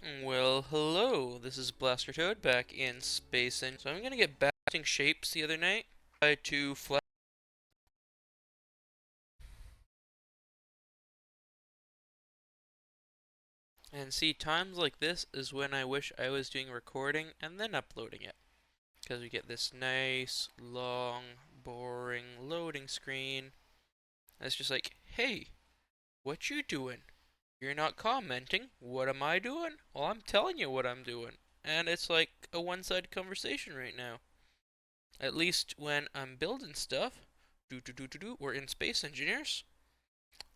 Well, hello. This is Blaster Toad back in space, and so I'm gonna get balancing shapes the other night. Try to flat and see times like this is when I wish I was doing recording and then uploading it, because we get this nice, long, boring loading screen. And it's just like, hey, what you doing? You're not commenting. What am I doing? Well, I'm telling you what I'm doing, and it's like a one-sided conversation right now. At least when I'm building stuff, we're in space engineers.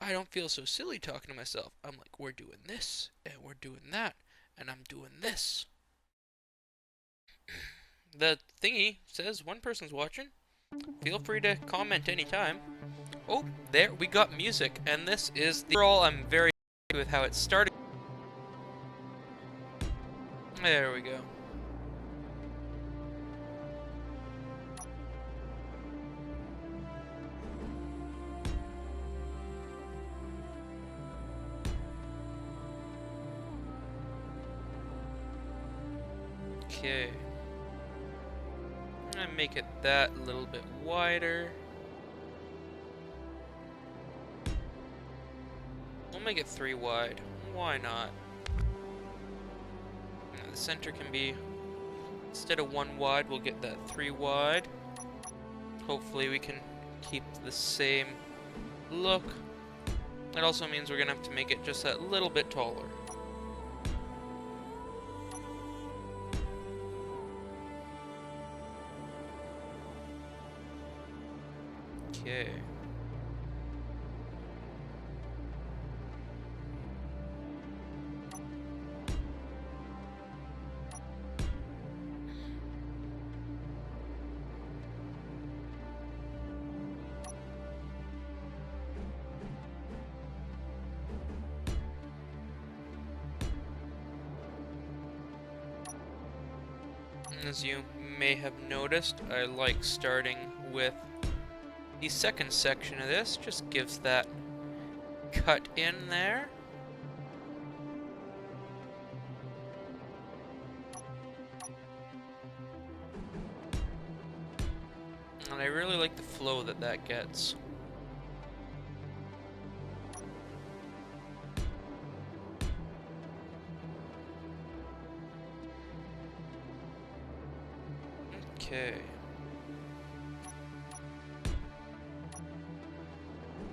I don't feel so silly talking to myself. I'm like, we're doing this, and we're doing that, and I'm doing this. The thingy says one person's watching. Feel free to comment anytime. Oh, there, we got music, and this is the overall. I'm very happy with how it started. There we go. Okay. I'm gonna make it that little bit wider. We'll make it 3 wide. Why not? The center can be, instead of 1 wide, we'll get that 3 wide. Hopefully we can keep the same look. It also means we're gonna have to make it just that little bit taller. Okay. As you may have noticed, I like starting with the second section of this. Just gives that cut in there. And I really like the flow that that gets. Okay.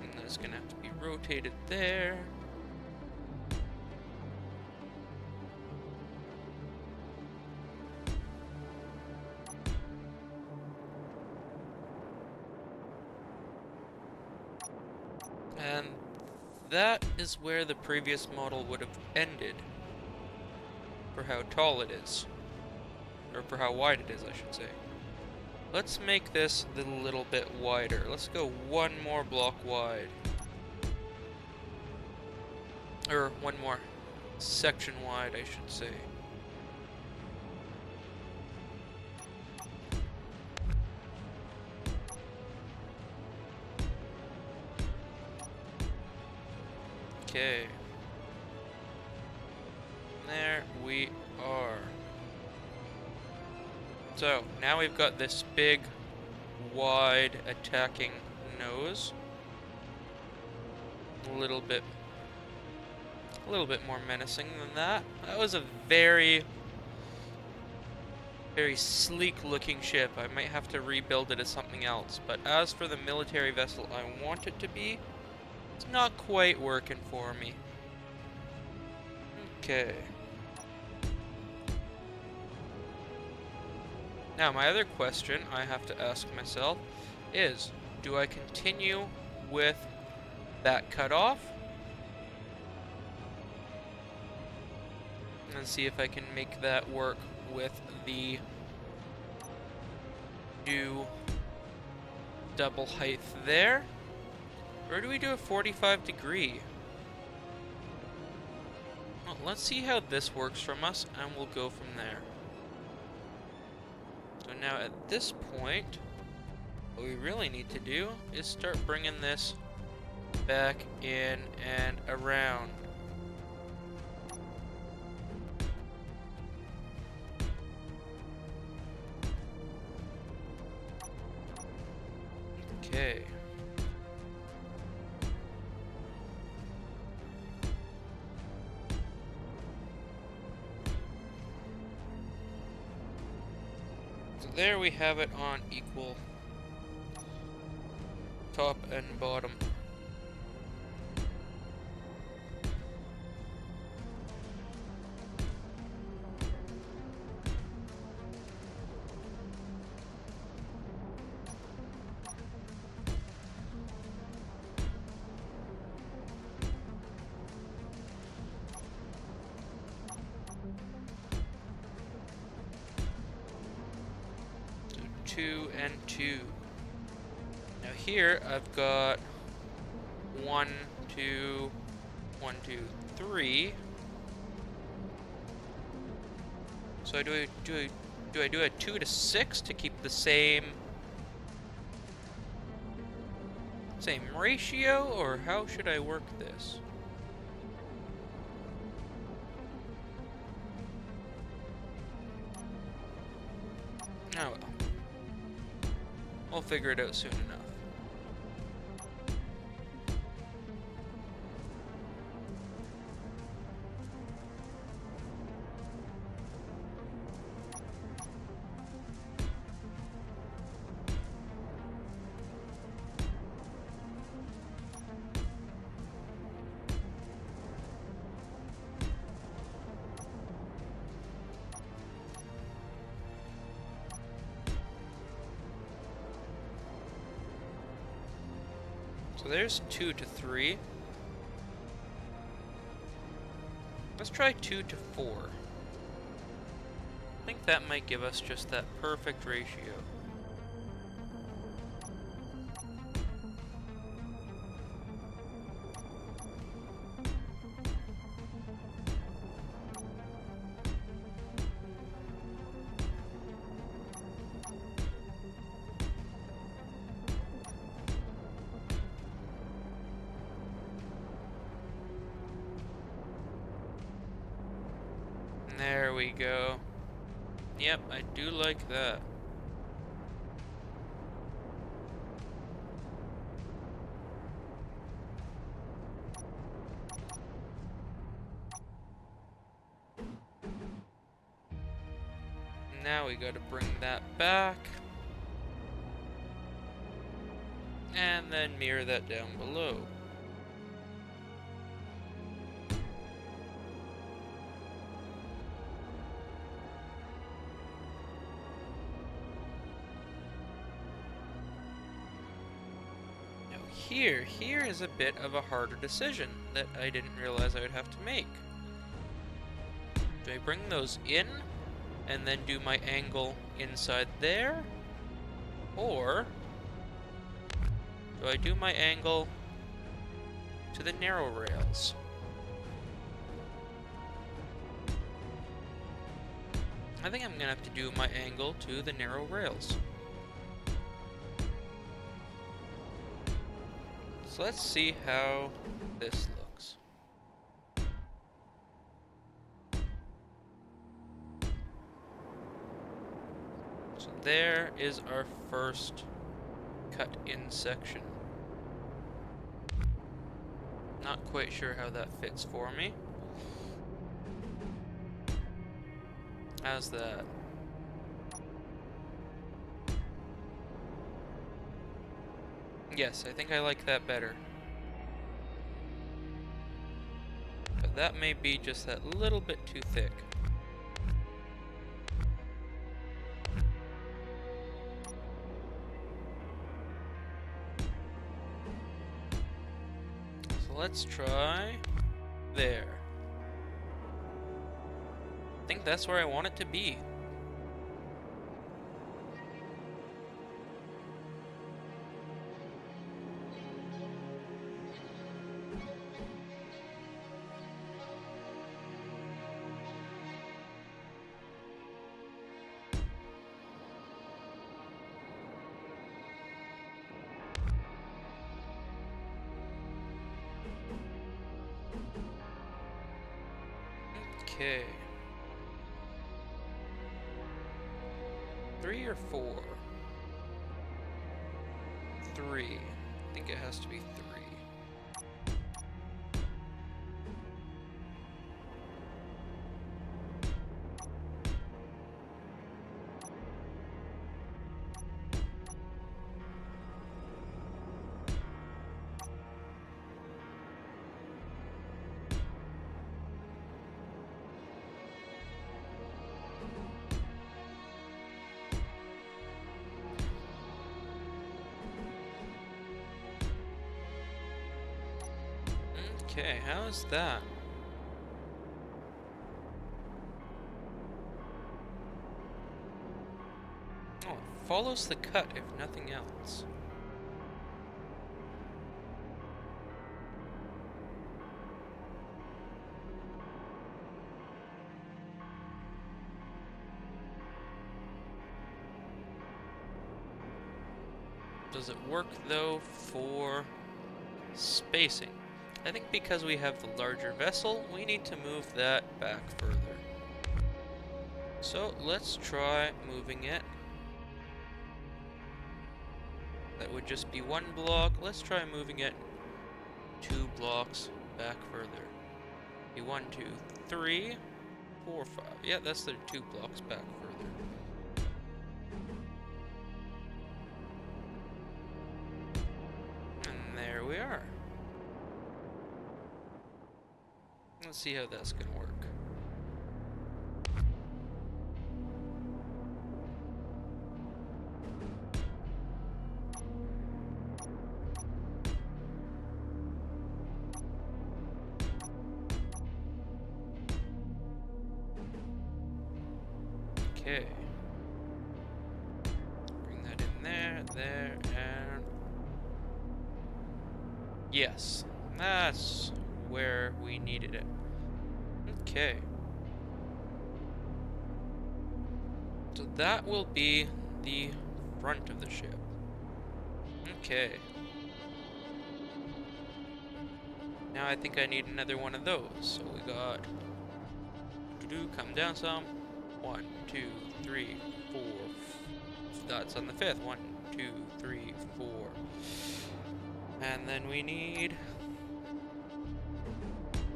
And that's gonna have to be rotated there. And that is where the previous model would have ended. For how tall it is. Or for how wide it is, I should say. Let's make this a little bit wider. Let's go 1 more block wide. Or 1 more section wide, I should say. Okay. There we are. So, now we've got this big, wide, attacking nose. A little bit more menacing than that. That was a very sleek looking ship. I might have to rebuild it as something else. But as for the military vessel I want it to be, it's not quite working for me. Okay. Now, my other question I have to ask myself is, do I continue with that cutoff? And see if I can make that work with the new double height there. Or do we do a 45-degree? Well, let's see how this works from us, and we'll go from there. So now at this point, what we really need to do is start bringing this back in and around. there we have it on equal top and bottom. So 2 and 2. Now here I've got 1, 2, 1, 2, 3. So do I do a 2 to 6 to keep the same ratio, or how should I work this? Oh well. We'll figure it out soon enough. So there's 2 to 3. Let's try 2 to 4. I think that might give us just that perfect ratio. There we go. Yep, I do like that. Now we gotta bring that back. And then mirror that down below. Here is a bit of a harder decision that I didn't realize I would have to make. Do I bring those in and then do my angle inside there? Or do I do my angle to the narrow rails? I think I'm gonna have to do my angle to the narrow rails. So let's see how this looks. So there is our first cut in section. Not quite sure how that fits for me. How's that? Yes, I think I like that better. But that may be just that little bit too thick. So let's try there. I think that's where I want it to be. Okay. 3 or 4? 3. I think it has to be 3. Okay, how's that? Oh, it follows the cut if nothing else. Does it work though for spacing? I think because we have the larger vessel, we need to move that back further. So let's try moving it. That would just be one block. Let's try moving it 2 blocks back further. Be 1, 2, 3, 4, 5. Yeah, that's the 2 blocks back further. And there we are. Let's see how that's gonna work. Okay. Bring that in there, and... Yes, that's where we needed it. Okay. So that will be the front of the ship. Okay. Now I think I need another one of those. So we got... Come down some. 1, 2, 3, 4. That's on the 5th. 1, 2, 3, 4. And then we need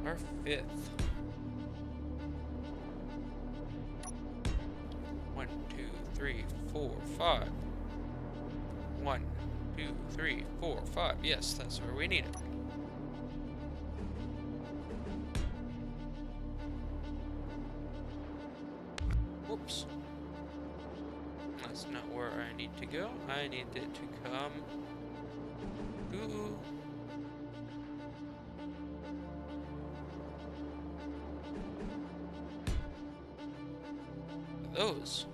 our 5th. 1, 2, 3, 4, 5. 1, 2, 3, 4, 5. Yes, that's where we need it. Whoops. That's not where I need to go. I need it to come to those.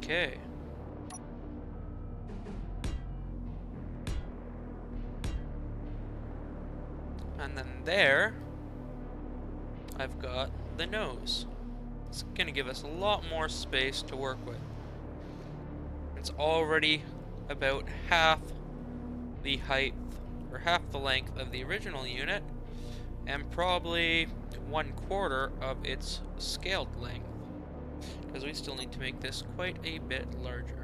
Okay. And then there, I've got the nose. It's going to give us a lot more space to work with. It's already about half the height, or half the length of the original unit, and probably 1/4 of its scaled length, because we still need to make this quite a bit larger.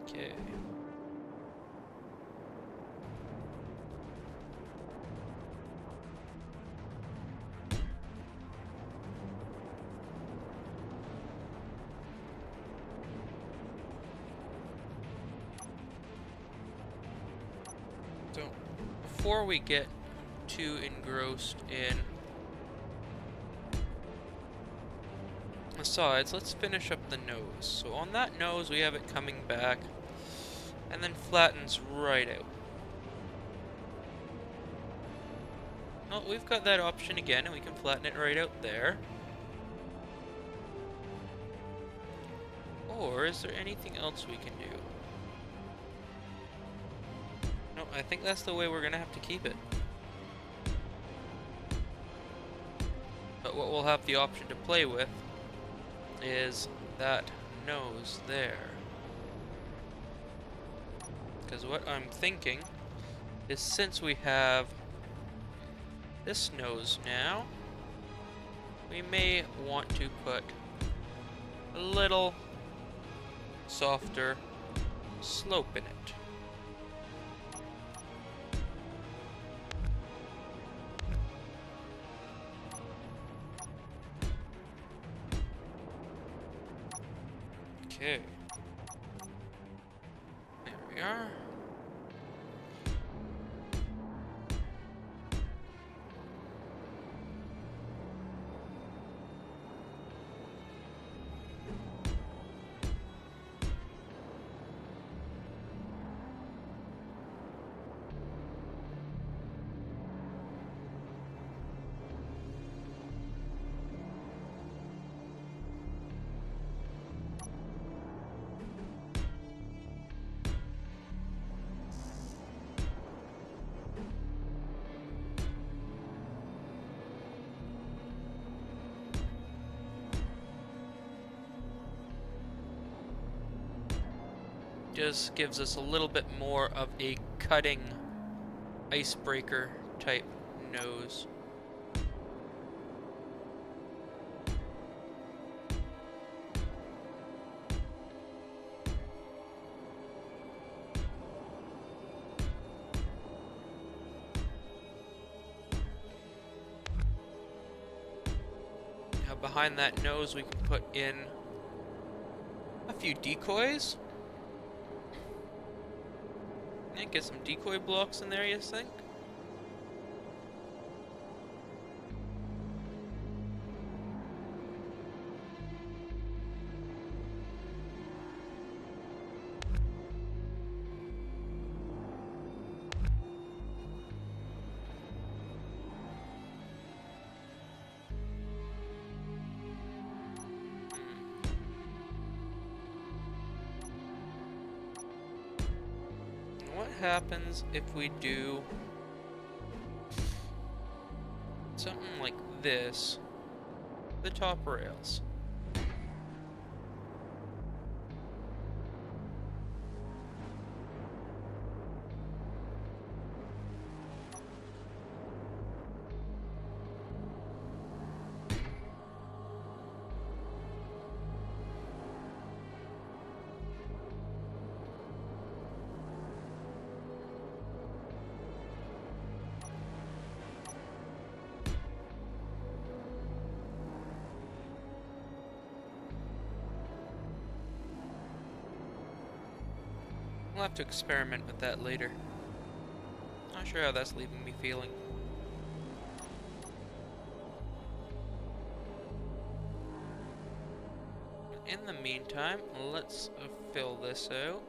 Okay. So, before we get too engrossed in the sides, let's finish up the nose. So on that nose, we have it coming back, and then flattens right out. Well, we've got that option again, and we can flatten it right out there. Or is there anything else we can do? No, I think that's the way we're gonna have to keep it. But what we'll have the option to play with is that nose there. Because what I'm thinking is since we have this nose now, we may want to put a little softer slope in it. Okay. There we are. Just gives us a little bit more of a cutting icebreaker type nose. Now behind that nose we can put in a few decoys. Get some decoy blocks in there, you think? What happens if we do something like this, the top rails? We'll have to experiment with that later. Not sure how that's leaving me feeling. In the meantime, let's fill this out.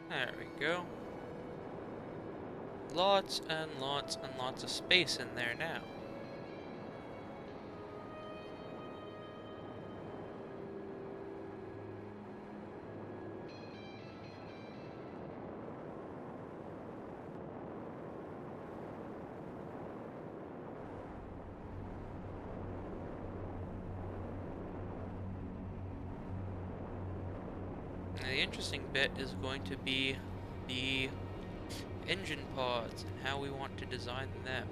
There we go. Lots and lots and lots of space in there now. Now, the interesting bit is going to be the engine pods and how we want to design them.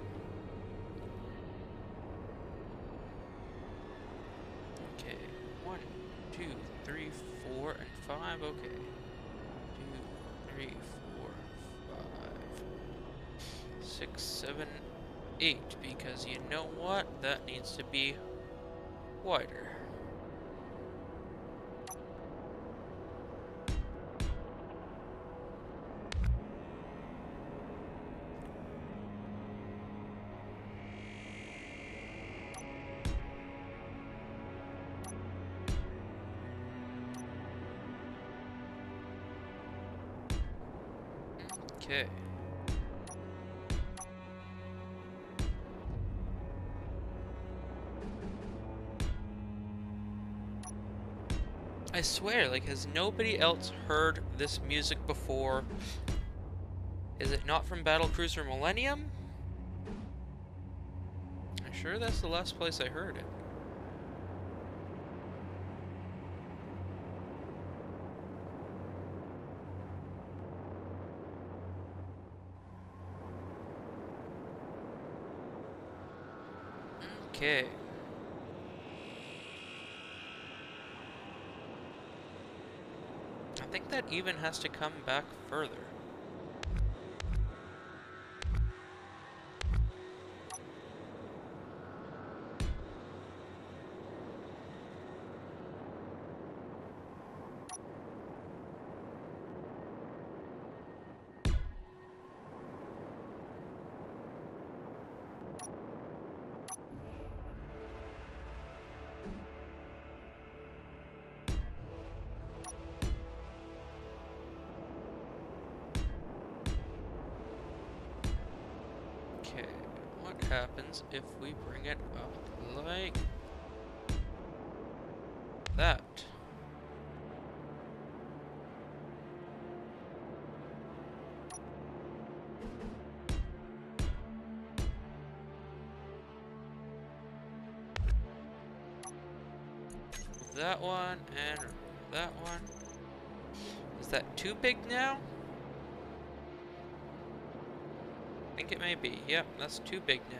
Okay, 1, 2, 3, 4, and 5. Okay, 2, 3, 4, 5, 6, 7, 8. Because you know what? That needs to be wider. Okay. I swear, like, has nobody else heard this music before? Is it not from Battlecruiser Millennium? I'm sure that's the last place I heard it. Okay. I think that even has to come back further. Okay, what happens if we bring it up like that? That one and that one. Is that too big now? I think it may be. Yep, that's too big now.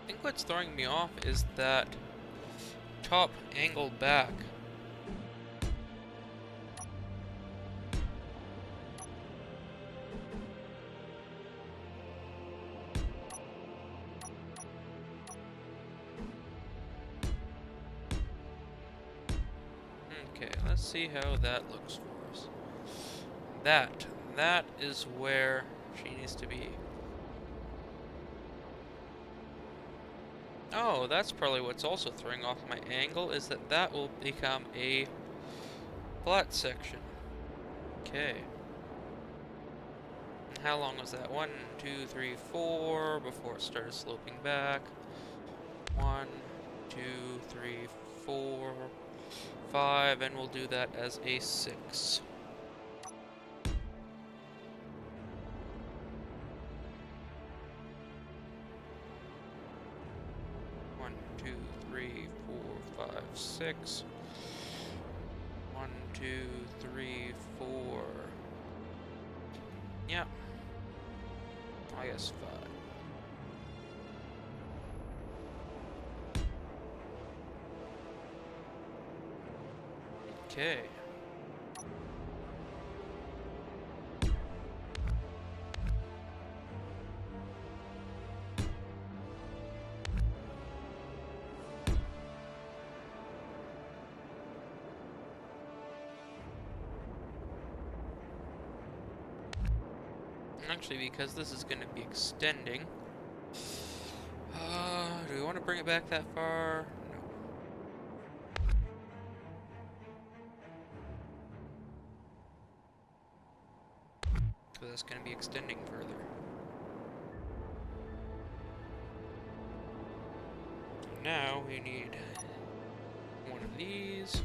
I think what's throwing me off is that top angle back. Okay, let's see how that looks for us. That is where she needs to be. Oh, that's probably what's also throwing off my angle, is that that will become a flat section. Okay. And how long was that? 1, 2, 3, 4 before it started sloping back. 1, 2, 3, 4, 5, and we'll do that as a 6. One, two, three, 4, 5, 6. 1, 2, 3, 4. Yeah. I guess 5. Okay. Actually, because this is going to be extending, do we want to bring it back that far? No. So that's going to be extending further. Now we need one of these.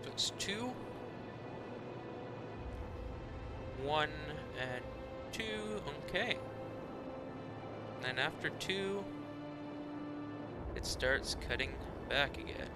So it's 2, 1, and 2. Okay. And then after 2, it starts cutting back again.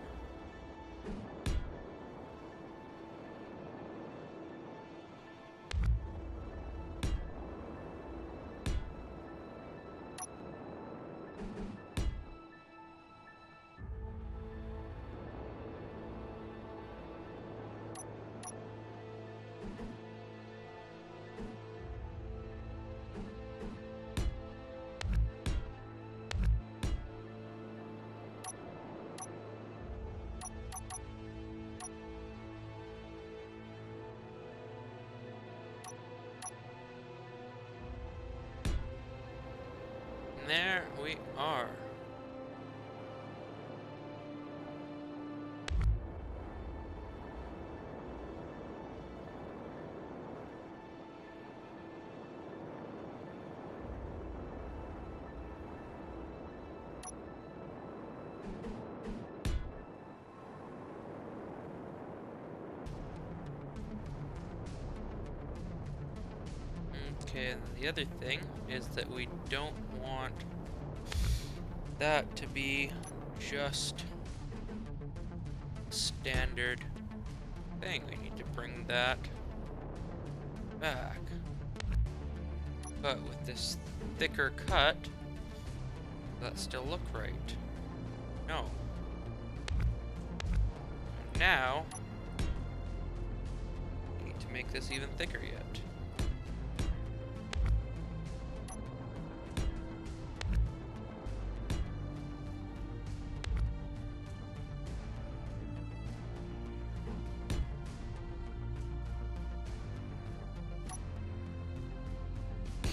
there we are. Okay, and the other thing is that we don't want that to be just standard thing. We need to bring that back. But with this thicker cut, does that still look right? No. And now, we need to make this even thicker yet.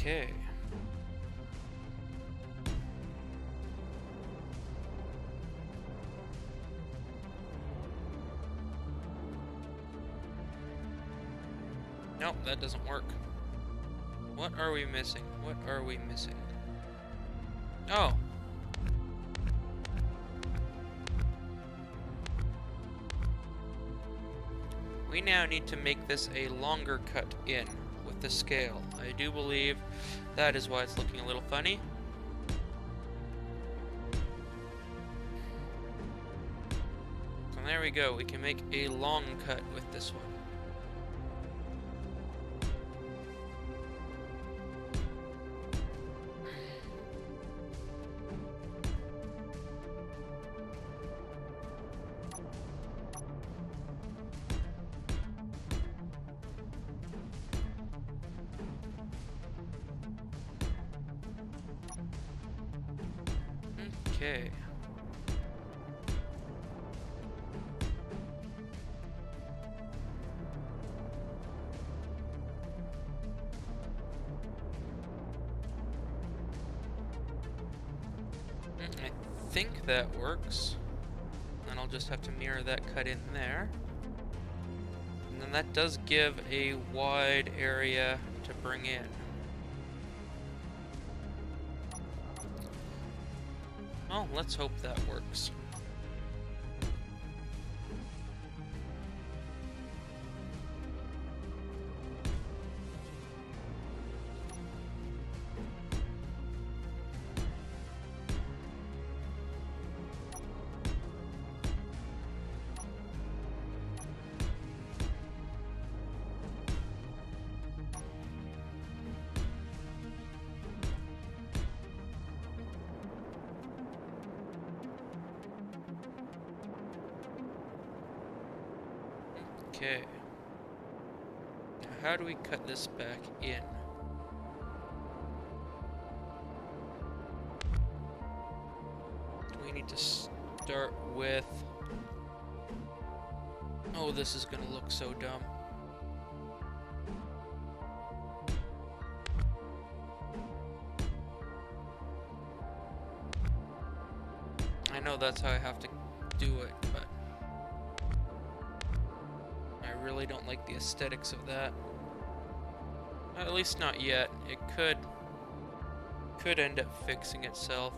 Okay. Nope, that doesn't work. What are we missing? What are we missing? Oh. We now need to make this a longer cut in with the scale. I do believe that is why it's looking a little funny. And there we go. We can make a long cut with this one. Okay. I think that works. And I'll just have to mirror that cut in there. And then that does give a wide area to bring in. Well, let's hope that works. Okay. Now how do we cut this back in? We need to start with... Oh, this is gonna look so dumb. I know that's how I have to do it, but I really don't like the aesthetics of that. At least not yet. It could end up fixing itself.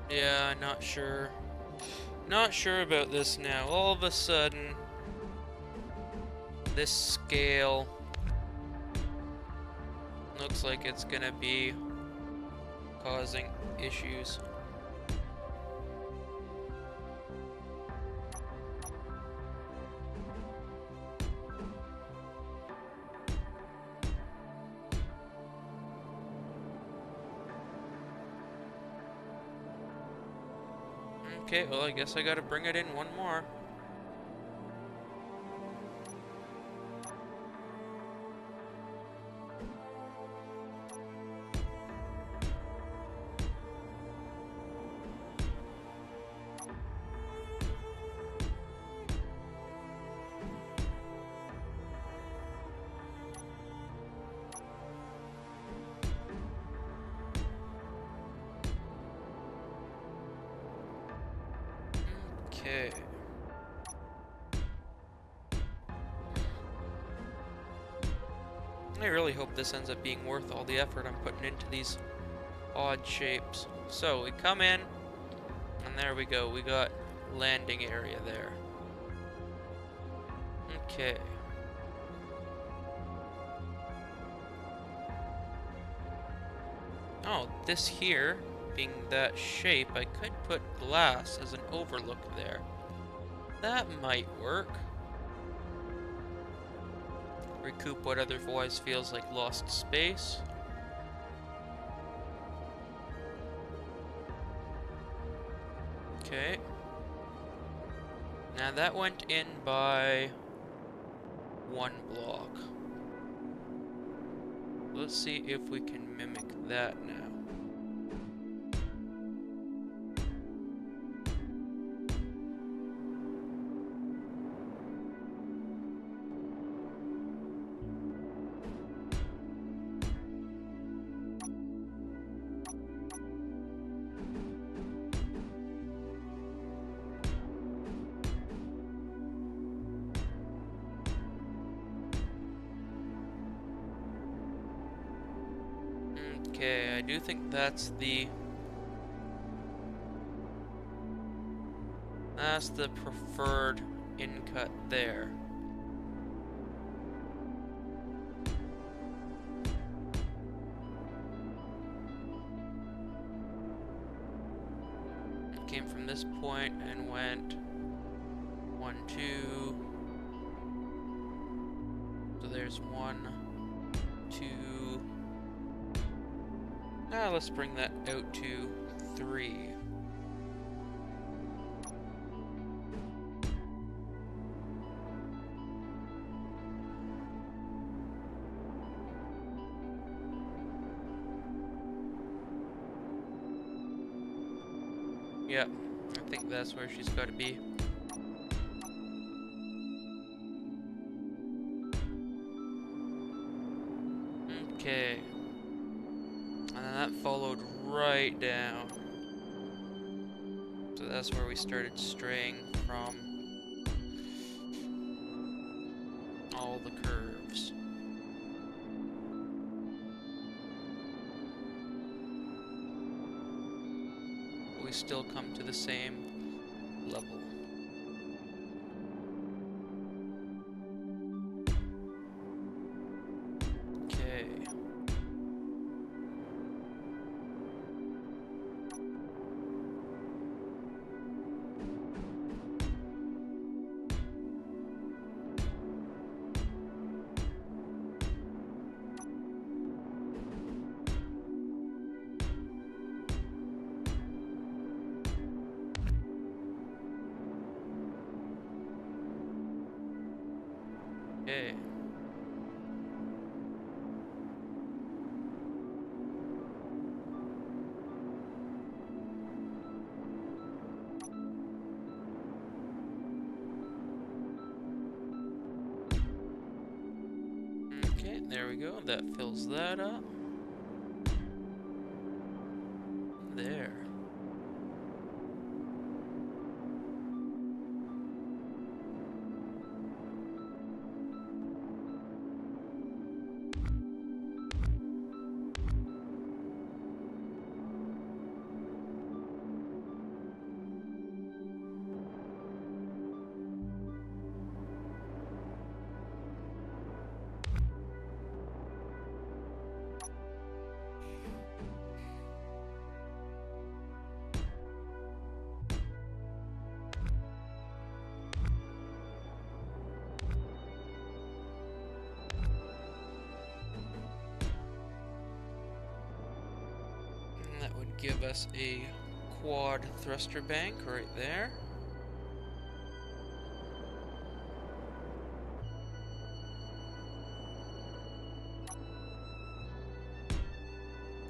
Yeah, not sure. Not sure about this now. All of a sudden, this scale looks like it's gonna be causing issues. Okay, well, I guess I gotta bring it in one more. Okay. I really hope this ends up being worth all the effort I'm putting into these odd shapes. So, we come in, and there we go. We got landing area there. Okay. Oh, this here, being that shape, I could put glass as an overlook there. That might work. Recoup what otherwise feels like lost space. Okay. Now that went in by one block. Let's see if we can mimic that now. Okay, I do think that's the preferred in-cut there. It came from this point and went 1, 2. So there's 1, 2. Now let's bring that out to 3. Yep, I think that's where she's got to be. Okay. And then that followed right down. So that's where we started straying from all the curves. We still come to the same level. Okay. Okay. Okay, there we go. That fills that up. There. And that would give us a quad thruster bank right there.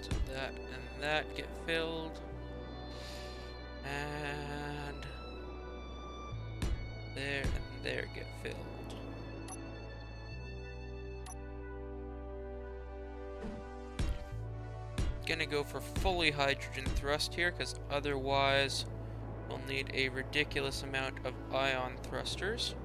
So that and that get filled. And there get filled. Gonna go for fully hydrogen thrust here, because otherwise we'll need a ridiculous amount of ion thrusters.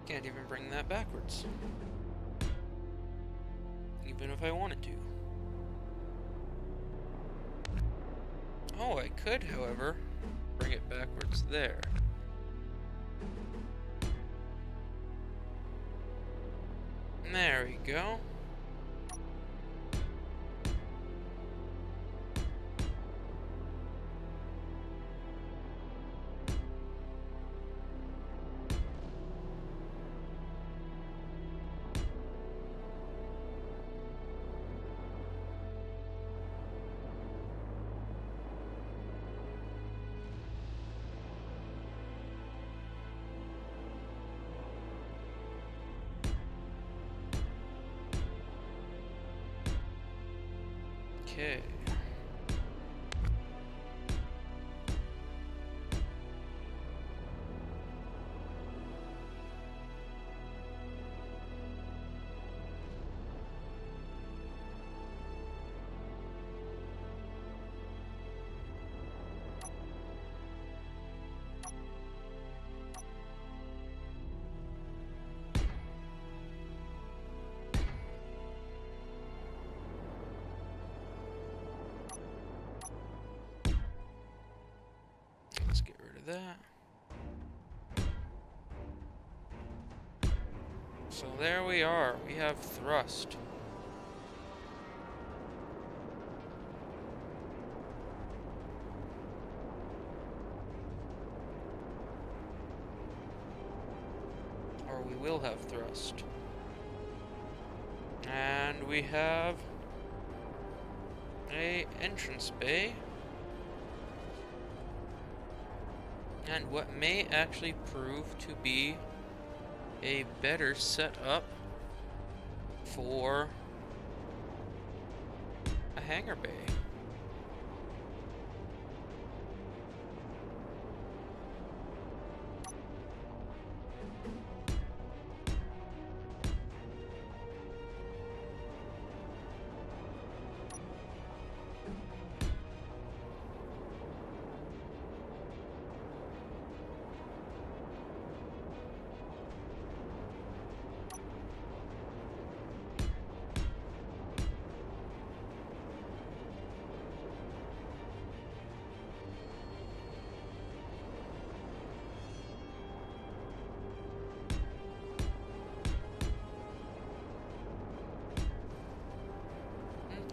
Can't even bring that backwards, even if I wanted to. Oh, I could, however, bring it backwards there. There we go. Okay. Let's get rid of that. So there we are. We have thrust. Or we will have thrust. And we have a entrance bay. And what may actually prove to be a better setup for a hangar bay.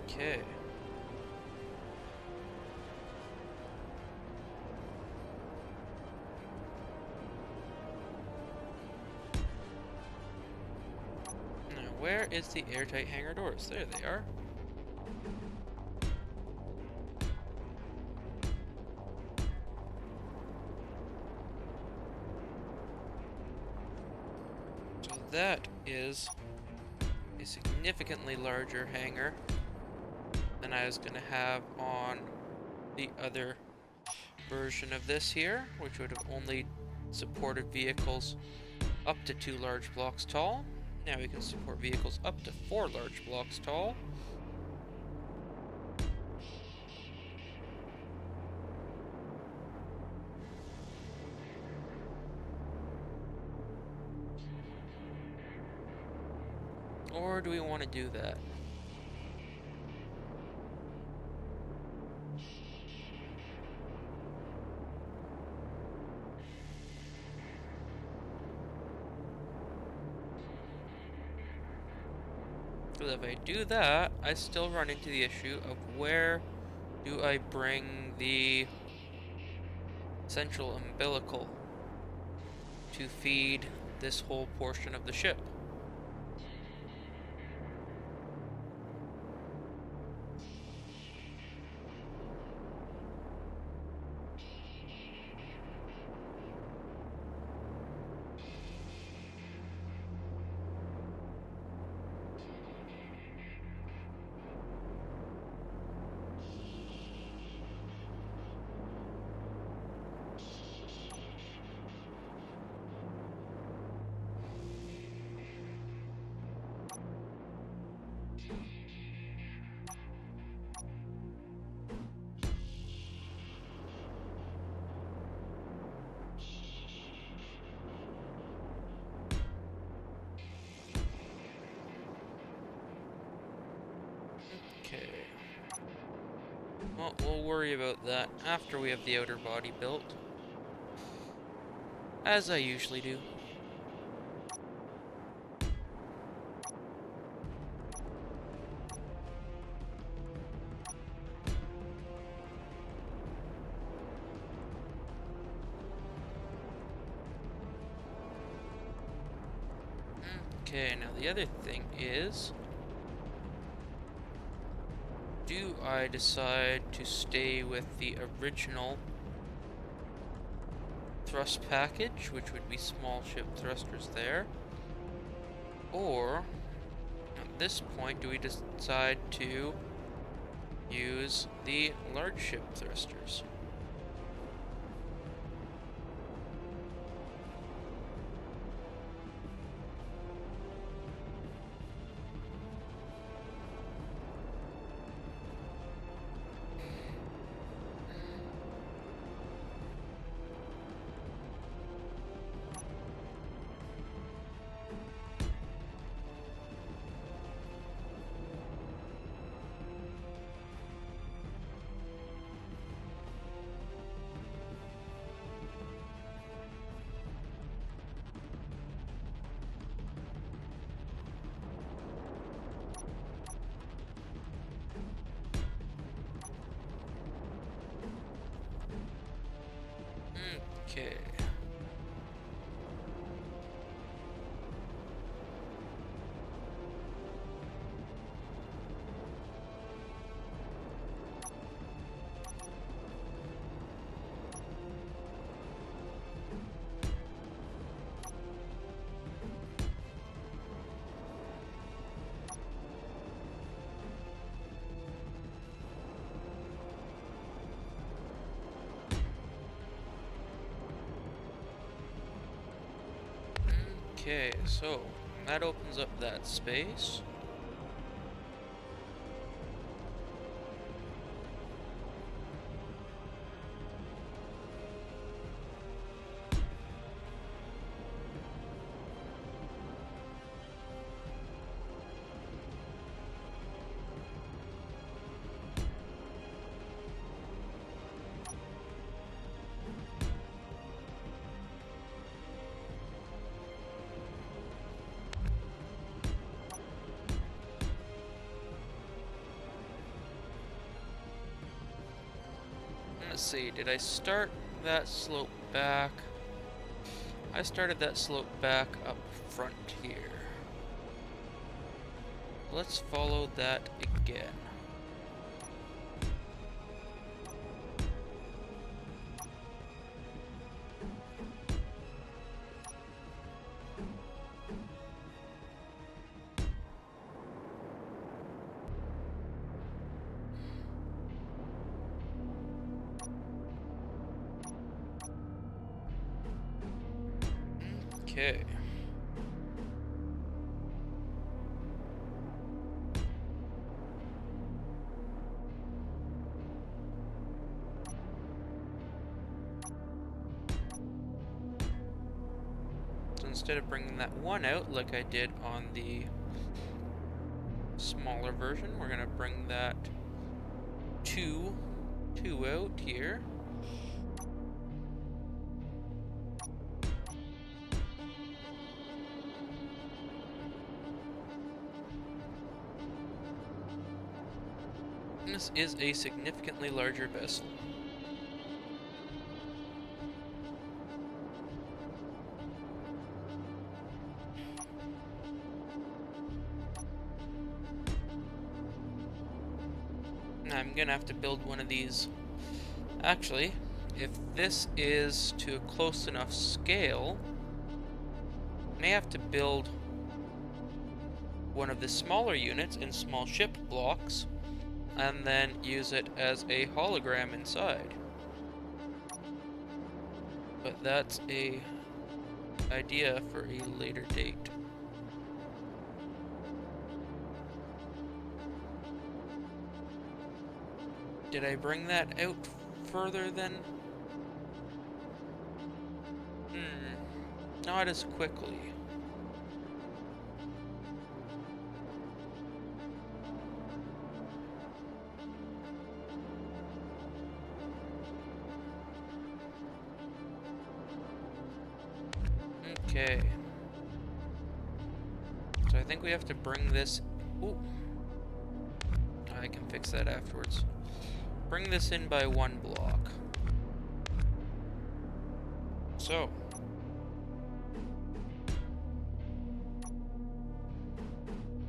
Okay. Now, where is the airtight hangar doors? There they are. So that is a significantly larger hangar than I was going to have on the other version of this here, which would have only supported vehicles up to 2 large blocks tall. Now we can support vehicles up to 4 large blocks tall. Or do we want to do that? But if I do that, I still run into the issue of where do I bring the central umbilical to feed this whole portion of the ship. Okay. Well, we'll worry about that after we have the outer body built. As I usually do. Okay, now the other thing is, do I decide to stay with the original thrust package, which would be small ship thrusters there, or at this point do we decide to use the large ship thrusters? Okay. Okay, so that opens up that space. Let's see, did I start that slope back? I started that slope back up front here. Let's follow that again. Okay. So instead of bringing that one out like I did on the smaller version, we're gonna bring that two out here. This is a significantly larger vessel. I'm gonna have to build one of these. Actually, if this is to a close enough scale, I may have to build one of the smaller units in small ship blocks, and then use it as a hologram inside. But that's a idea for a later date. Did I bring that out further than... Not as quickly. Okay. So I think we have to bring this... Ooh. I can fix that afterwards. Bring this in by one block. So.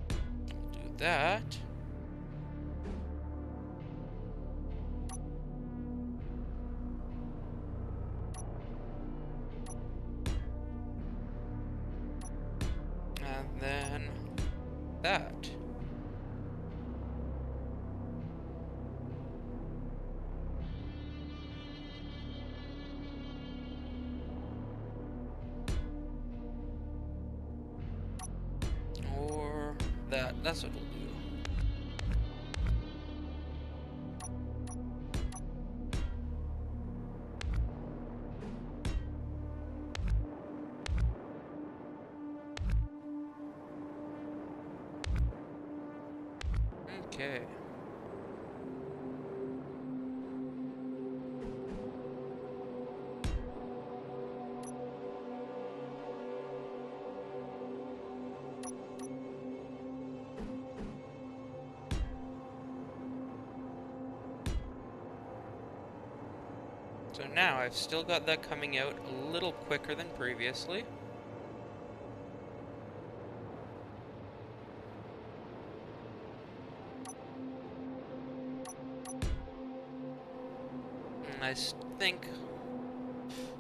Do that. And then that. Or that. That's what we'll do. Okay. So now I've still got that coming out a little quicker than previously. And I think,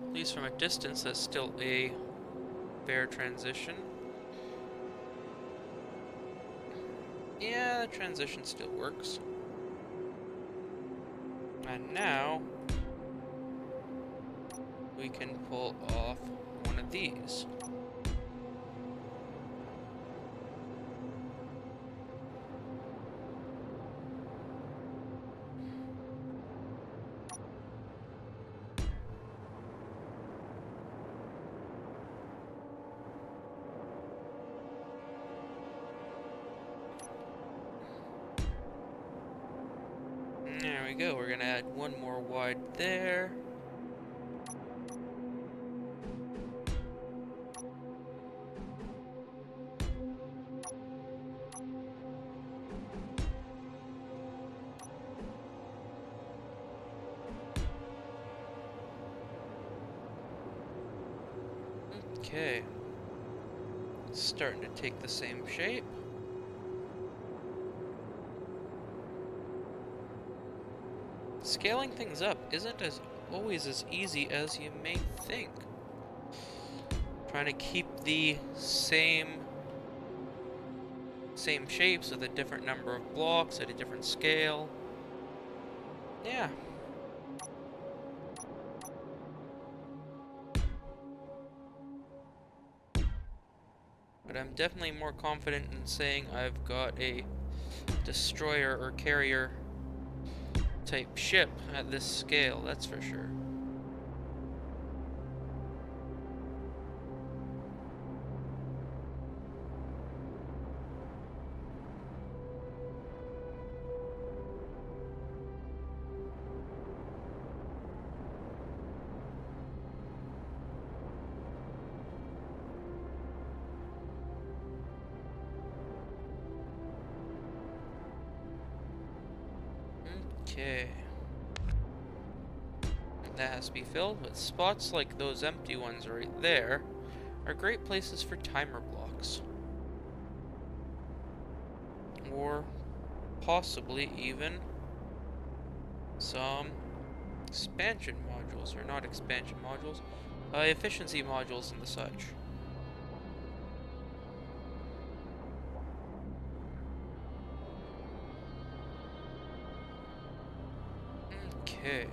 at least from a distance, that's still a fair transition. Yeah, the transition still works. And now we can pull off one of these. There we go, we're gonna add one more wide there. Okay. It's starting to take the same shape. Scaling things up isn't always as easy as you may think. Trying to keep the same shapes with a different number of blocks at a different scale. Yeah. But I'm definitely more confident in saying I've got a destroyer or carrier type ship at this scale, that's for sure. Okay. That has to be filled, but spots like those empty ones right there are great places for timer blocks. Or possibly even some expansion modules, or not expansion modules, efficiency modules and the such. Okay.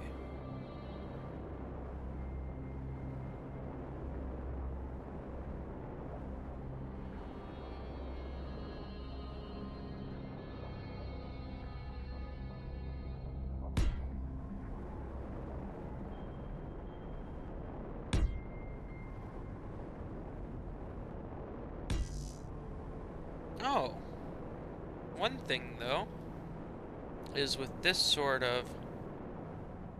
Oh, one thing though is with this sort of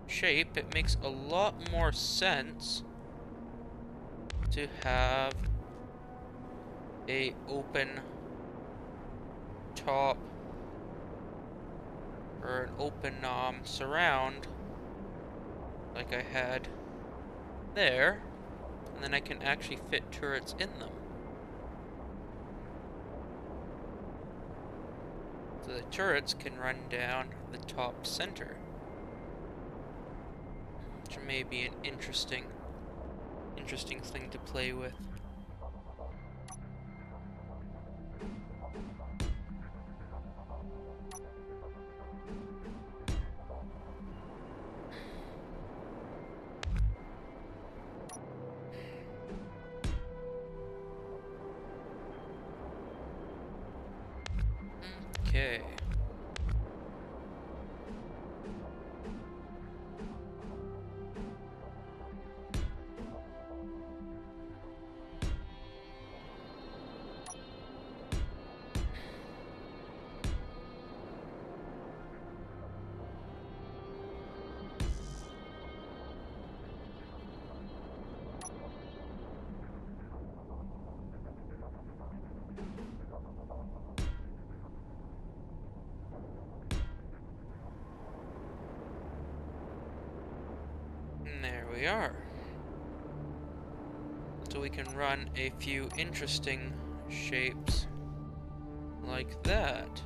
shape, it makes a lot more sense to have a open top or an open surround like I had there, and then I can actually fit turrets in them. So the turrets can run down the top center, which may be an interesting thing to play with. Okay. And there we are. So we can run a few interesting shapes like that.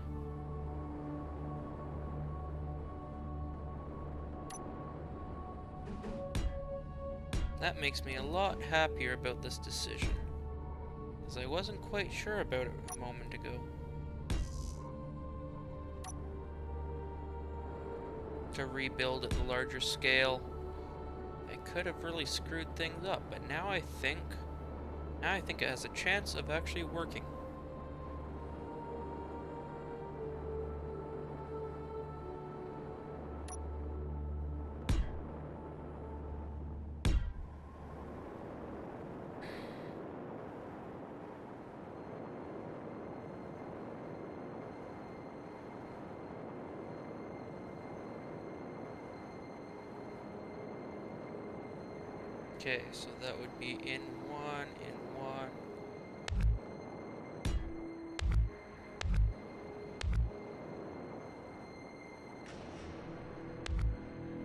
That makes me a lot happier about this decision, as I wasn't quite sure about it a moment ago. To rebuild at the larger scale, I could have really screwed things up, but now I think it has a chance of actually working. Okay, so that would be in one,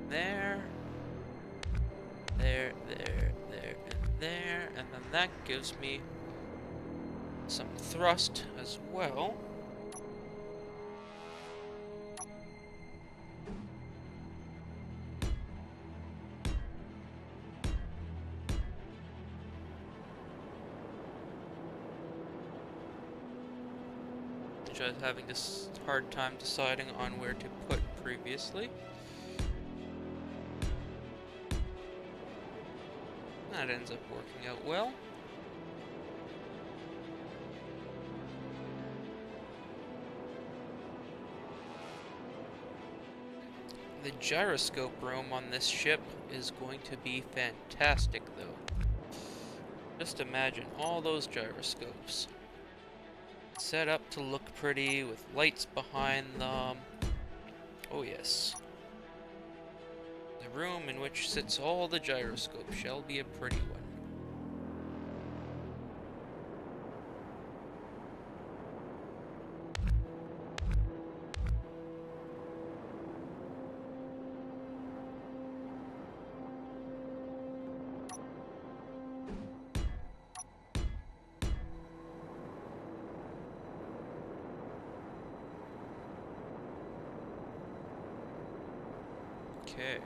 there, there, and there, and then that gives me some thrust as well. Which I was having this hard time deciding on where to put previously. That ends up working out well. The gyroscope room on this ship is going to be fantastic, though. Just imagine all those gyroscopes. Set up to look pretty with lights behind them. Oh yes. The room in which sits all the gyroscopes shall be a pretty one. Okay.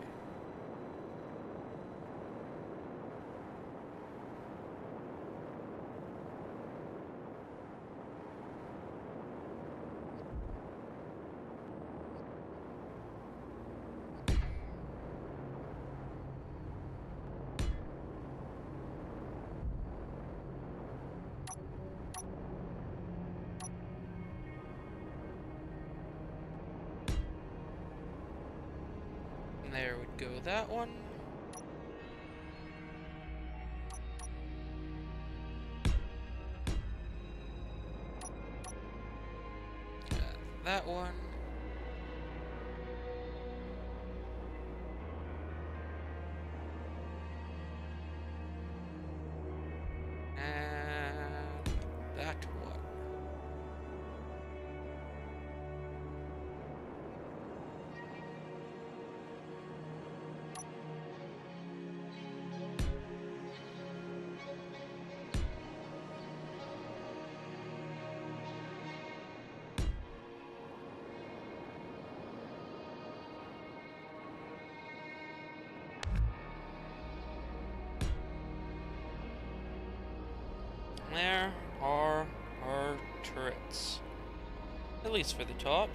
And there would go that one. That one. And that one. There are our turrets. At least for the top.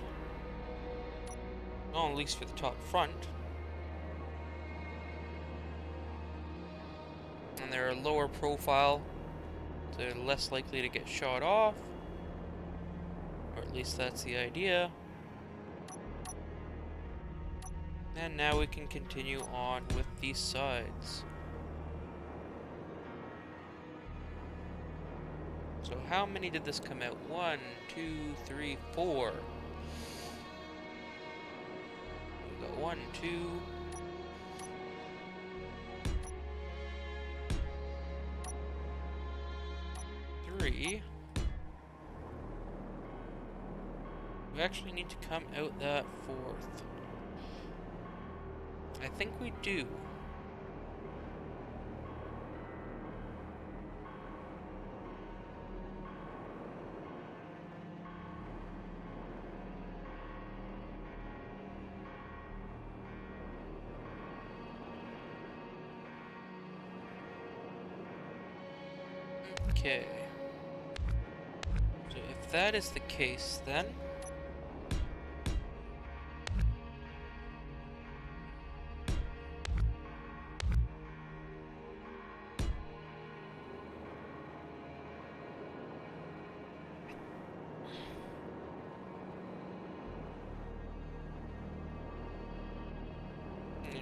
Well, at least for the top front. And they're lower profile, so they're less likely to get shot off. Or at least that's the idea. And now we can continue on with these sides. So how many did this come out? 1, 2, 3, 4. We got 1, 2. 3. We actually need to come out that 4th. I think we do. Okay. So if that is the case, then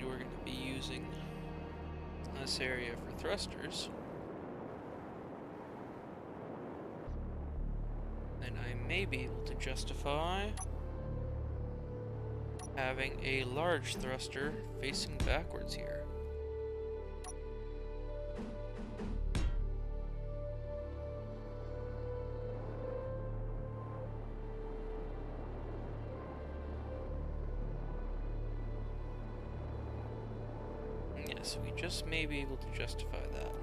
we're going to be using this area for thrusters. Then I may be able to justify having a large thruster facing backwards here. Yes, we just may be able to justify that.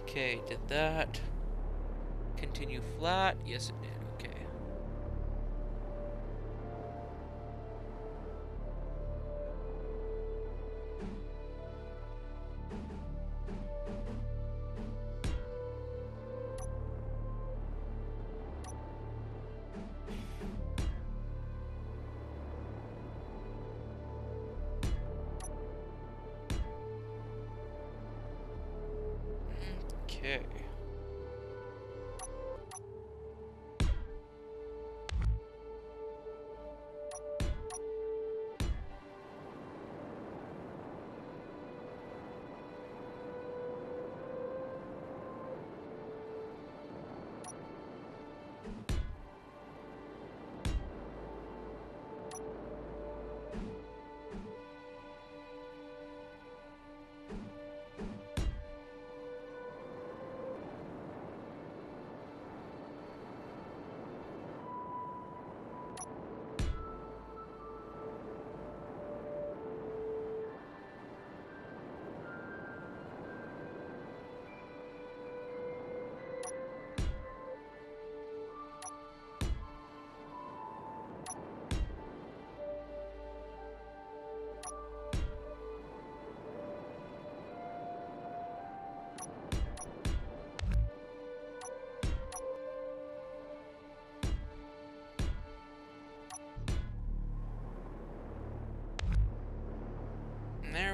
Okay, did that continue flat? Yes, it did. Okay. Okay.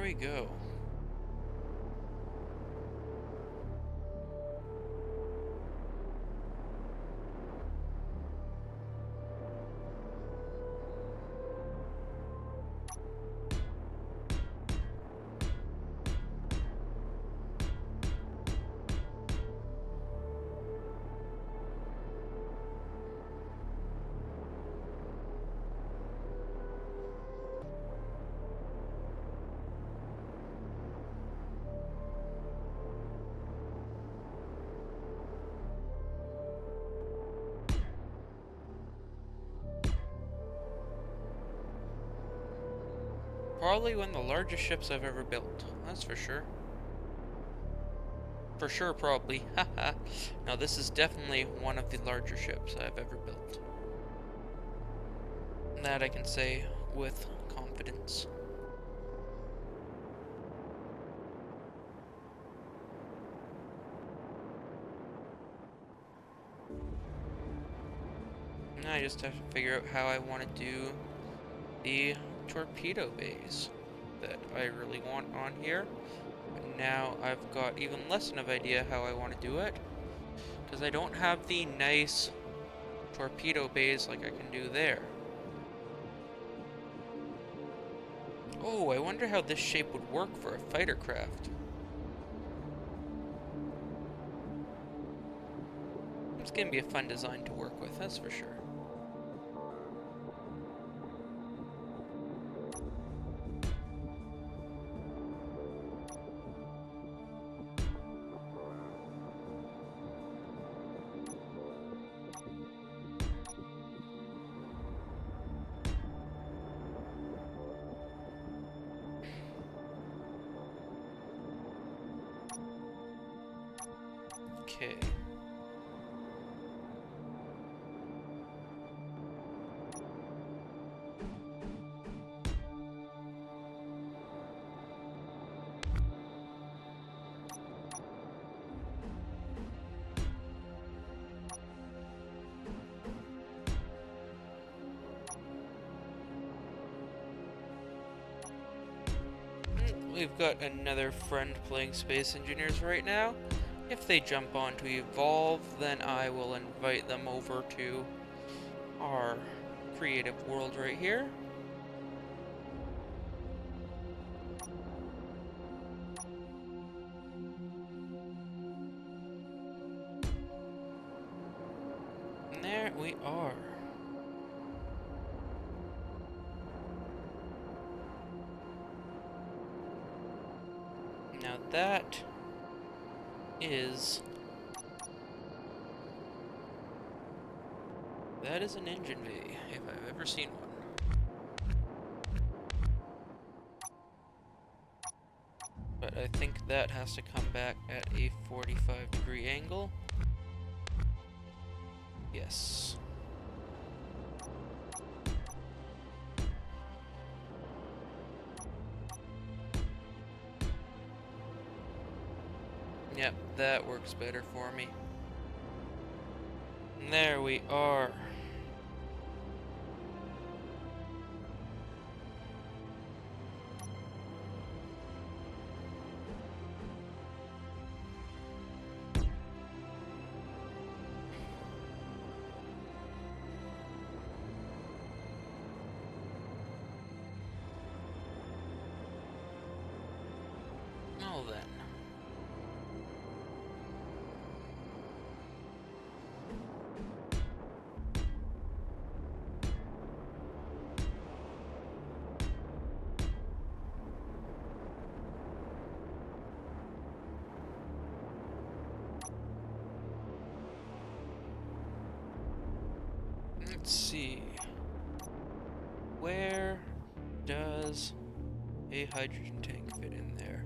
we go. Probably one of the largest ships I've ever built. That's for sure. For sure, probably. Haha. Now, this is definitely one of the larger ships I've ever built. That I can say with confidence. Now I just have to figure out how I want to do the torpedo bays that I really want on here. But now I've got even less of an idea how I want to do it, because I don't have the nice torpedo bays like I can do there. Oh, I wonder how this shape would work for a fighter craft. It's gonna be a fun design to work with, that's for sure. Okay. We've got another friend playing Space Engineers right now. If they jump on to Evolve, then I will invite them over to our creative world right here. And there we are. Now that is an engine bay, if I've ever seen one. But I think that has to come back at a 45-degree angle. Yes. Yep, that works better for me. And there we are. Well then. Let's see. Where does a hydrogen tank fit in there?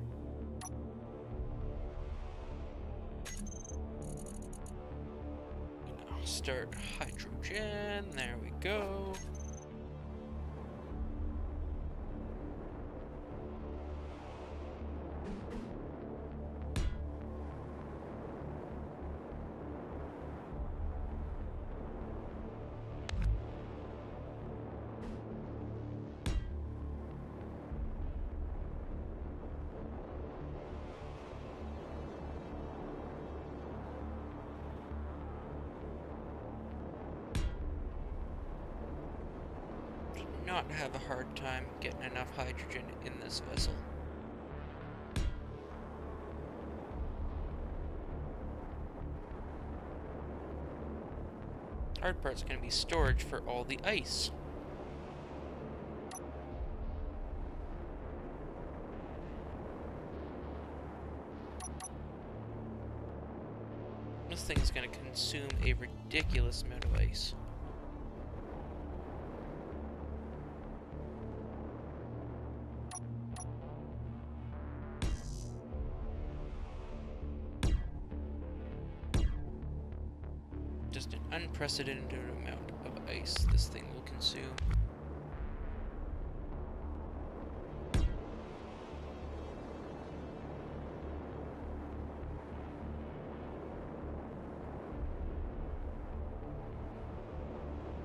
Start hydrogen. There we go. not have a hard time getting enough hydrogen in this vessel. Hard part's going to be storage for all the ice. This thing's going to consume a ridiculous amount of ice. Just an unprecedented amount of ice this thing will consume.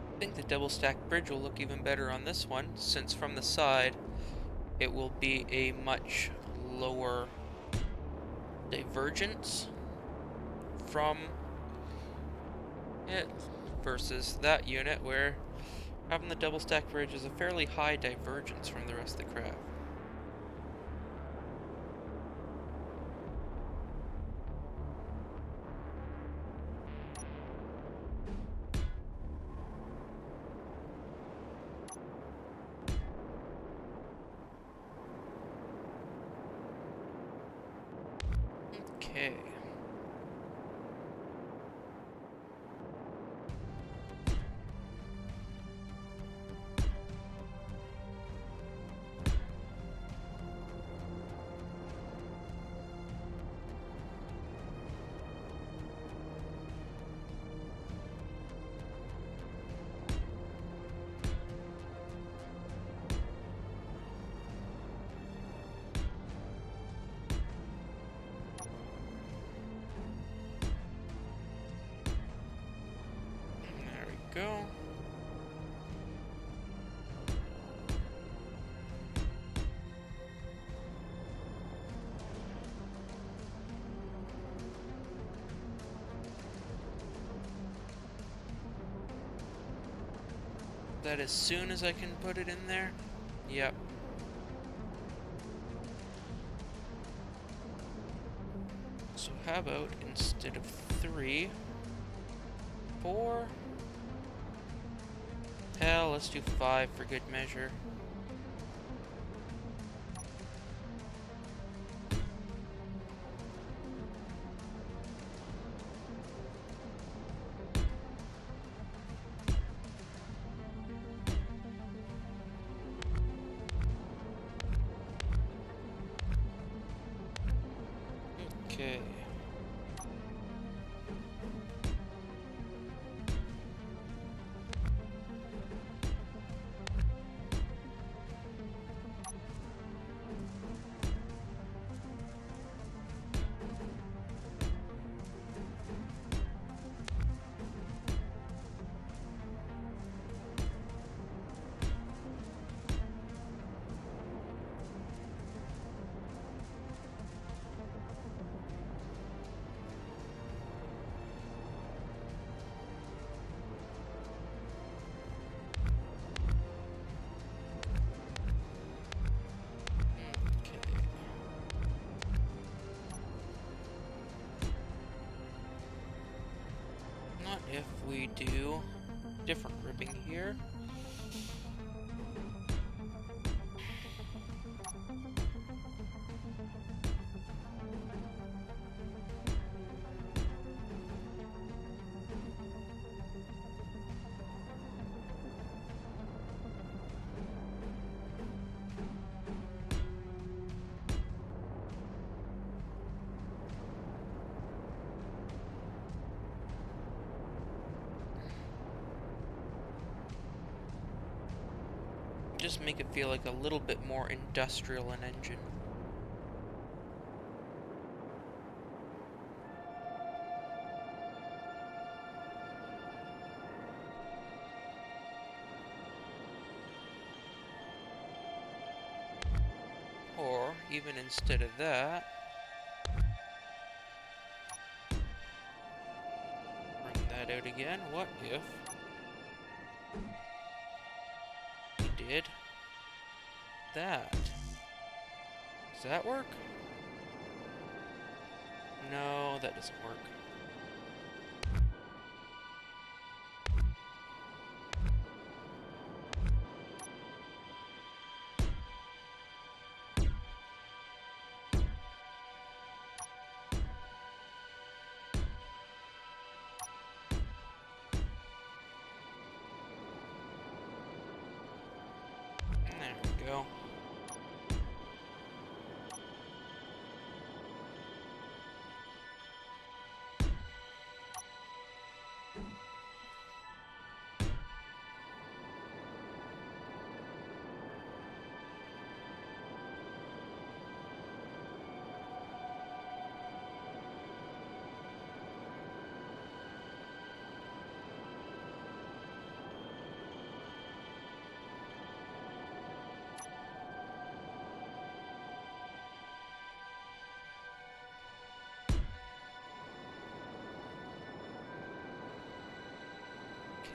I think the double stack bridge will look even better on this one, since from the side it will be a much lower divergence from it versus that unit where having the double stack bridge is a fairly high divergence from the rest of the craft. Okay. There we go. That as soon as I can put it in there? Yep. So how about instead of 3, 4? Hell, let's do 5 for good measure. Okay. Not if we do different ribbing here. Just make it feel like a little bit more industrial an engine. Or even instead of that, bring that out again. What if we did that. Does that work? No, that doesn't work. There we go.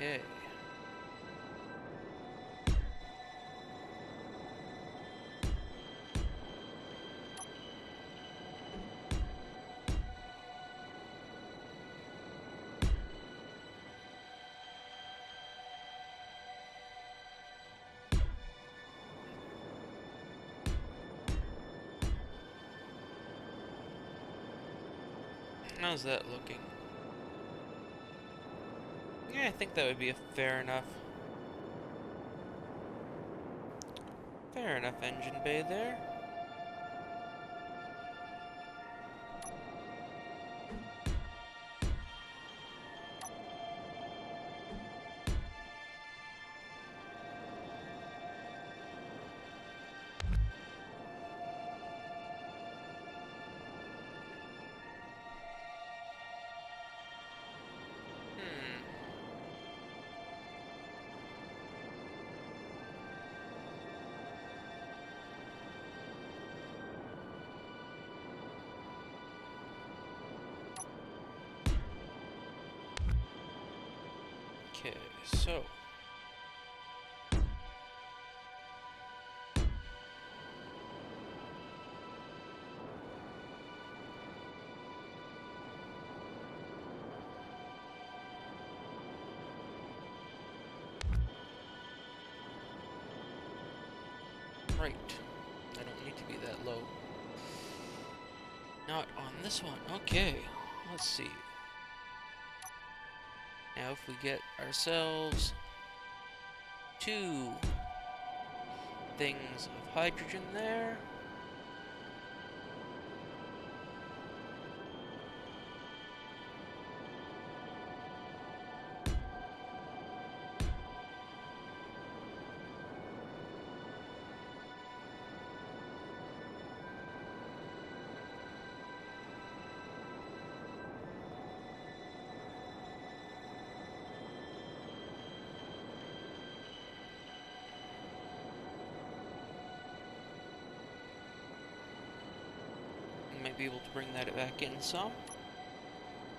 Okay. How's that looking? Yeah, I think that would be a fair enough engine bay there. Hmm. Okay, so right. I don't need to be that low. Not on this one. Okay. Let's see. Now if we get ourselves 2 things of hydrogen there. We might be able to bring that back in some.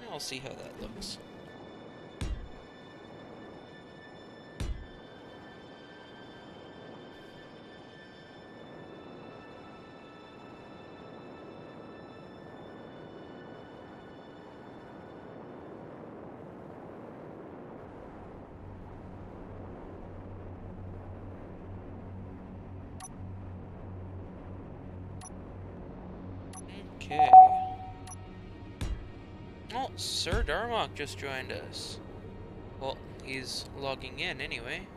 Now we'll see how that looks. Okay. Oh, Sir Darmok just joined us. Well, he's logging in anyway.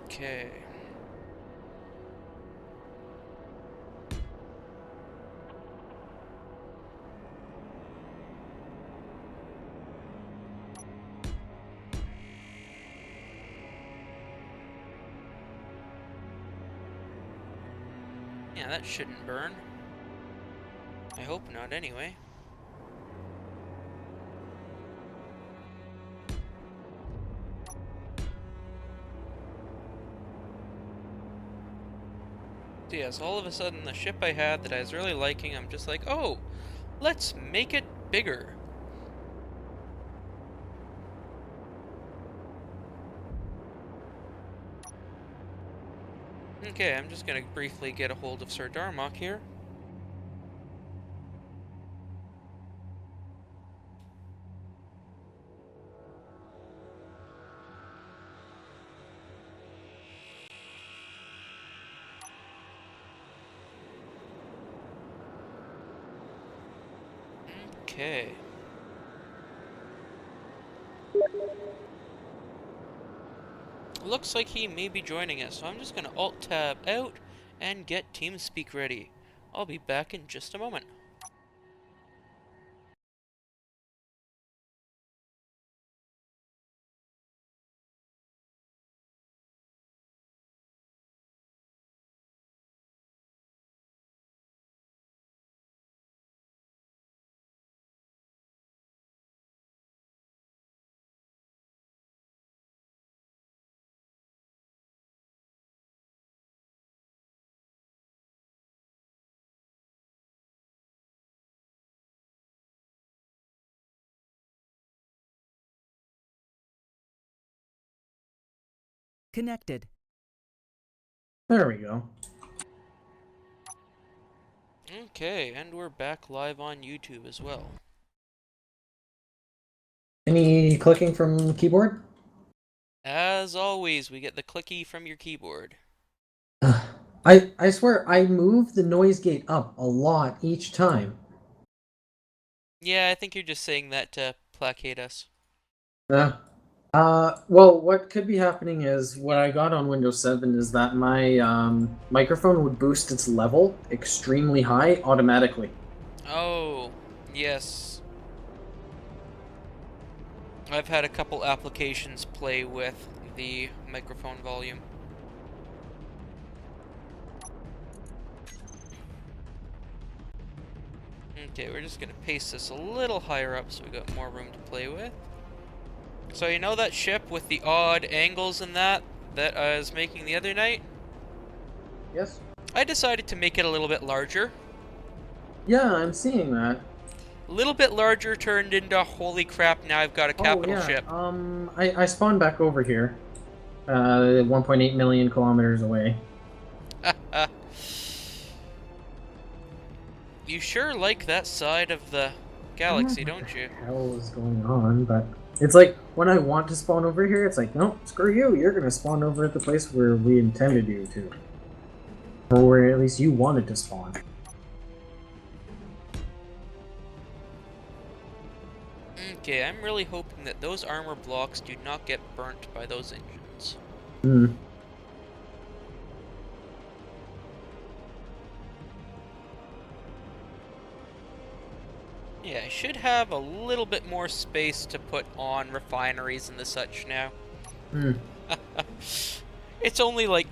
Okay. Yeah, that shouldn't burn. I hope not, anyway. So yes, all of a sudden the ship I had that I was really liking, I'm just like, oh, let's make it bigger. Okay, I'm just gonna briefly get a hold of Sir Darmok here. Okay. Looks like he may be joining us, so I'm just gonna Alt-Tab out and get TeamSpeak ready. I'll be back in just a moment. Connected. There we go. Okay, and we're back live on YouTube as well. Any clicking from keyboard? As always, we get the clicky from your keyboard. I swear I move the noise gate up a lot each time. Yeah, I think you're just saying that to placate us. Uh, well, what could be happening is what I got on Windows 7 is that my microphone would boost its level extremely high automatically. Oh, yes. I've had a couple applications play with the microphone volume. Okay, we're just gonna paste this a little higher up so we got more room to play with. So you know that ship with the odd angles and that I was making the other night? Yes? I decided to make it a little bit larger. Yeah, I'm seeing that. A little bit larger turned into holy crap, now I've got a Oh, capital yeah. ship. I spawned back over here. 1.8 million kilometers away. You sure like that side of the I don't know galaxy, what the don't you? hell is going on, but it's like when I want to spawn over here, it's like, no, screw you. You're gonna spawn over at the place where we intended you to, or where at least you wanted to spawn. Okay, I'm really hoping that those armor blocks do not get burnt by those engines. Hmm. Yeah, I should have a little bit more space to put on refineries and the such now. Hmm. It's only like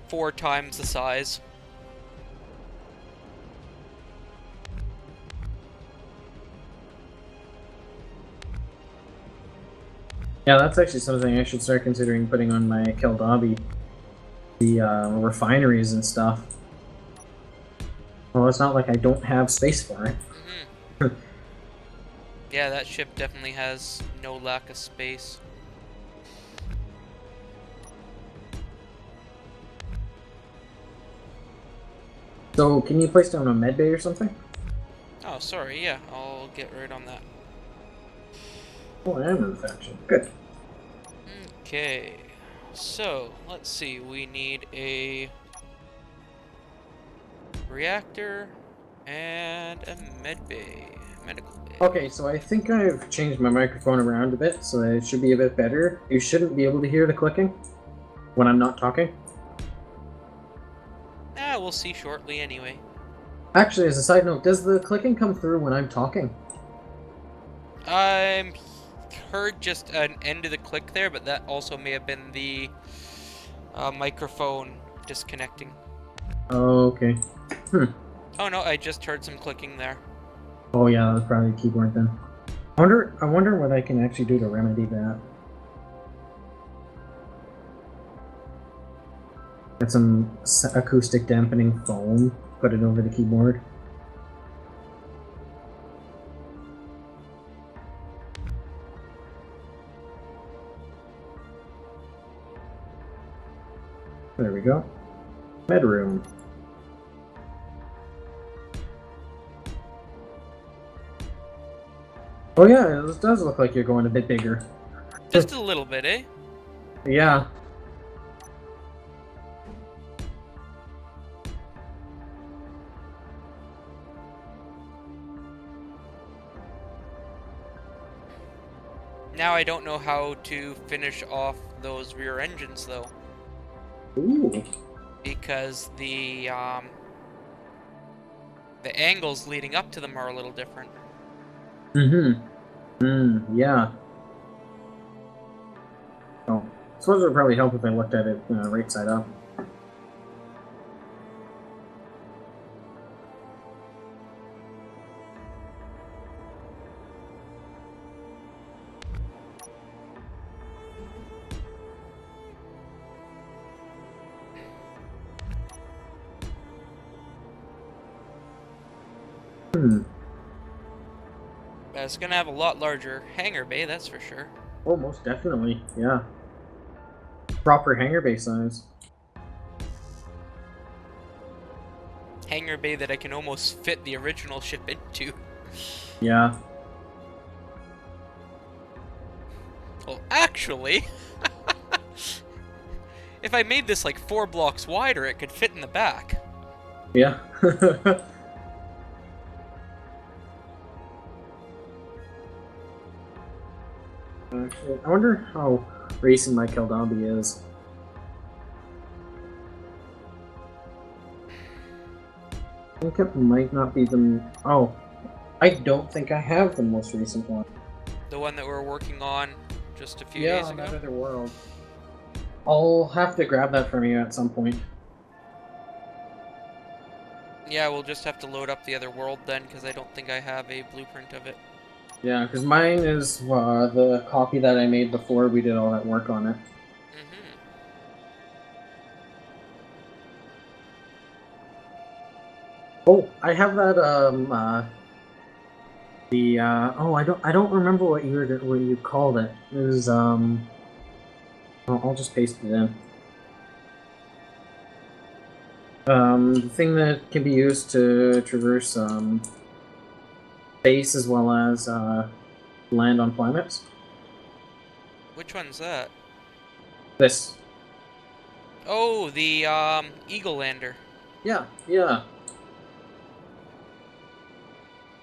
4 times the size. Yeah, that's actually something I should start considering putting on my Keldabi. The refineries and stuff. Well, it's not like I don't have space for it. Yeah, that ship definitely has no lack of space. So, can you place down a med bay or something? Oh, sorry, yeah, I'll get right on that. Oh, I am in the faction. Good. Okay, so, let's see, we need a reactor and a medical bay. Okay, so I think I've changed my microphone around a bit, so that it should be a bit better. You shouldn't be able to hear the clicking when I'm not talking. We'll see shortly anyway. Actually, as a side note, does the clicking come through when I'm talking? I heard just an end of the click there, but that also may have been the microphone disconnecting. Oh, okay. Oh no, I just heard some clicking there. Oh yeah, that's probably the keyboard then. I wonder what I can actually do to remedy that. Got some acoustic dampening foam. Put it over the keyboard. There we go. Bedroom. Oh yeah, it does look like you're going a bit bigger. Just a little bit, eh? Yeah. Now I don't know how to finish off those rear engines though, Ooh. because the angles leading up to them are a little different. Yeah. Oh. I suppose it would probably help if I looked at it right side up. Hmm. It's gonna have a lot larger hangar bay, that's for sure. Oh, most definitely. Yeah. Proper hangar bay size. Hangar bay that I can almost fit the original ship into. Yeah. Well, actually, if I made this like 4 blocks wider, it could fit in the back. Yeah. Actually, I wonder how racing my Keldobby is. I think it might not be the... Oh, I don't think I have the most recent one. The one that we're working on just a few Yeah, days on that ago. other world. I'll have to grab that from you at some point. Yeah, we'll just have to load up the other world then, because I don't think I have a blueprint of it. Yeah, because mine is the copy that I made before we did all that work on it. Mm-hmm. Oh, I have that oh, I don't remember what you called it. It was I'll just paste it in. The thing that can be used to traverse space as well as land on planets. Which one's that? This. Oh, the Eagle Lander. Yeah, yeah.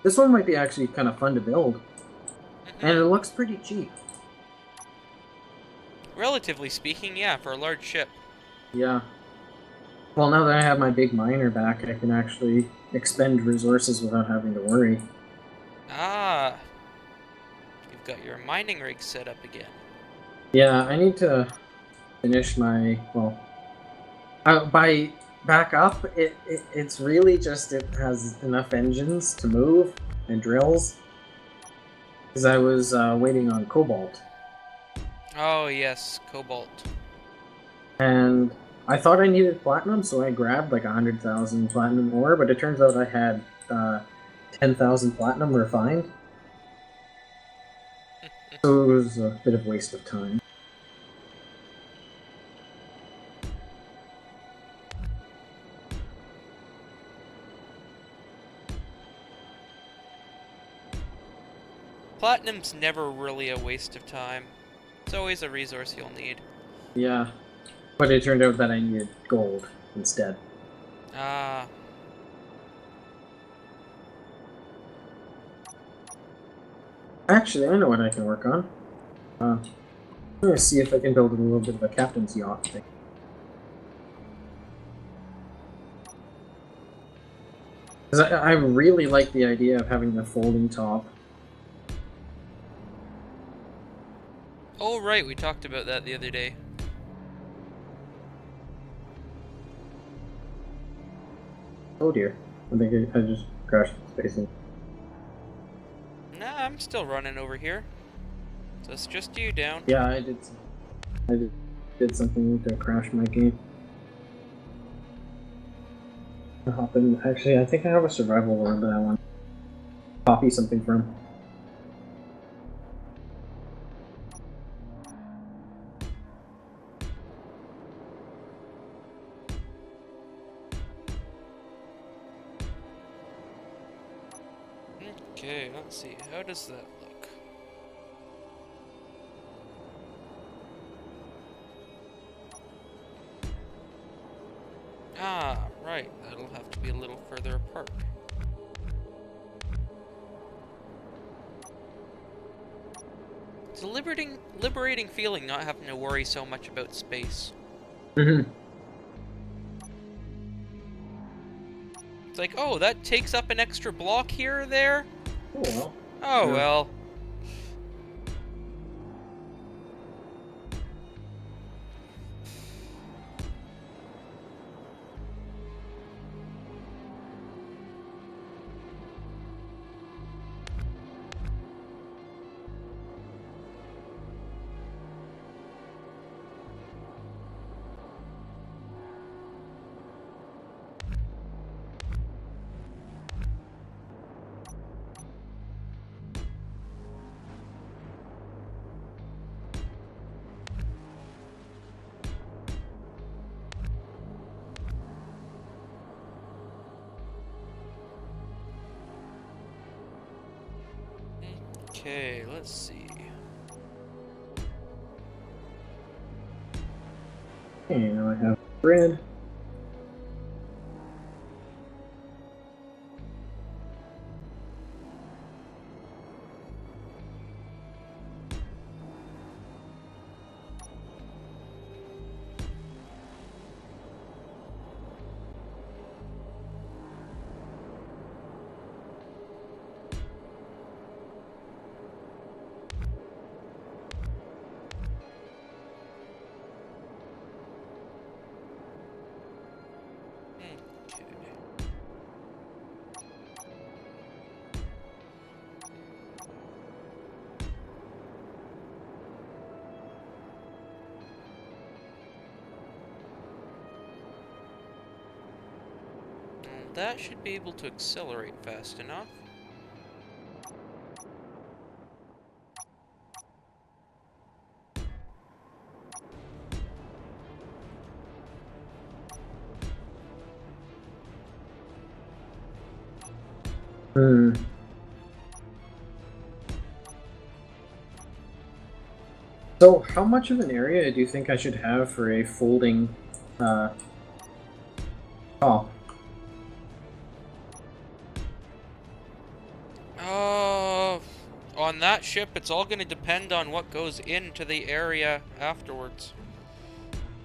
This one might be actually kind of fun to build, and it Mm-hmm. looks pretty cheap. Relatively speaking, yeah, for a large ship. Yeah. Well, now that I have my big miner back, I can actually expend resources without having to worry. Ah, you've got your mining rig set up again. Yeah, I need to finish my by back up. It's really just it has enough engines to move and drills because I was waiting on cobalt, Oh yes, Cobalt. and I thought I needed platinum, so I grabbed like 100,000 platinum ore, but it turns out I had 10,000 platinum refined, so it was a bit of a waste of time. Platinum's never really a waste of time. It's always a resource you'll need. Yeah, but it turned out that I needed gold instead. Ah, Actually, I know what I can work on. I'm gonna see if I can build a little bit of a captain's yacht thing. 'Cause I really like the idea of having the folding top. oh right, we talked about that the other day. Oh dear. I think I just crashed the space. Nah, I'm still running over here. So it's just you down. Yeah, I did something to crash my game. I'll hop in. Actually, I think I have a survival orb that I want to copy something from. Okay, let's see. How does that look? Ah, right. That'll have to be a little further apart. It's a liberating feeling not having to worry so much about space. Mm-hmm. It's like, oh, that takes up an extra block here or there? Oh well. Oh Yeah. well. Okay, let's see. Okay, now I have grid. Okay. That should be able to accelerate fast enough. Hmm. So, how much of an area do you think I should have for a folding uh, top? Uh, on that ship, it's all going to depend on what goes into the area afterwards.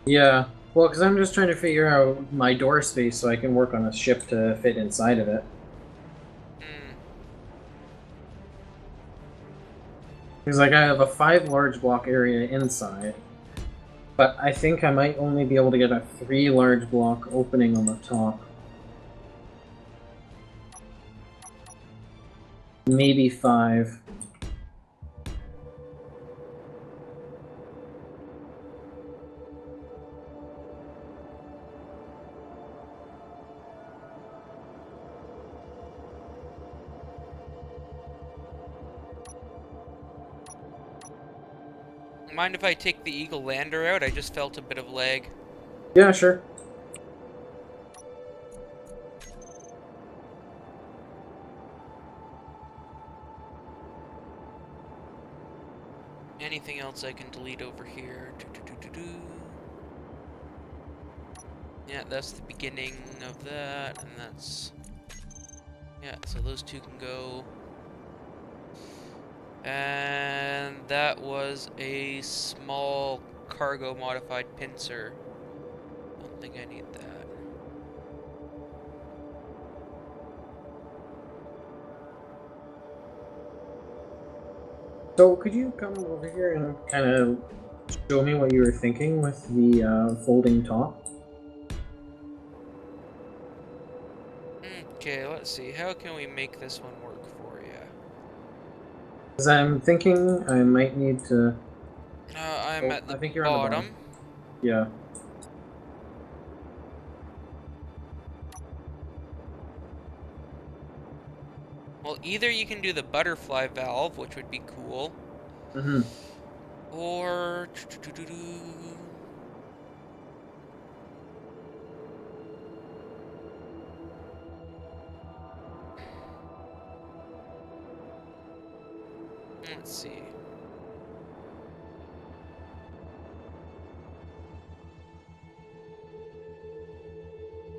Yeah. Well, because I'm just trying to figure out my door space so I can work on a ship to fit inside of it. Hmm. Because like I have a 5 large block area inside, but I think I might only be able to get a 3 large block opening on the top. Maybe 5. Mind if I take the Eagle Lander out? I just felt a bit of lag. Yeah, sure. Anything else I can delete over here? Do. Yeah, that's the beginning of that, and that's... Yeah, so those two can go. And that was a small cargo modified pincer. Don't think I need that. So could you come over here and kind of show me what you were thinking with the folding top? Okay, let's see. How can we make this one work for you? Because I'm thinking I might need to. I'm Oh, at I the think you're on the bottom. bottom. Yeah. Well, either you can do the butterfly valve, which would be cool, Mm-hmm. or let's see.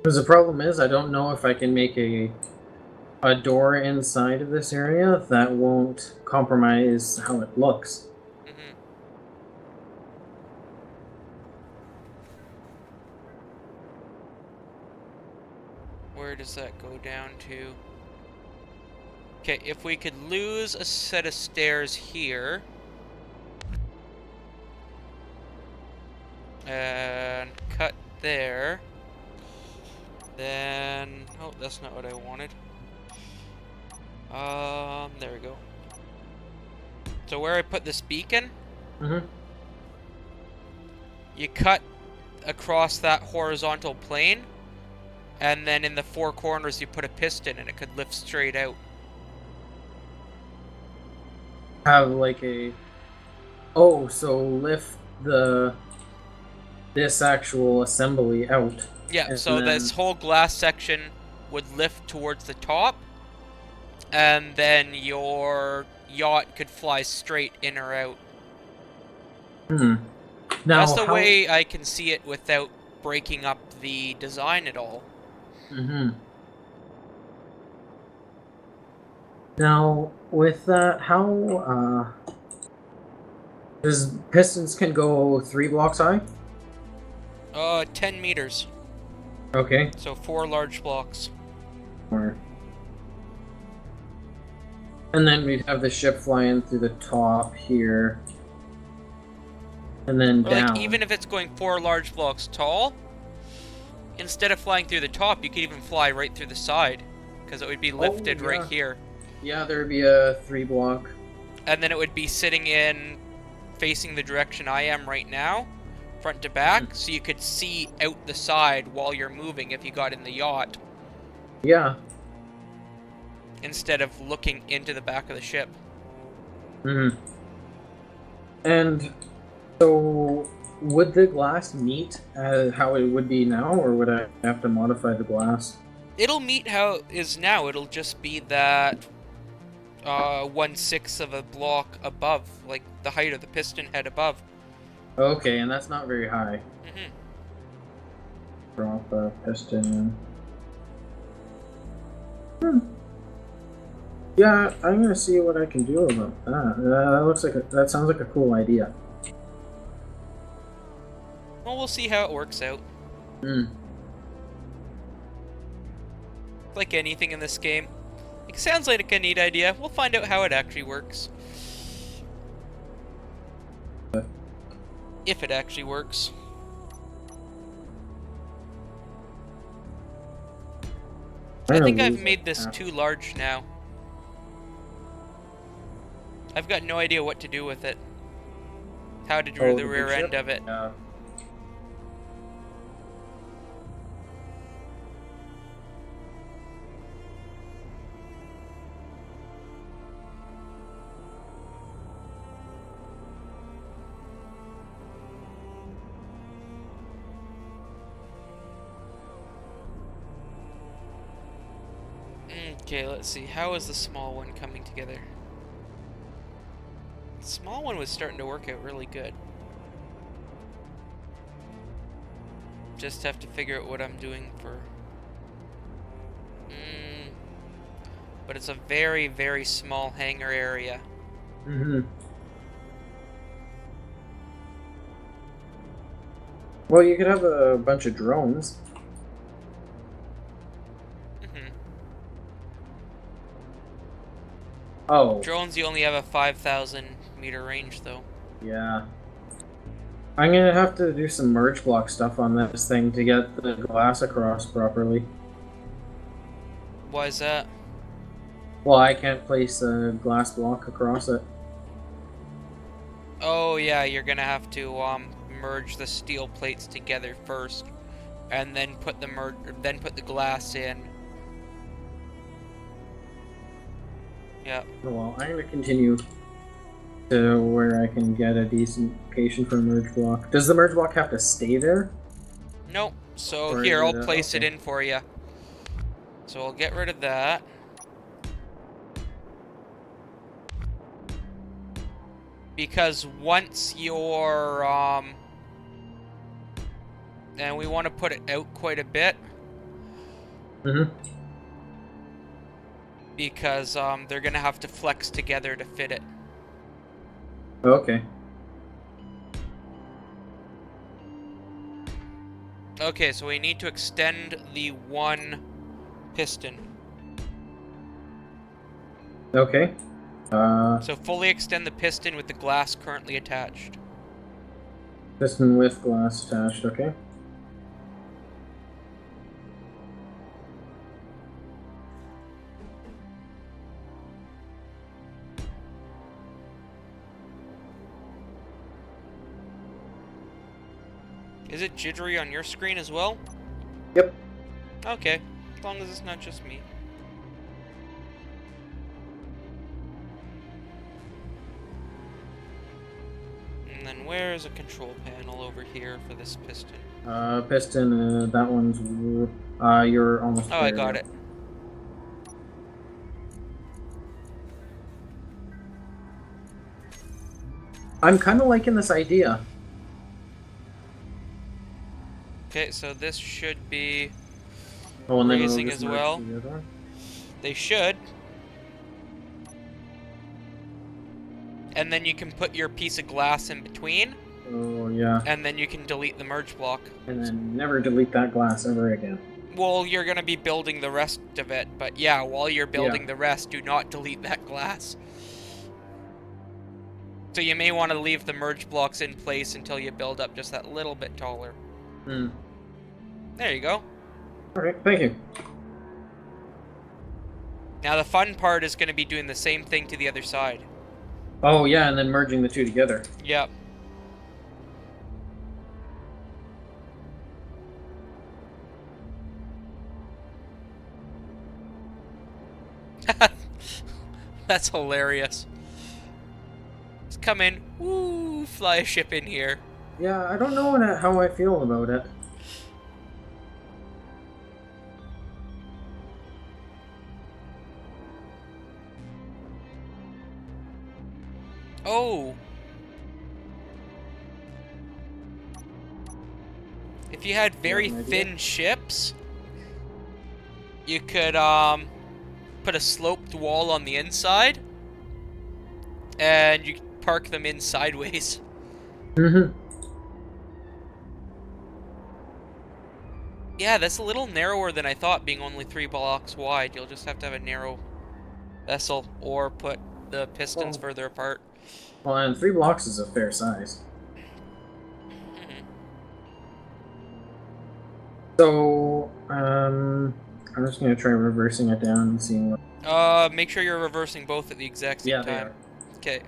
Because the problem is, I don't know if I can make a door inside of this area that won't compromise how it looks. Hmm. Where does that go down to? Okay, if we could lose a set of stairs here and cut there, then oh, that's not what I wanted. There we go. So where I put this beacon, Mm-hmm. you cut across that horizontal plane, and then in the four corners you put a piston, and it could lift straight out. Have like a so lift this actual assembly out, Yeah, and so this then whole glass section would lift towards the top, and then your yacht could fly straight in or out. hmm. That's Now the how way I can see it without breaking up the design at all. hmm. Now with that, how does pistons can go 3 blocks high? 10 meters. Okay. So 4 large blocks. Or and then we'd have the ship flying through the top here. And then Or like, down. even if it's going 4 large blocks tall, instead of flying through the top, you could even fly right through the side, because it would be Oh lifted right yeah. here. Yeah, there'd be a 3 block. And then it would be sitting in, facing the direction I am right now, front to back, so you could see out the side while you're moving if you got in the yacht, Yeah. instead of looking into the back of the ship. Hmm. And so, would the glass meet how it would be now, or would I have to modify the glass? It'll meet how it is now. It'll just be that 1/6 of a block above, like the height of the piston head above. Okay, and that's not very high. Hmm. Drop a piston. Hmm. Yeah, I'm gonna see what I can do about that. That looks like that sounds like a cool idea. Well, we'll see how it works out. Hmm. Like anything in this game, it sounds like a neat idea. We'll find out how it actually works. If it actually works. I think I've made this too large now. I've got no idea what to do with it. How to do the rear end of it. Yeah. Okay, let's see. How is the small one coming together? The small one was starting to work out really good. Just have to figure out what I'm doing for... But it's a very, very small hangar area. Mm-hmm. Well, you could have a bunch of drones. Hmm. Oh. Drones, you only have a 5,000 meter range, though. Yeah. I'm gonna have to do some merge block stuff on this thing to get the glass across properly. Why is that? Well, I can't place a glass block across it. Oh yeah, you're gonna have to merge the steel plates together first, and then put the glass in. Yeah. Oh, well, I'm gonna continue to where I can get a decent location for a merge block. Does the merge block have to stay there? Nope. So Or is here, it I'll place it okay. in for you. So I'll get rid of that. Because once you're, and we want to put it out quite a bit. Mm-hmm. Because, they're gonna have to flex together to fit it. Okay. Okay, so we need to extend the one piston. Okay. So fully extend the piston with the glass currently attached. Piston with glass attached, okay. Is it jittery on your screen as well? Yep. Okay, as long as it's not just me. And then where is a control panel over here for this piston? Piston, that one's, you're almost Oh, I there, got yeah. it. I'm kind of liking this idea. Okay, so this should be Oh, and then it'll raising just as merge well. together. They should. And then you can put your piece of glass in between. Oh, yeah. And then you can delete the merge block. And then never delete that glass ever again. Well, you're going to be building the rest of it. But yeah, while you're building Yeah. the rest, do not delete that glass. So you may want to leave the merge blocks in place until you build up just that little bit taller. Hmm. There you go. Alright, thank you. Now the fun part is going to be doing the same thing to the other side. Oh, yeah, and then merging the two together. Yep. That's hilarious. Just come in, woo, fly a ship in here. Yeah, I don't know how I feel about it. Oh. If you had very thin ships, you could put a sloped wall on the inside and you could park them in sideways. Mm-hmm. Yeah, that's a little narrower than I thought, being only 3 blocks wide. You'll just have to have a narrow vessel or put the pistons further apart. Well, and 3 blocks is a fair size. So, I'm just gonna try reversing it down and seeing what. Make sure you're reversing both at the exact same time. Okay.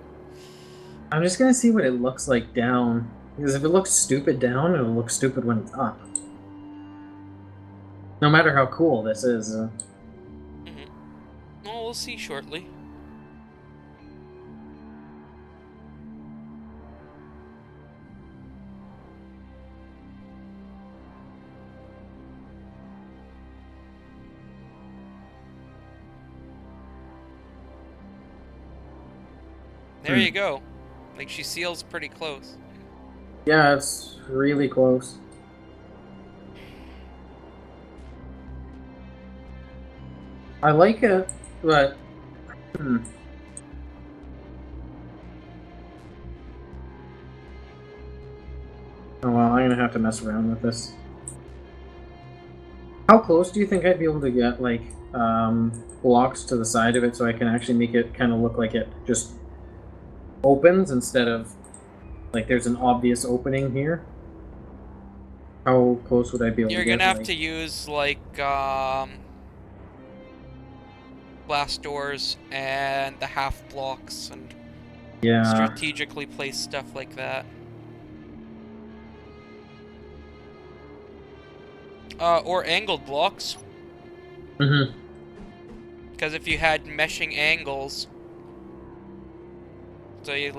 I'm just gonna see what it looks like down. Because if it looks stupid down, it'll look stupid when it's up. No matter how cool this is. Well, we'll see shortly. There you go. Like, she seals pretty close. Yeah, it's really close. I like it, but... Oh well, I'm gonna have to mess around with this. How close do you think I'd be able to get, like, blocks to the side of it so I can actually make it kind of look like it just opens instead of, like, there's an obvious opening here? How close would I be able You're to get? You're gonna have to use, like, glass doors and the half blocks and strategically place stuff like that. Or angled blocks. Mm-hmm. Because if you had meshing angles, so you've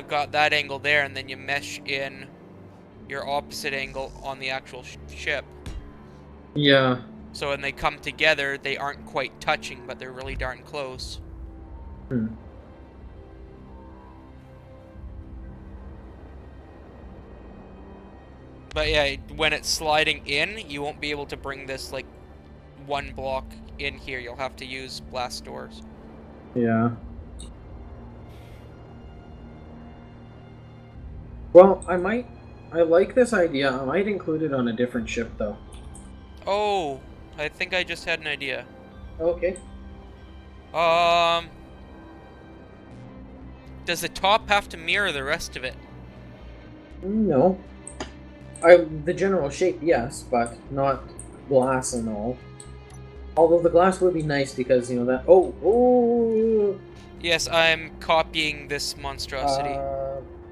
got that angle there, and then you mesh in your opposite angle on the actual ship. Yeah. So when they come together, they aren't quite touching, but they're really darn close. Hmm. But yeah, when it's sliding in, you won't be able to bring this like one block in here. You'll have to use blast doors. Yeah. Well, I like this idea. I might include it on a different ship, though. Oh, I think I just had an idea. Okay. Um, does the top have to mirror the rest of it? No. The general shape, yes, but not glass and all. Although the glass would be nice because, you know, that... Oh! Yes, I'm copying this monstrosity.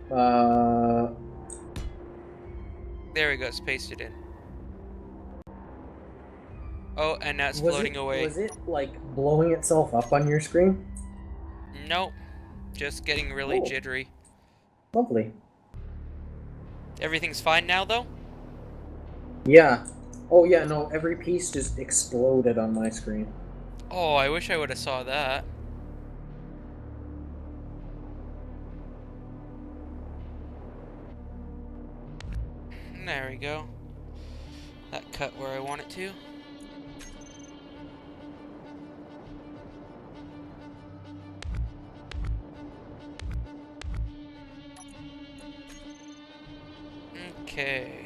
Uh... There we go, it's pasted in. Oh, and now it's Was floating away. it, like, blowing itself up on your screen? Nope, just getting really Oh, jittery. lovely. Everything's fine now, though? Yeah. Oh, yeah, no, every piece just exploded on my screen. Oh, I wish I would have saw that. There we go. That cut where I want it to. Okay.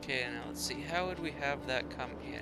Okay, now let's see. How would we have that come in?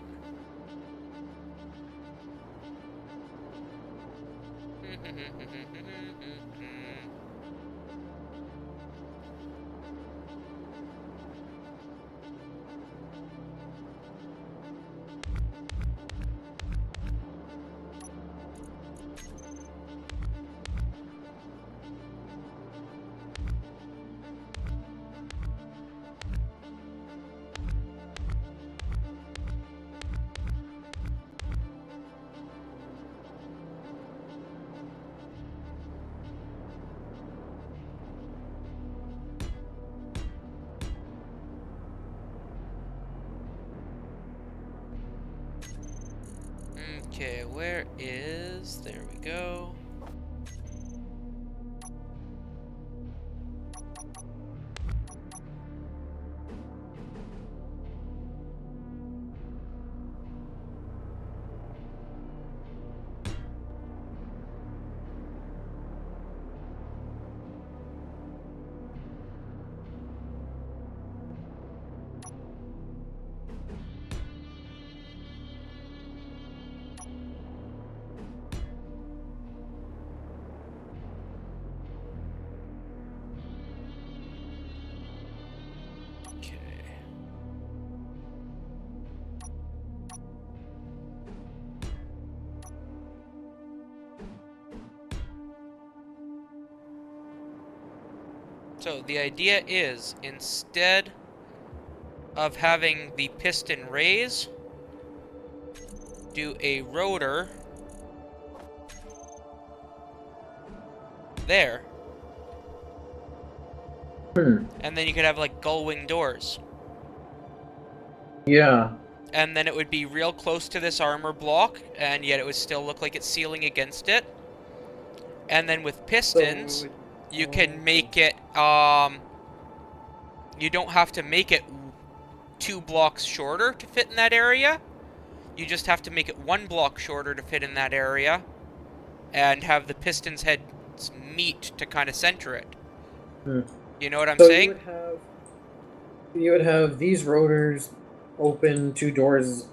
Okay, where is... There we go. Okay. So the idea is, instead of having the piston raise, do a rotor there. And then you could have like gull wing doors. Yeah. And then it would be real close to this armor block, and yet it would still look like it's sealing against it. And then with pistons, you can make it, you don't have to make it 2 blocks shorter to fit in that area. You just have to make it 1 block shorter to fit in that area, and have the piston's heads meet to kind of center it. You know what I'm saying? You would have these rotors open 2 doors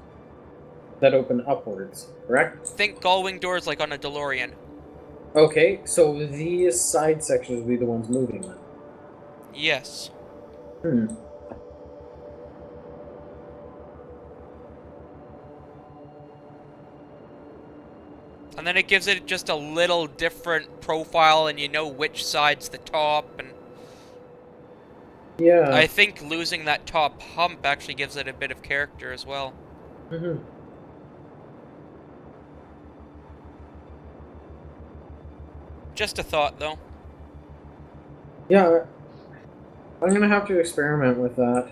that open upwards, correct? Think gull wing doors like on a DeLorean. Okay, so these side sections would be the ones moving then. Yes. Hmm. And then it gives it just a little different profile, and you know which side's the top. And Yeah. I think losing that top hump actually gives it a bit of character as well. Hmm. Just a thought, though. Yeah, I'm gonna have to experiment with that.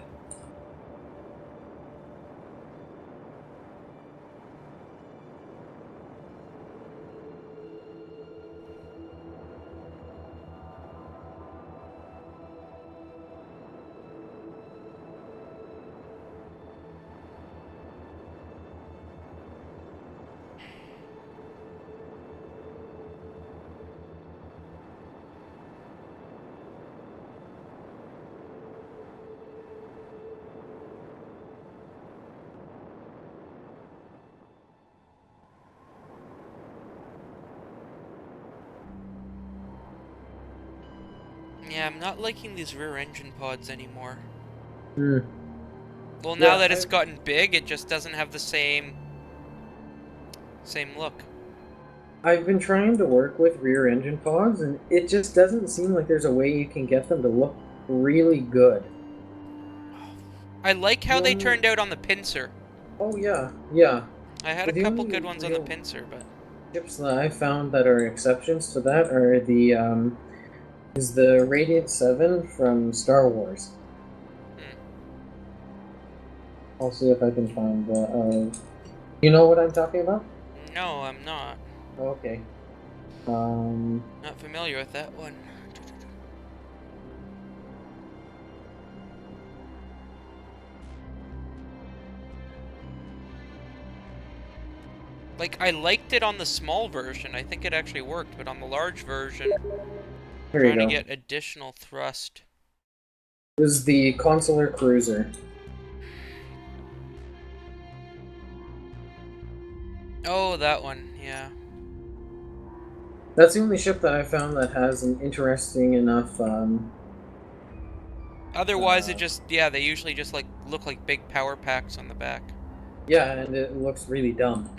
Yeah, I'm not liking these rear engine pods anymore. Hmm. Well, now Yeah, that it's gotten big, it just doesn't have the same look. I've been trying to work with rear engine pods, and it just doesn't seem like there's a way you can get them to look really good. I like how The they only, turned out on the pincer. oh yeah, yeah. I had a But the couple only good ones on the real pincer, but chips that I found that are exceptions to that are the is the Radiant 7 from Star Wars. hmm. I'll see if I can find the. You know what I'm talking about? No, I'm not. Okay. Um. Not familiar with that one. Like, I liked it on the small version. I think it actually worked, but on the large version, Here you trying to go. get additional thrust. This is the Consular Cruiser. Oh, that one, yeah. That's the only ship that I found that has an interesting enough. Otherwise, it Uh, just, yeah, they usually just, like, look like big power packs on the back. yeah, and it looks really dumb.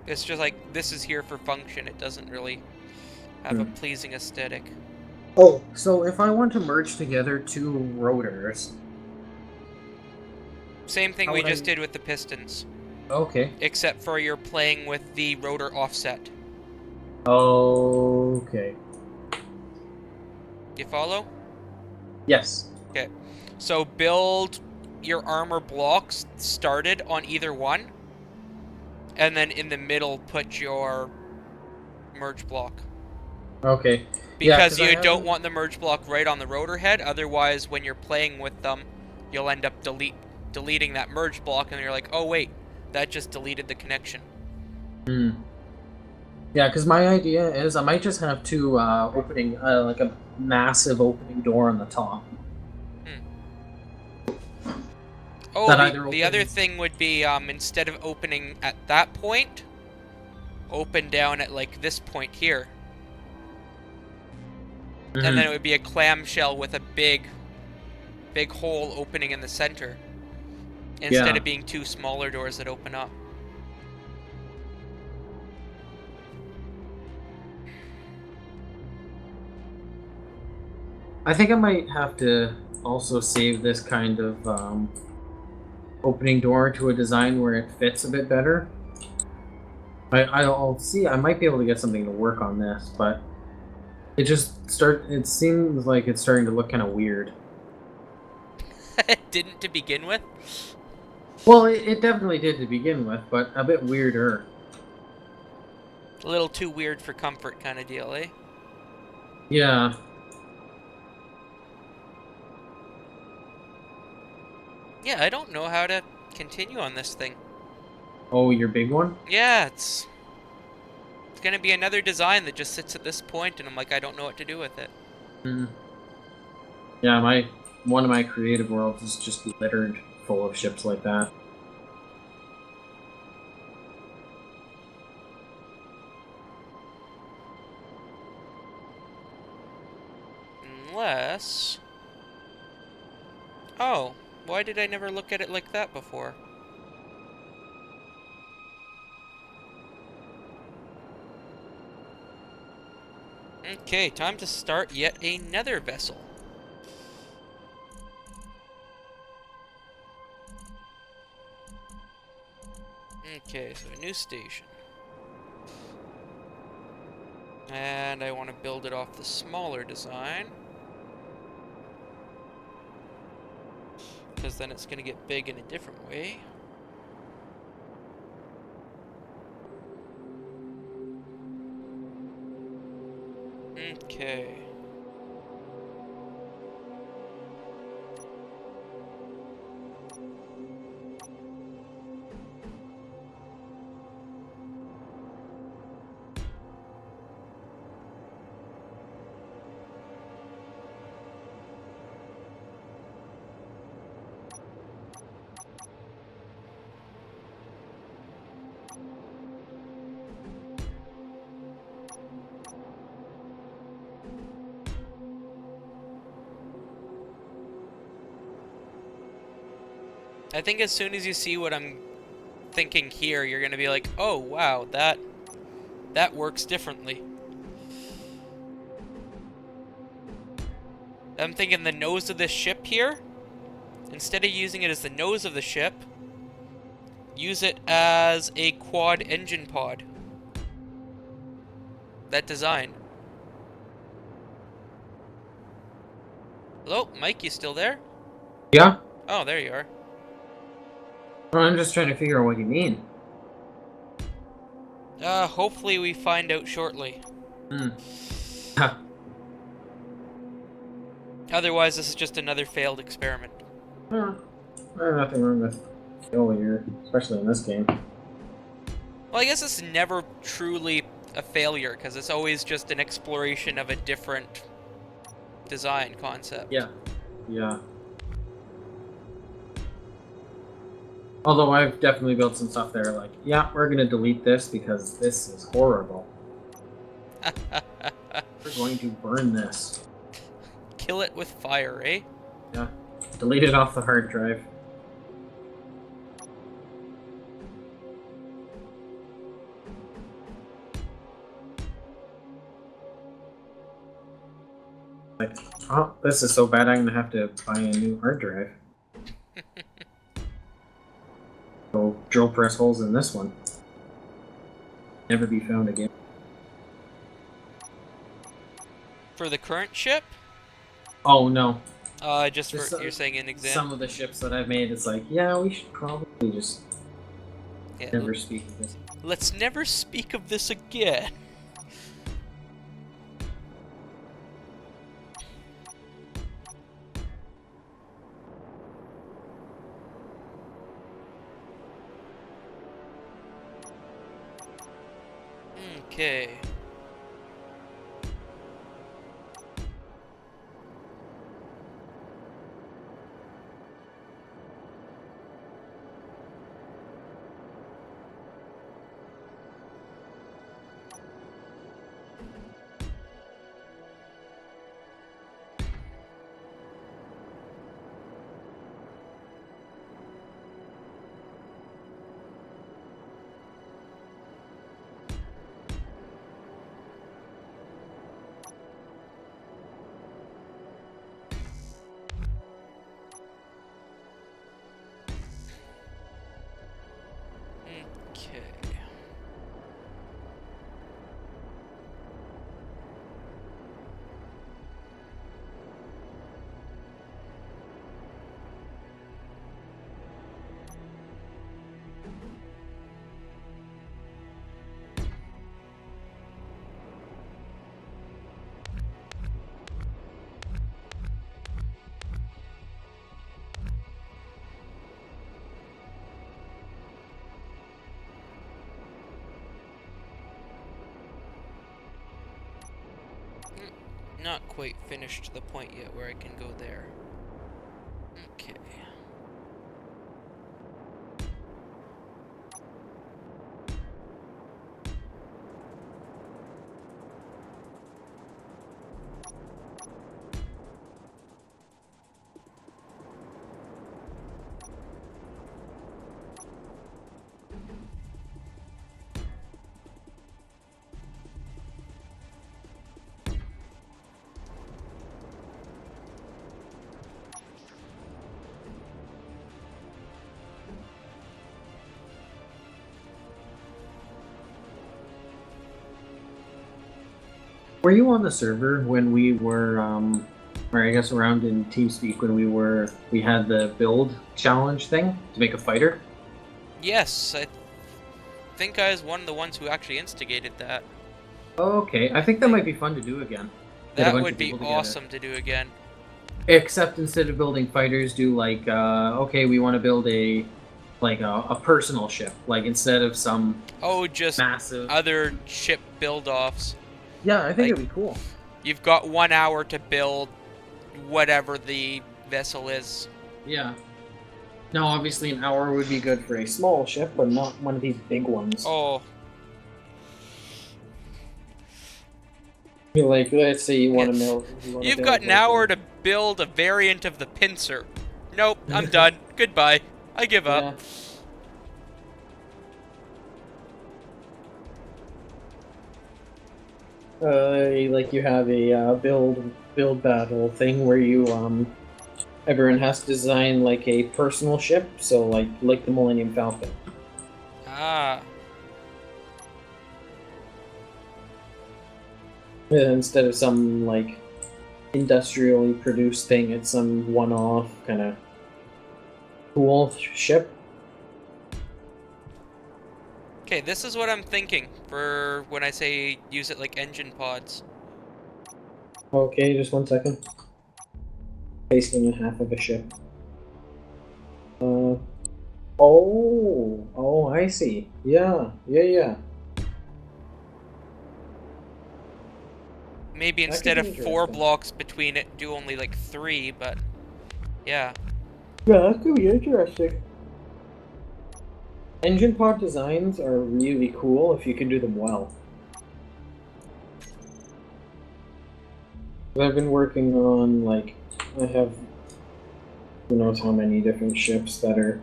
It's just like, this is here for function. It doesn't really have a Hmm. pleasing aesthetic. Oh, so if I want to merge together two rotors, Same thing how we would just I? did with the pistons. Okay. Except for you're playing with the rotor offset. Okay. You follow? Yes. Okay. So build your armor blocks started on either one, and then in the middle put your merge block. Okay. Yeah, Because because I you don't haven't. want the merge block right on the rotor head, otherwise when you're playing with them, you'll end up deleting that merge block and you're like, oh wait, that just deleted the connection. Hmm. Yeah, because my idea is I might just have two opening, like a massive opening door on the top Hmm. Oh, that the either the other opens. thing would be instead of opening at that point, open down at like this point here. And then it Hmm. would be a clamshell with a big hole opening in the center instead Yeah. of being two smaller doors that open up. I think I might have to also save this kind of opening door to a design where it fits a bit better. I'll see. I might be able to get something to work on this, but It seems like it's starting to look kind of weird. It didn't to begin with. Well, it definitely did to begin with, but a bit weirder. A little too weird for comfort kind of deal, eh? Yeah. Yeah, I don't know how to continue on this thing. Oh, your big one? Yeah, it's gonna be another design that just sits at this point, and I'm like, I don't know what to do with it. Mm. Yeah, my one of my creative worlds is just littered full of ships like that. Unless Oh, why did I never look at it like that before? Okay, time to start yet another vessel. Okay, so a new station. And I want to build it off the smaller design. Because then it's going to get big in a different way. Okay. I think as soon as you see what I'm thinking here, you're going to be like, oh, wow, that works differently. I'm thinking the nose of this ship here, instead of using it as the nose of the ship, use it as a quad engine pod. That design. Hello, Mike, you still there? Yeah. Oh, there you are. Well, I'm just trying to figure out what you mean. Hopefully we find out shortly. Hmm. Otherwise, this is just another failed experiment. Nothing wrong with failure, especially in this game. Well, I guess it's never truly a failure, because it's always just an exploration of a different design concept. Yeah. Yeah. Although I've definitely built some stuff there like, yeah, we're going to delete this because this is horrible. We're going to burn this. Kill it with fire, eh? Yeah. Delete it off the hard drive. Like, oh, this is so bad I'm going to have to buy a new hard drive. So drill press holes in this one. Never be found again. For the current ship? Oh no. Just for, you're saying an example? Some of the ships that I've made, it's like, yeah, we should probably just Yeah, never speak of this. let's never speak of this again. Okay. Okay. Not quite finished to the point yet where I can go there. Okay. Were you on the server when we were, or I guess around in TeamSpeak when we had the build challenge thing to make a fighter? Yes, I think I was one of the ones who actually instigated that. Okay, I I think that think might be fun to do again. Get a that bunch would of be people together. awesome to do again. Except instead of building fighters, do like, okay, we want to build a personal ship. Like instead of some Oh, just massive. other ship build-offs. Yeah, I think Like, it'd be cool. you've got 1 hour to build whatever the vessel is. Yeah. Now, obviously, an hour would be good for a small ship, but not one of these big ones. Oh, Like, let's say you want yeah. to build, you want to You've got build an like hour a. to build a variant of the pincer. Nope, I'm done. Goodbye. I give up. Yeah. Like you have a build battle thing where you everyone has to design like a personal ship, so like the Millennium Falcon. Ah, Instead of some like industrially produced thing, it's some one-off kind of cool ship. okay, this is what I'm thinking for when I say use it like engine pods. Okay, just 1 second. Pasting in half of a ship. Uh, oh, I see. Yeah. Maybe That could instead be of 4 interesting. blocks between it, do only like 3, but yeah. Yeah, that could be interesting. Engine pod designs are really cool if you can do them well. I've been working on I have who knows how many different ships that are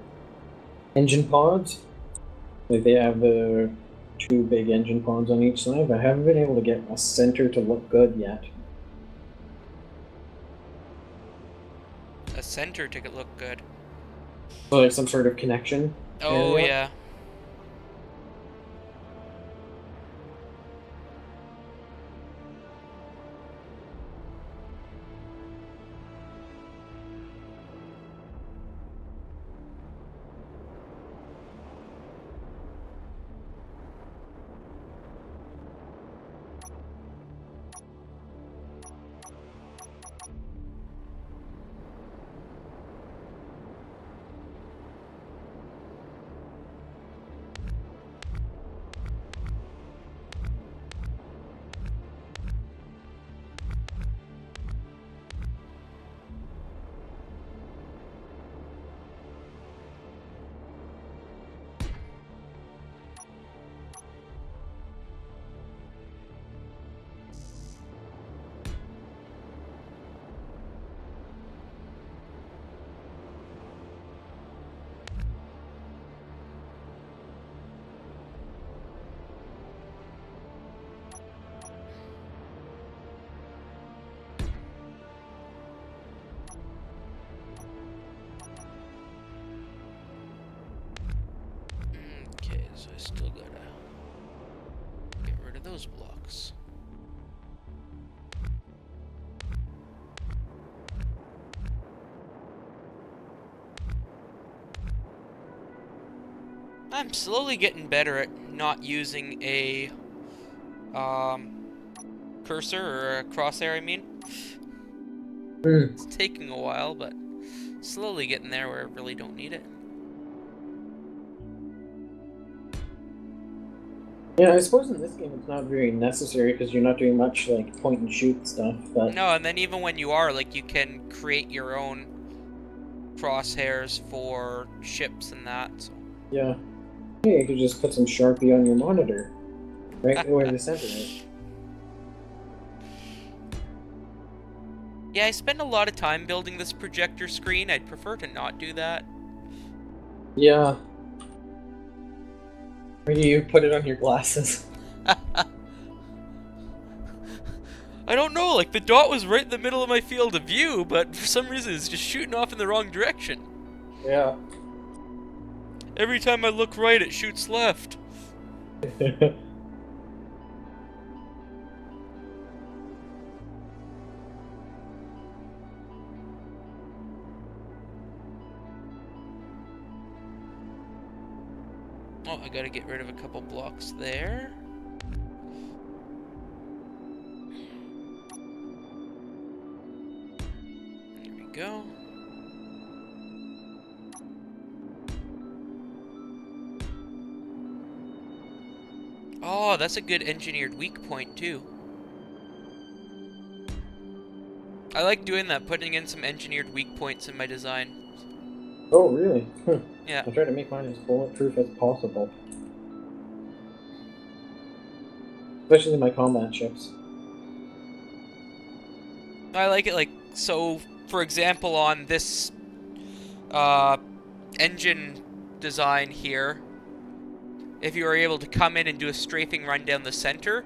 engine pods. Like they have the two big engine pods on each side, but I haven't been able to get a center to look good yet. A center to look good. So like some sort of connection Oh, area. yeah. Okay, so I still gotta get rid of those blocks. I'm slowly getting better at not using a um, cursor or a crosshair, I mean. Hmm. It's taking a while, but slowly getting there where I really don't need it. Yeah, I suppose in this game it's not very necessary because you're not doing much like point and shoot stuff, but No, and then even when you are, like, you can create your own crosshairs for ships and that. So. yeah. Yeah, you could just put some Sharpie on your monitor, right where the center is. Yeah, I spend a lot of time building this projector screen. I'd prefer to not do that. Yeah. Or you put it on your glasses. I don't know, like the dot was right in the middle of my field of view, but for some reason it's just shooting off in the wrong direction. Yeah. Every time I look right, it shoots left. Oh, I gotta get rid of a couple blocks there. There we go. Oh, that's a good engineered weak point, too. I like doing that, putting in some engineered weak points in my design. Oh, really? Yeah. I try to make mine as bulletproof as possible. Especially my combat ships. I like it, like, so, for example, on this, uh, engine design here, if you were able to come in and do a strafing run down the center,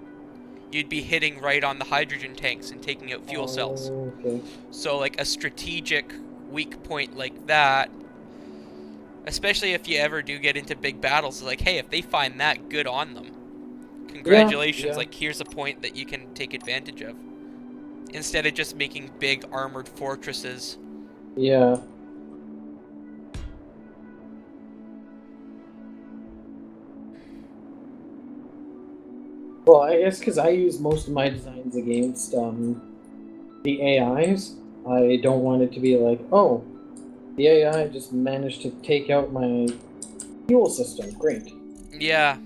you'd be hitting right on the hydrogen tanks and taking out fuel cells. Oh, okay. So, like, a strategic weak point like that, especially if you ever do get into big battles, is like, hey, if they find that, good on them. Yeah, Congratulations, yeah, like, here's a point that you can take advantage of. Instead of just making big armored fortresses. yeah. Well, I guess because I use most of my designs against the AIs, I don't want it to be like, oh, the AI just managed to take out my fuel system. Great. Yeah.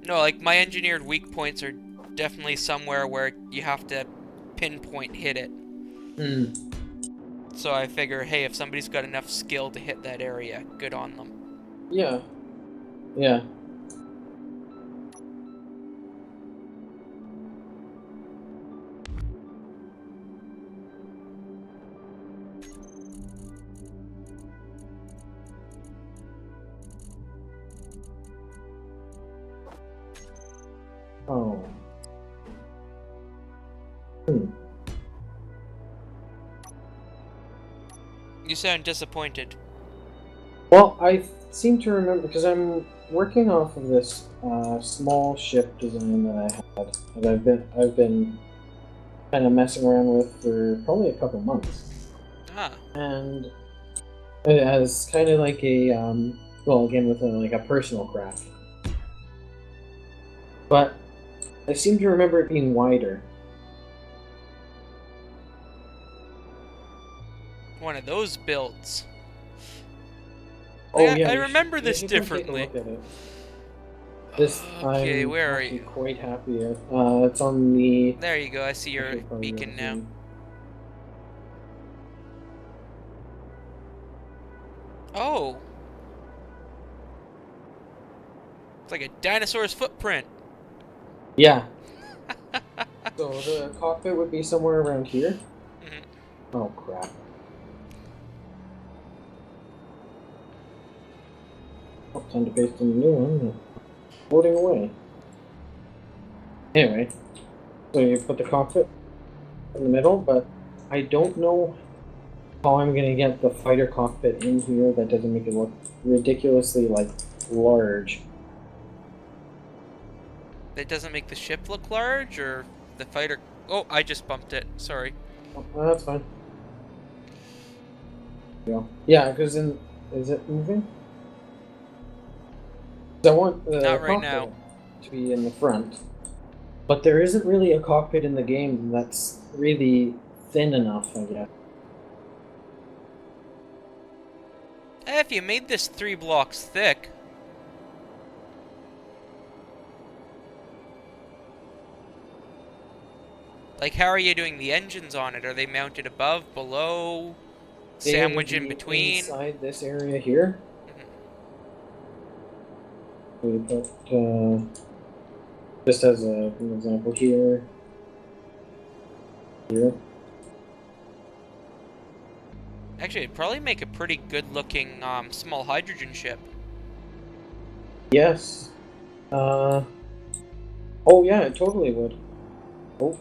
No, like, my engineered weak points are definitely somewhere where you have to pinpoint hit it. Hmm. So I figure, hey, if somebody's got enough skill to hit that area, good on them. Yeah. Yeah. Oh. Hmm. You sound disappointed. Well, I seem to remember because I'm working off of this small ship design that I had that I've been kind of messing around with for probably a couple months, Ah, and it has kind of like a well, again with like a personal craft, but I seem to remember it being wider. one of those builds. Like, Oh yeah, I remember you this should come take a differently. look at it. This Okay, I'm where are actually you? quite happy with. It's on the. There you go, I see I your should probably be able beacon now. to. Oh, it's like a dinosaur's footprint. Yeah. So the cockpit would be somewhere around here. Mhm. Oh crap. Oh, time to paste in a new one. Loading away. Anyway, so you put the cockpit in the middle, but I don't know how I'm gonna get the fighter cockpit in here that doesn't make it look ridiculously like large. That doesn't make the ship look large, or the fighter... Oh, I just bumped it. Sorry. Oh, that's fine. Yeah, because in is it moving? 'Cause I want Not the right now. cockpit to be in the front, but there isn't really a cockpit in the game that's really thin enough, I guess. If you made this 3 blocks thick... Like, how are you doing the engines on it? Are they mounted above, below, They would sandwich in be between? inside this area here. Mhm. We put just as an example here, here. Actually, it'd probably make a pretty good-looking small hydrogen ship. Yes. Uh. Oh yeah, it totally would. Oh.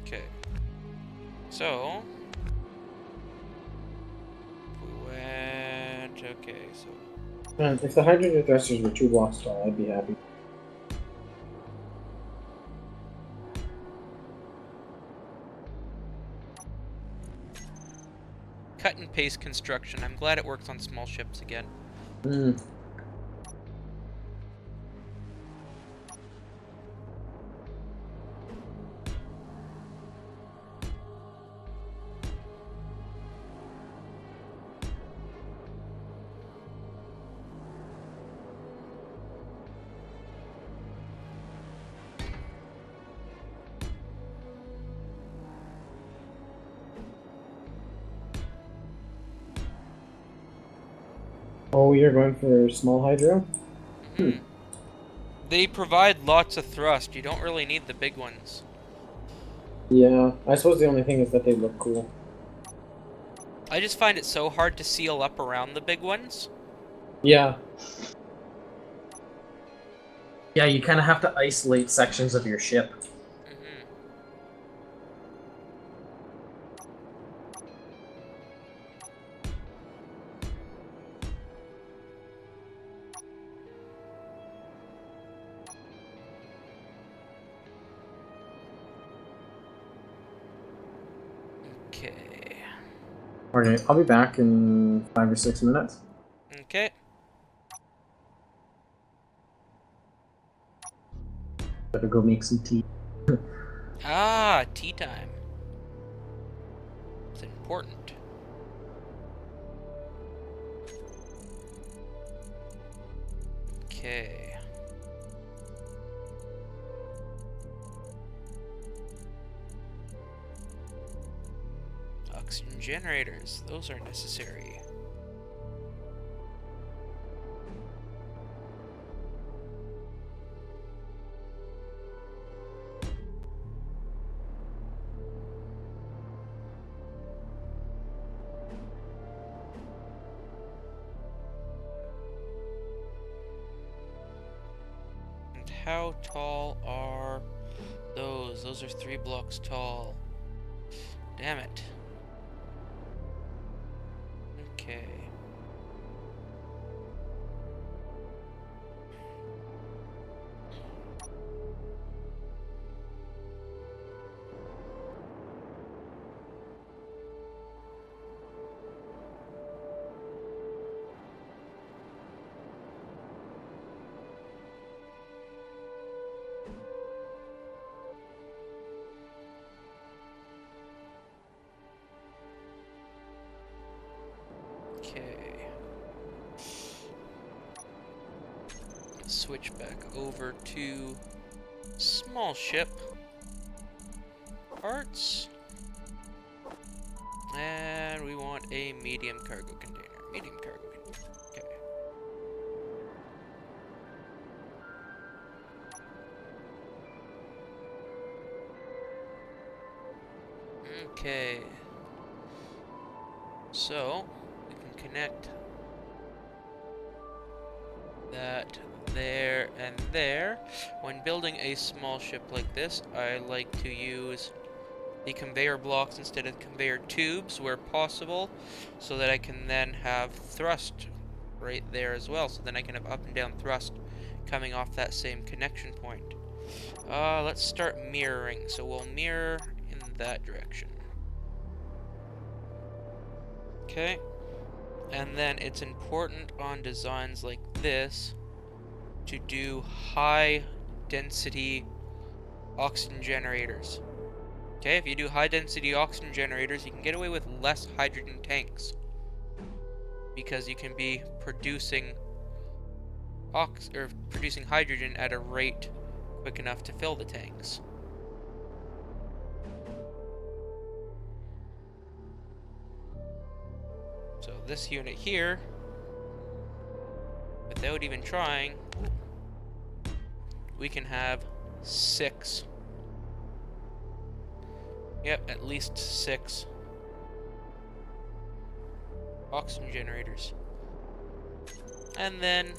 Okay. So... we went... Okay, so... Man, if the hydrogen thrusters were 2 blocks tall, I'd be happy. Cut and fast-paced construction. I'm glad it works on small ships again. Mm. Oh, you're going for small hydro? Hmm. Hmm. They provide lots of thrust. You don't really need the big ones. Yeah, I suppose the only thing is that they look cool. I just find it so hard to seal up around the big ones. Yeah. Yeah, you kind of have to isolate sections of your ship. Hmm. Okay. Okay, I'll be back in 5 or 6 minutes. Okay. Gotta go make some tea. Ah, tea time. It's important. Okay. Oxygen generators. Those are necessary. And how tall are those? Those are 3 blocks tall. Damn it. Okay. Okay. Switch back over to small ship parts. And we want a medium cargo container. Medium cargo container. Okay. Okay. So, we can connect that there and there. When building a small ship like this, I like to use the conveyor blocks instead of conveyor tubes where possible, so that I can then have thrust right there as well. So then I can have up and down thrust coming off that same connection point. Let's start mirroring. So we'll mirror in that direction. Okay. And then it's important on designs like this to do high density oxygen generators. Okay, if you do high density oxygen generators, you can get away with less hydrogen tanks, because you can be producing producing hydrogen at a rate quick enough to fill the tanks. So this unit here, without even trying, we can have 6. Yep, at least 6 oxygen generators. And then,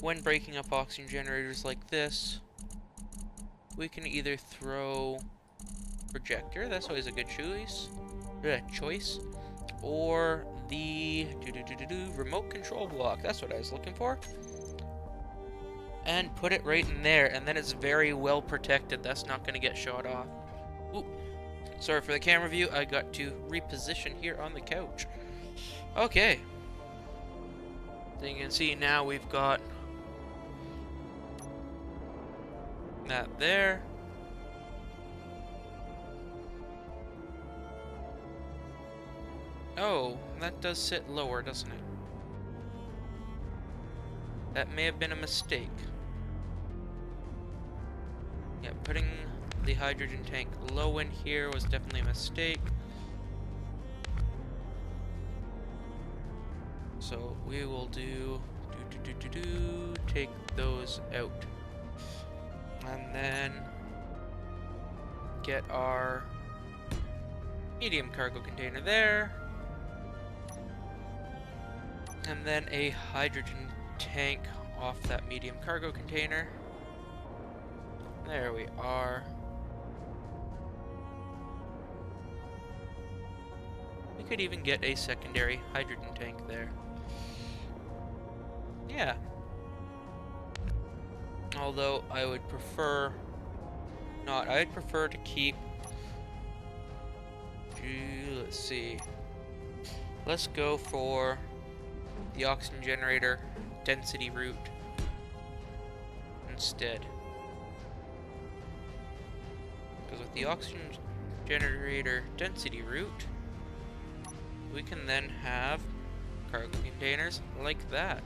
when breaking up oxygen generators like this, we can either throw projector, that's always a good choice, or the remote control block, that's what I was looking for, and put it right in there, and then it's very well protected. That's not going to get shot off. Ooh. Sorry for the camera view, I got to reposition here on the couch. Okay. So you can see now we've got that there. Oh, that does sit lower, doesn't it? That may have been a mistake. Yeah, putting the hydrogen tank low in here was definitely a mistake. So we will take those out. And then get our medium cargo container there. And then a hydrogen tank off that medium cargo container. There we are. We could even get a secondary hydrogen tank there. Yeah. Although I would prefer not. I'd prefer to keep. Let's see. Let's go for the oxygen generator density route instead. Because with the oxygen generator density route, we can then have cargo containers like that.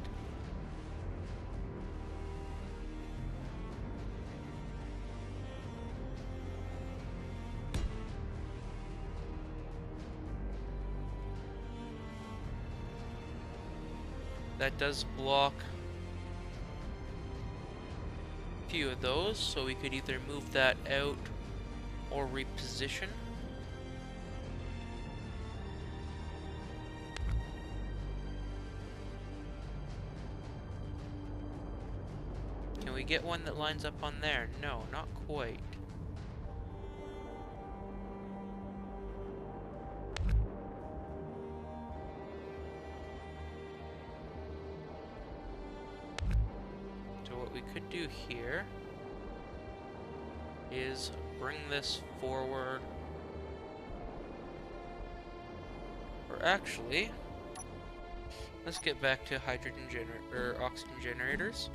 That does block a few of those, so we could either move that out or reposition. Can we get one that lines up on there? No, not quite. So what we could do here is bring this forward. Or actually, let's get back to oxygen generators.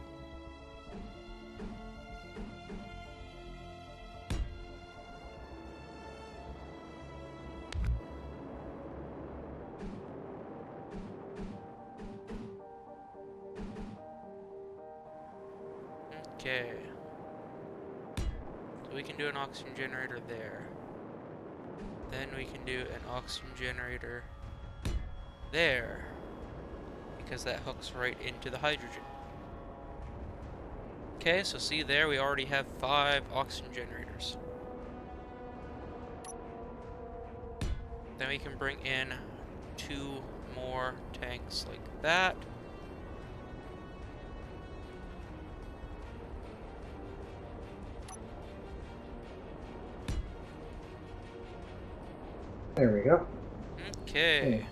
Okay. So we can do an oxygen generator there. Then we can do an oxygen generator there. Because that hooks right into the hydrogen. Okay, so see there, we already have 5 oxygen generators. Then we can bring in 2 more tanks like that. There we go. Okay.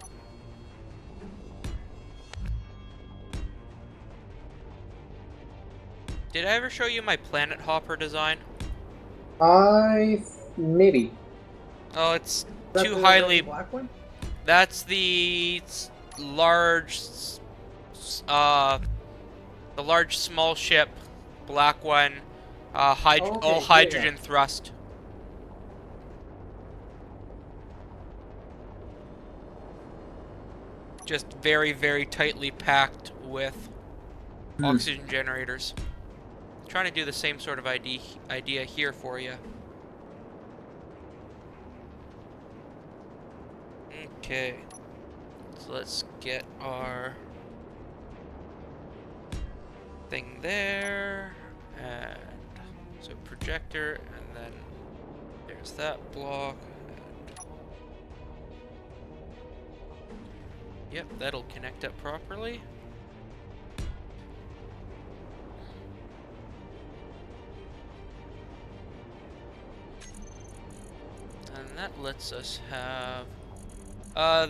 Did I ever show you my planet hopper design? Maybe. Oh, it's Is that too the highly. black one? That's the large, the large small ship, black one, Oh, okay. all Yeah, hydrogen yeah. thrust. Just very, very tightly packed with oxygen generators. Trying to do the same sort of idea here for you. Okay, so let's get our thing there, and so projector, and then there's that block. And yep, that'll connect up properly. And that lets us have.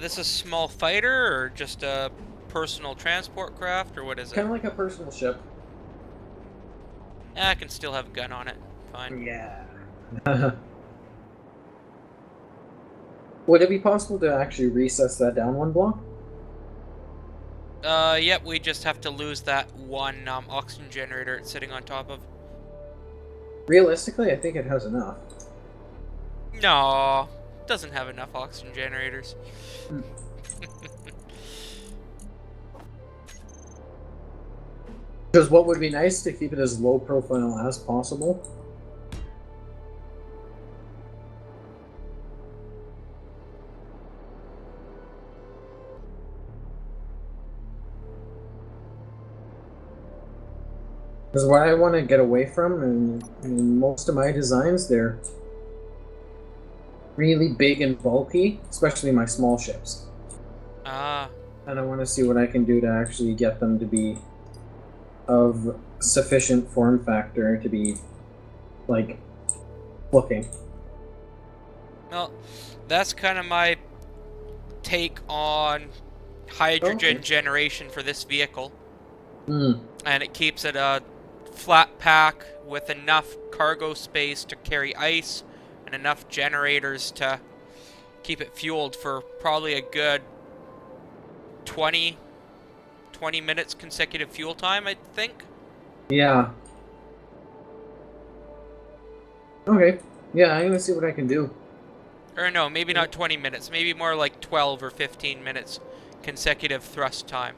This is a small fighter, or just a personal transport craft, or what is it? Kind of like a personal ship. I can still have a gun on it. Fine. Yeah. Would it be possible to actually recess that down one block? Yep, we just have to lose that one oxygen generator it's sitting on top of. Realistically, I think it has enough. No, doesn't have enough oxygen generators. Because what would be nice to keep it as low profile as possible. Because what I want to get away from, and most of my designs, they're really big and bulky, especially my small ships. Ah, And I want to see what I can do to actually get them to be of sufficient form factor to be, like, looking. well, that's kind of my take on hydrogen Okay. generation for this vehicle. Hmm. And it keeps it a flat pack with enough cargo space to carry ice and enough generators to keep it fueled for probably a good 20 minutes consecutive fuel time, I think. Yeah. Okay. Yeah, I'm gonna see what I can do. Or no, maybe not 20 minutes, maybe more like 12 or 15 minutes consecutive thrust time.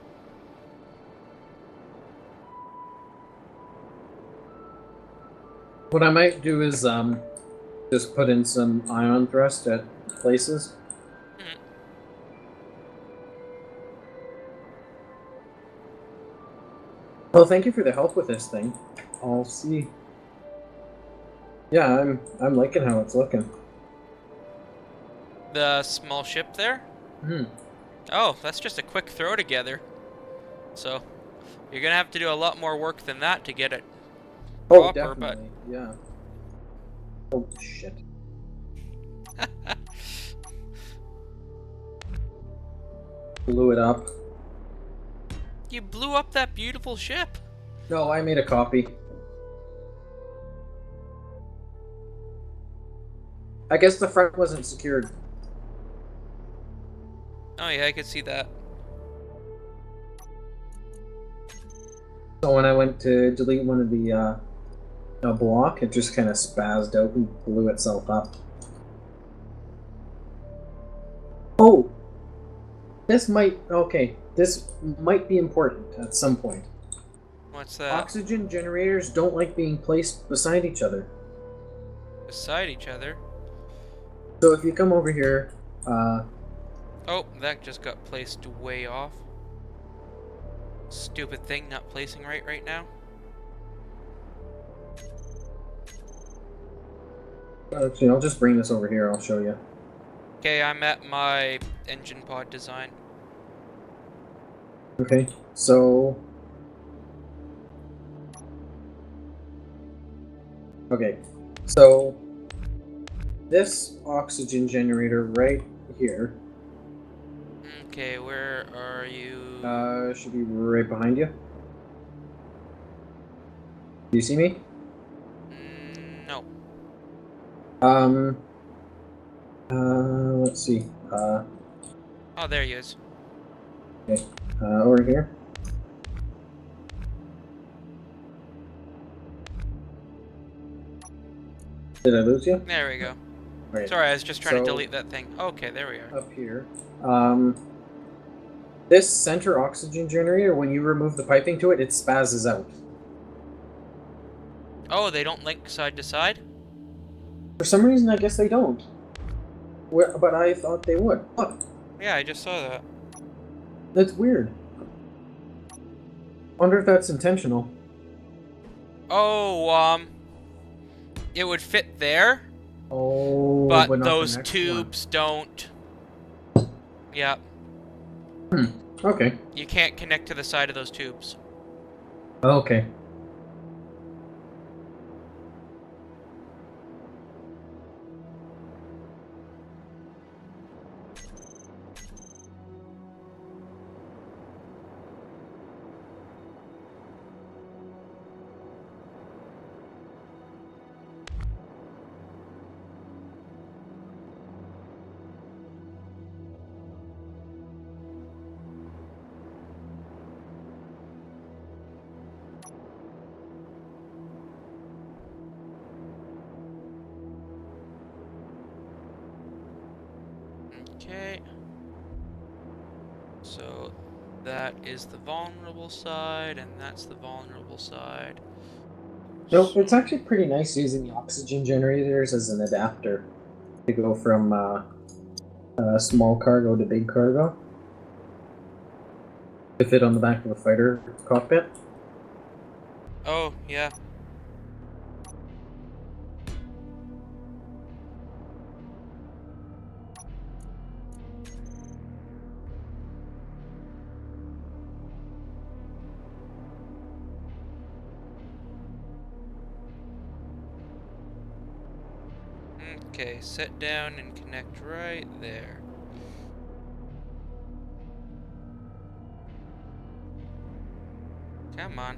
What I might do is just put in some ion thrust at places. Hmm. Well, thank you for the help with this thing. I'll see. Yeah, I'm liking how it's looking. The small ship there? Hmm. Oh, that's just a quick throw together. So, you're gonna have to do a lot more work than that to get it Oh, proper, but definitely. Yeah. Oh shit. Blew it up. you blew up that beautiful ship. No, I made a copy. I guess the front wasn't secured. Oh yeah, I could see that. So when I went to delete one of the a block, it just kind of spazzed out and blew itself up. Oh, this might okay. This might be important at some point. What's that? Oxygen generators don't like being placed beside each other. Beside each other? So if you come over here, Oh, that just got placed way off. Stupid thing not placing right now. actually, I'll just bring this over here. I'll show you. Okay, I'm at my engine pod design. Okay, so okay, so this oxygen generator right here Okay, where are you? should be right behind you. Do you see me? No. Um, let's see. Oh, there he is. Okay, over here. Did I lose you? There we go. Right. Sorry, I was just trying to So delete that thing. Okay, there we are. up here, um, this center oxygen generator, when you remove the piping to it, it spazzes out. Oh, they don't link side to side? For some reason, I guess they don't. But I thought they would. Look, Yeah, I just saw that. that's weird. Wonder if that's intentional. Oh, it would fit there, Oh, but but not the those next one. tubes don't. Yeah, Hmm. Okay. you can't connect to the side of those tubes. Okay. Okay. So that is the vulnerable side, and that's the vulnerable side. Nope, So, it's actually pretty nice using the oxygen generators as an adapter to go from small cargo to big cargo to fit on the back of the fighter cockpit. oh, yeah. Okay, set down and connect right there. Come on.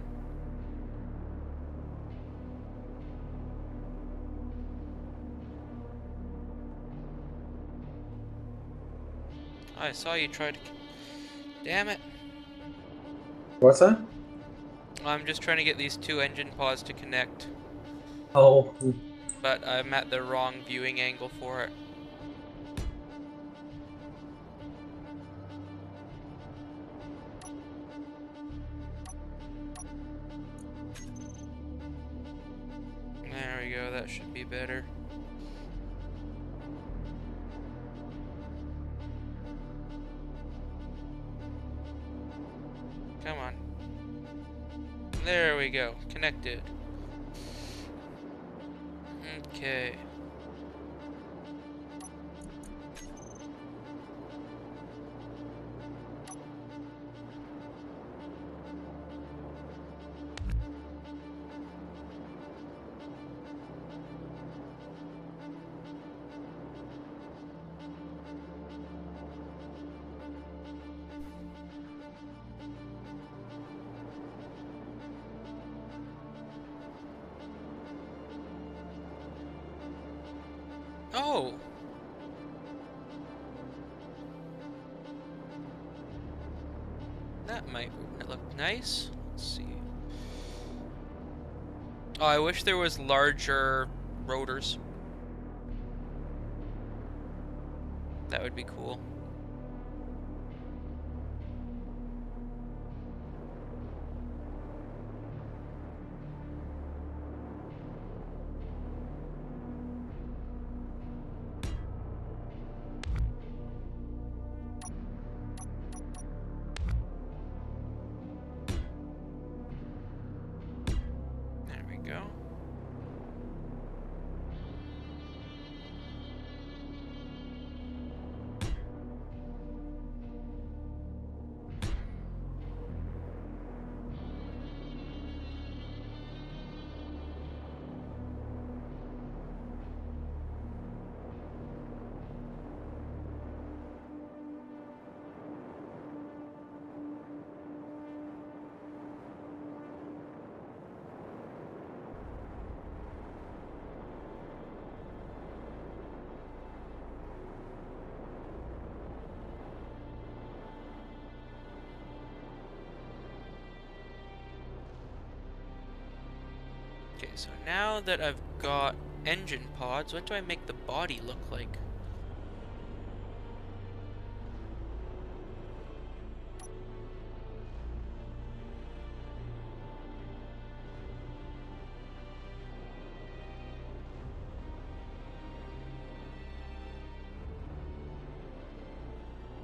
I saw you try to. Damn it. What's that? I'm just trying to get these two engine pods to connect, Oh, but I'm at the wrong viewing angle for it. There we go, that should be better. Come on. There we go, connected. Okay. Oh! That might look nice. Let's see. Oh, I wish there was larger rotors. That would be cool. There we go. Okay, so now that I've got engine pods, what do I make the body look like?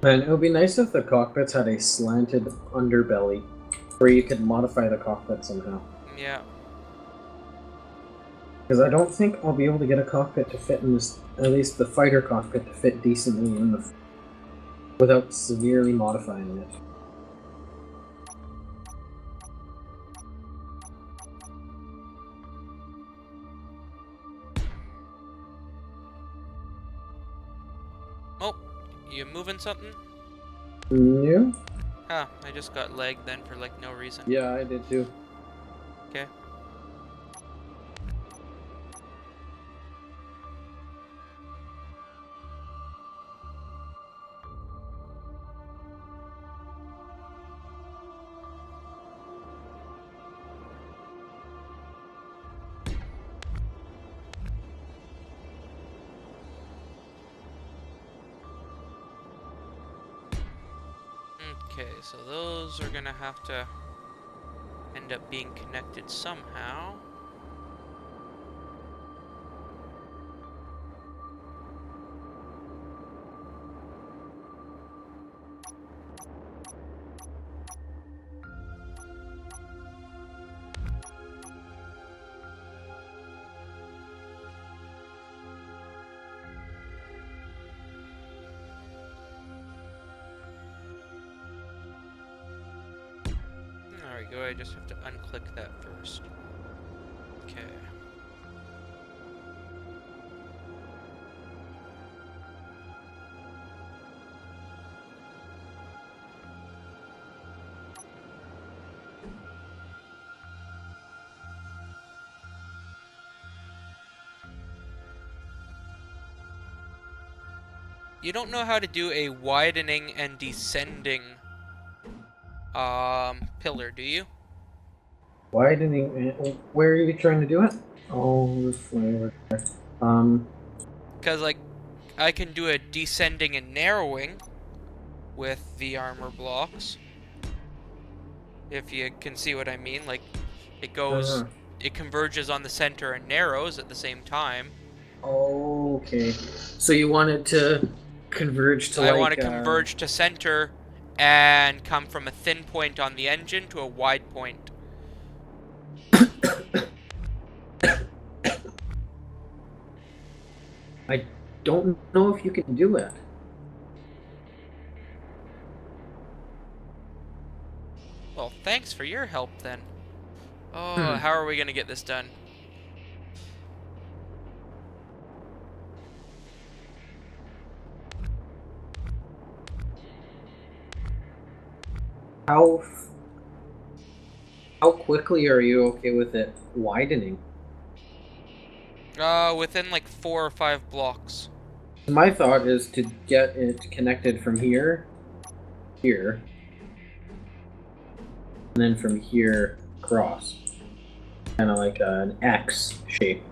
man, it would be nice if the cockpits had a slanted underbelly where you could modify the cockpit somehow. Yeah. Because I don't think I'll be able to get a cockpit to fit in this, at least the fighter cockpit to fit decently in the without severely modifying it. Oh, you moving something? No? Huh, I just got lagged then for like no reason. Yeah, I did too. Okay. Okay, so those are gonna have to end up being connected somehow. There we go, I just have to unclick that first. Okay. You don't know how to do a widening and descending pillar, do you? Widening. Where are you trying to do it? Oh, this way over there. Because, like, I can do a descending and narrowing with the armor blocks. If you can see what I mean. Like, it goes, uh, it converges on the center and narrows at the same time. okay. So you wanted to converge to I want to like converge to center and come from a thin point on the engine to a wide point. I don't know if you can do it. Well, thanks for your help then. Oh, Hmm. how are we going to get this done? How how quickly are you okay with it widening? Within like 4 or 5 blocks. My thought is to get it connected from here, and then from here across, kind of like an X shape,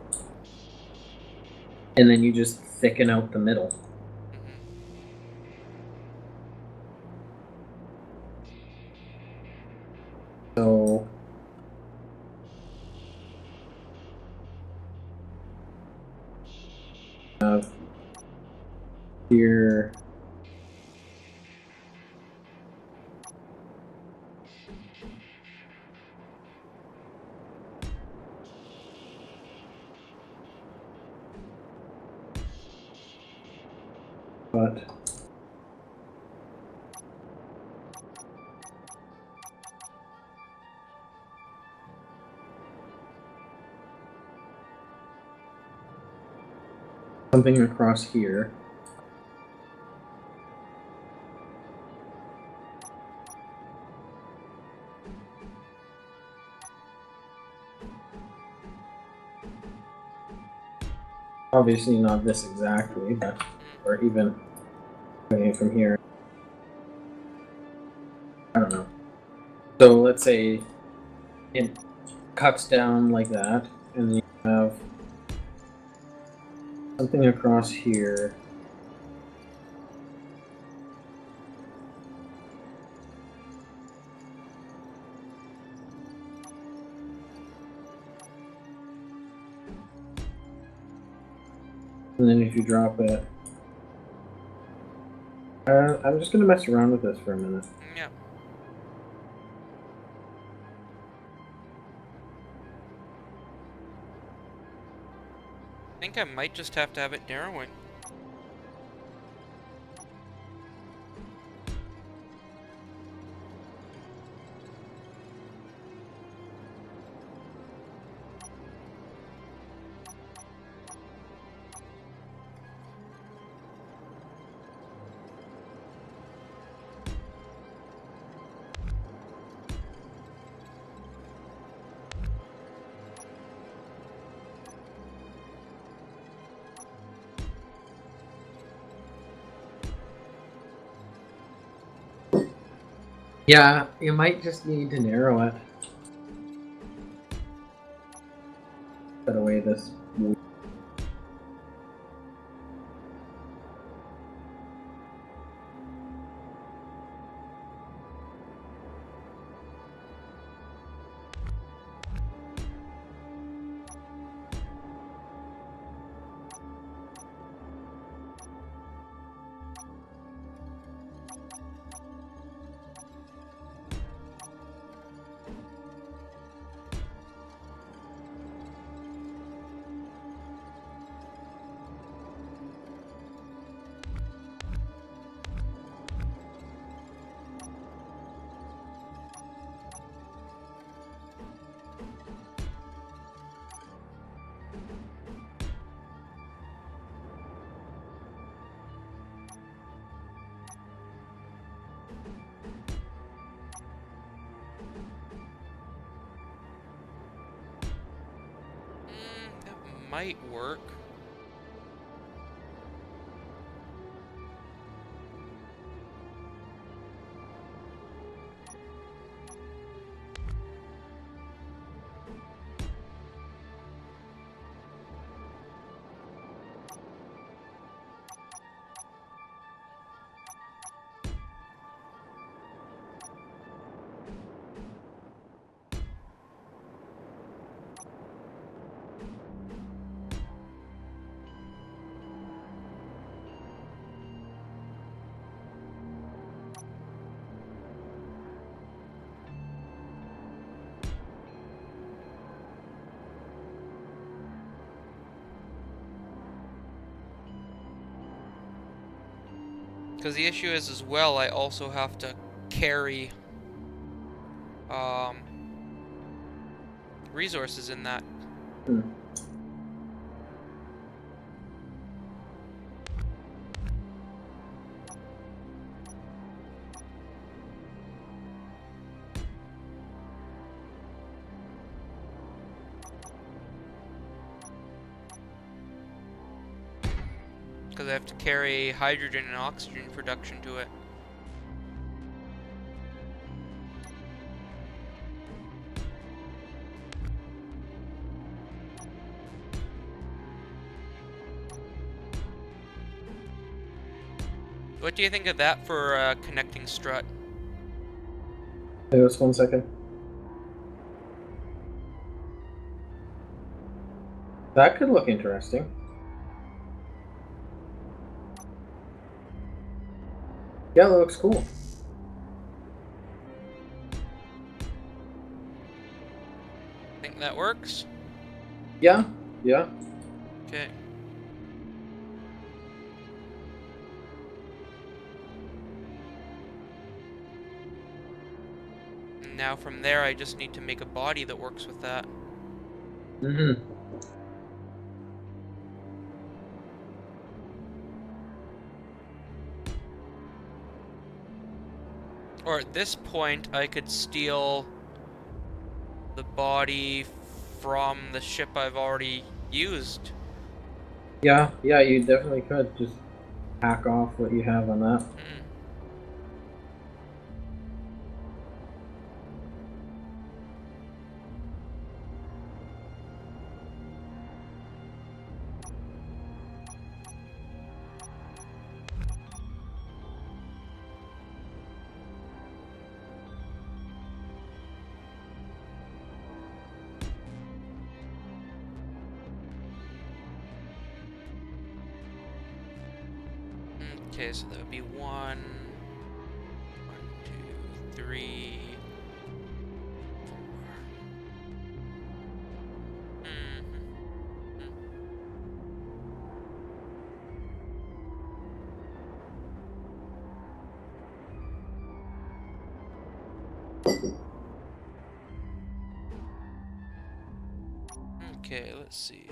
and then you just thicken out the middle. Hmm. So here, but something across here. Obviously not this exactly, but or even from here. I don't know. So let's say it cuts down like that, and then you have something across here. And then if you drop it, I'm just gonna mess around with this for a minute. Yeah. I think I might just have to have it narrowing. Yeah, you might just need to narrow it. Put away this. might work. Because the issue is as well, I also have to carry um, resources in that. Hmm. Because I have to carry hydrogen and oxygen production to it. What do you think of that for a connecting strut? Hey, just 1 second. That could look interesting. Yeah, that looks cool. Think that works? Yeah, yeah. Okay. And now from there, I just need to make a body that works with that. Mm-hmm. Or at this point, I could steal the body from the ship I've already used. Yeah, yeah, you definitely could just hack off what you have on that. Hmm. Okay, so that would be one, two, three, four. Hmm. Okay, let's see.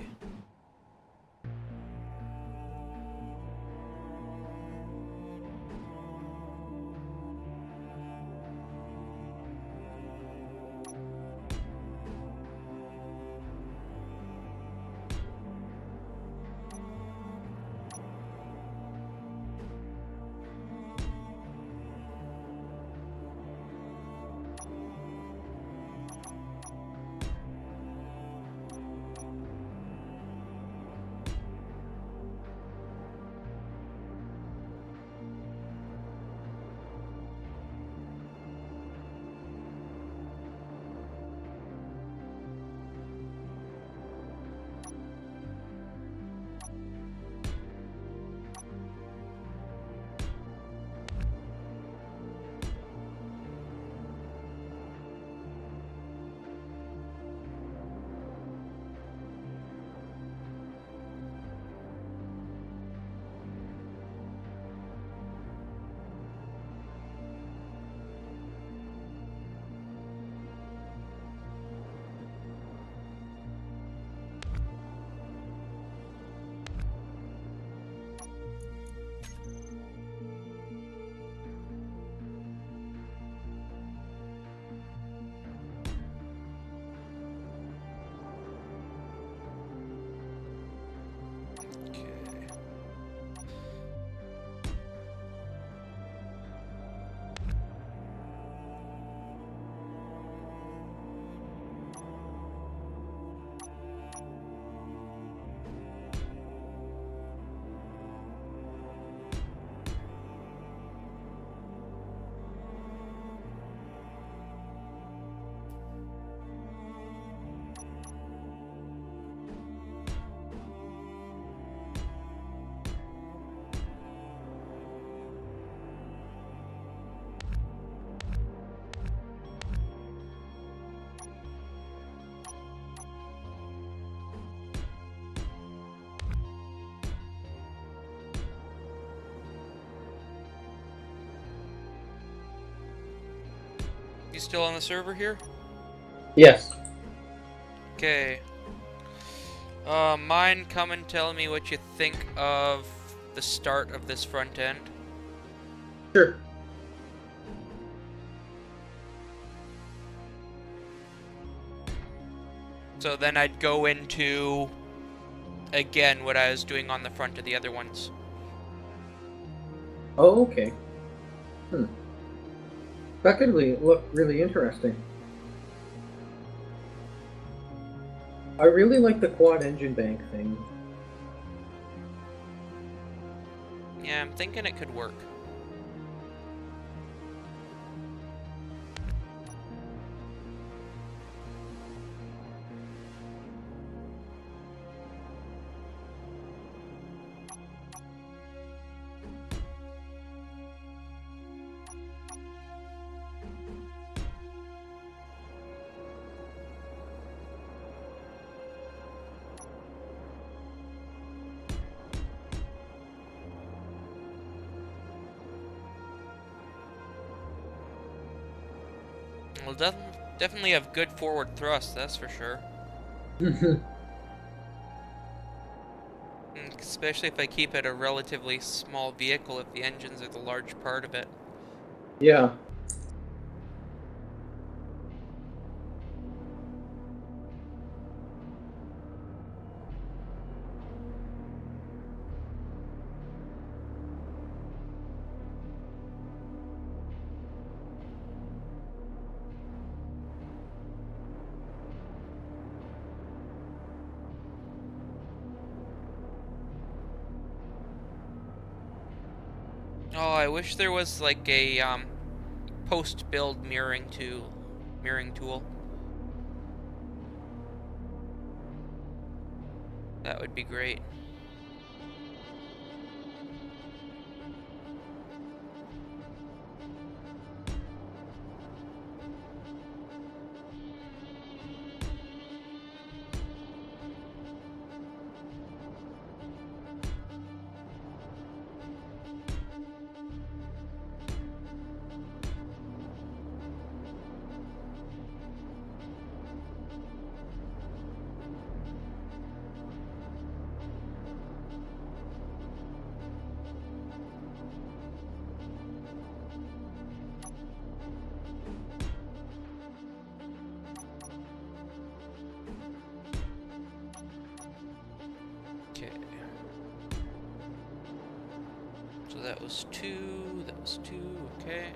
You still on the server here? Yes. Okay. Mind come and tell me what you think of the start of this front end. Sure. So then I'd go into, again, what I was doing on the front of the other ones. Oh, okay. Hmm. That could really look really interesting. I really like the quad engine bank thing. Yeah, I'm thinking it could work. We'll definitely have good forward thrust, that's for sure. Especially if I keep it a relatively small vehicle if the engines are the large part of it. Yeah. Oh, I wish there was like a post-build mirroring tool. That would be great. Okay. So that was two, okay.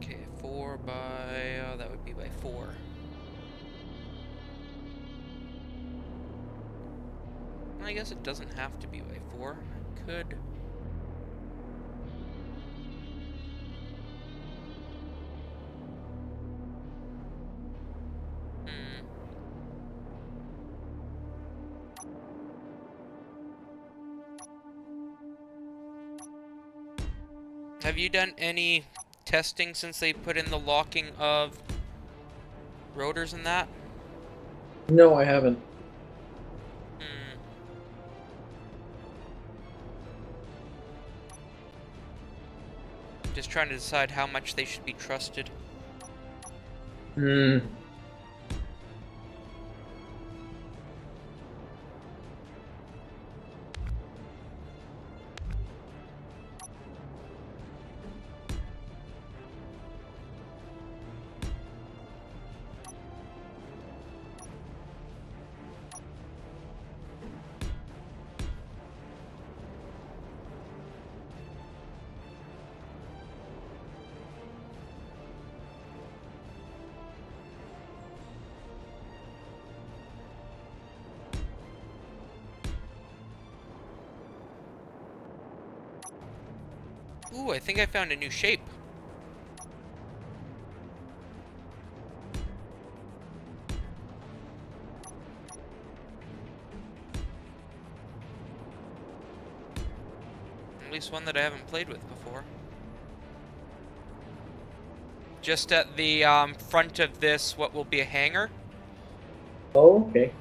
Okay, four by, that would be by four. I guess it doesn't have to be by four. I could. Hmm. Have you done any testing since they put in the locking of rotors and that? No, I haven't. Hmm. Just trying to decide how much they should be trusted. Hmm. Ooh, I think I found a new shape. At least one that I haven't played with before. Just at the front of this, what will be a hangar. Oh, okay.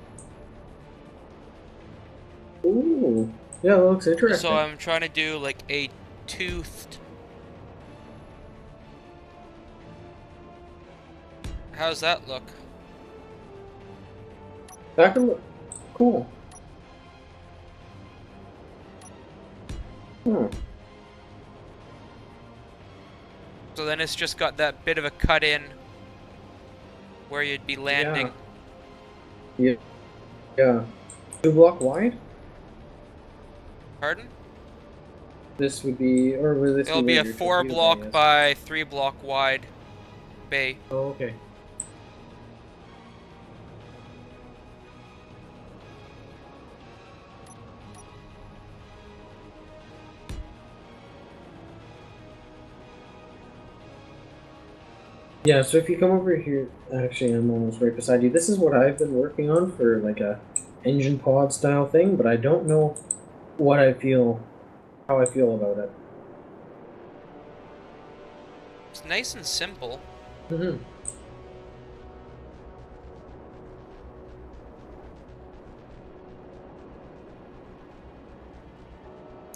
Ooh. Yeah, that looks So interesting. I'm trying to do like a toothed. How's that look? That can look cool. Hmm. So then it's just got that bit of a cut in where you'd be Yeah. landing. Yeah. Yeah. 2 block wide? Pardon? This would be, or would this It'll be be where a your 4 torpedo bay block is? by 3 block wide bay. Oh, okay. Yeah, so if you come over here, actually, I'm almost right beside you. This is what I've been working on for like a engine pod style thing, but I don't know what I feel, how I feel about it. It's nice and simple. Hmm.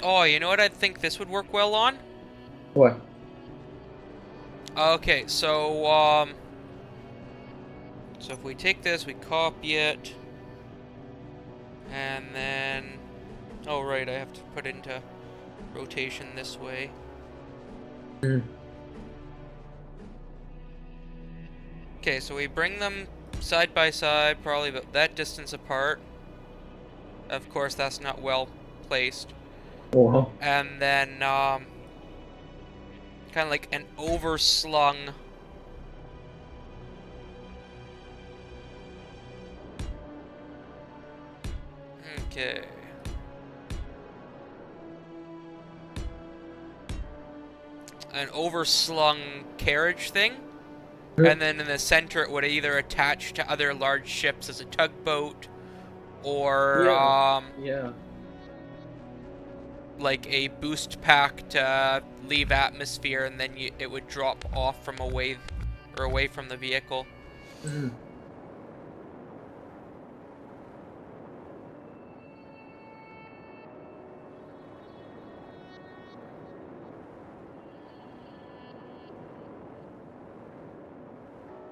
Oh, you know what I think this would work well on? What? Okay, so if we take this, we copy it, and then, oh right, I have to put it into rotation this way. Mm. Okay, so we bring them side by side, probably about that distance apart. Of course, that's not well placed. Well, And then, kind of like an overslung. Okay. An overslung carriage thing. And then in the center, it would either attach to other large ships as a tugboat, or yeah, yeah. like a boost pack to leave atmosphere, and then it would drop off from away from the vehicle. Mhm.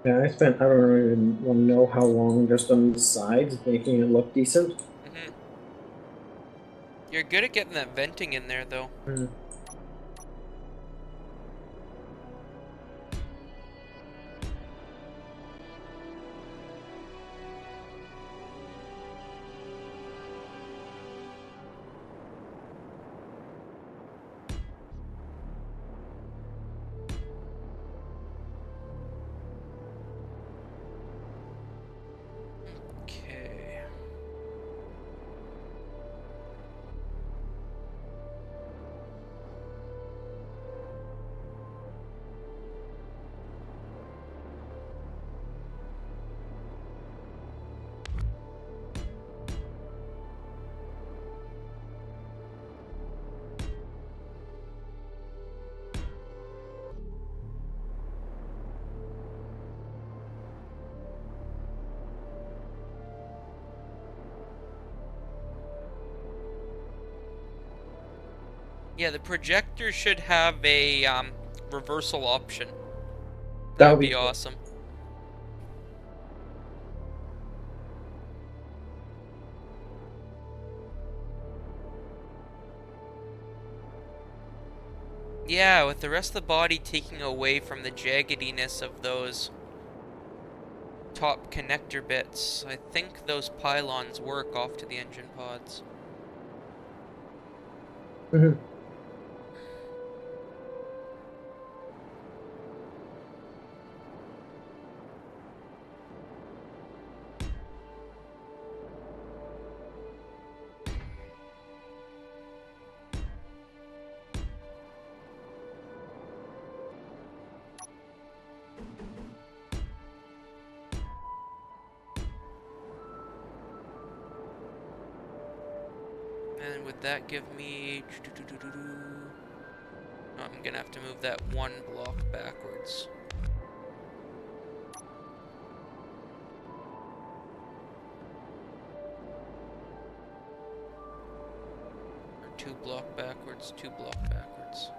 Yeah, I don't even want to know how long just on the sides, making it look decent. Hmm. You're good at getting that venting in there, though. Mm. Okay. Yeah, the projector should have a reversal option. That That would would be be cool. awesome. Yeah, with the rest of the body taking away from the jaggediness of those top connector bits, I think those pylons work off to the engine pods. Mhm. And would that give me... Oh, I'm gonna have to move that one block backwards. Or two block backwards, two block backwards.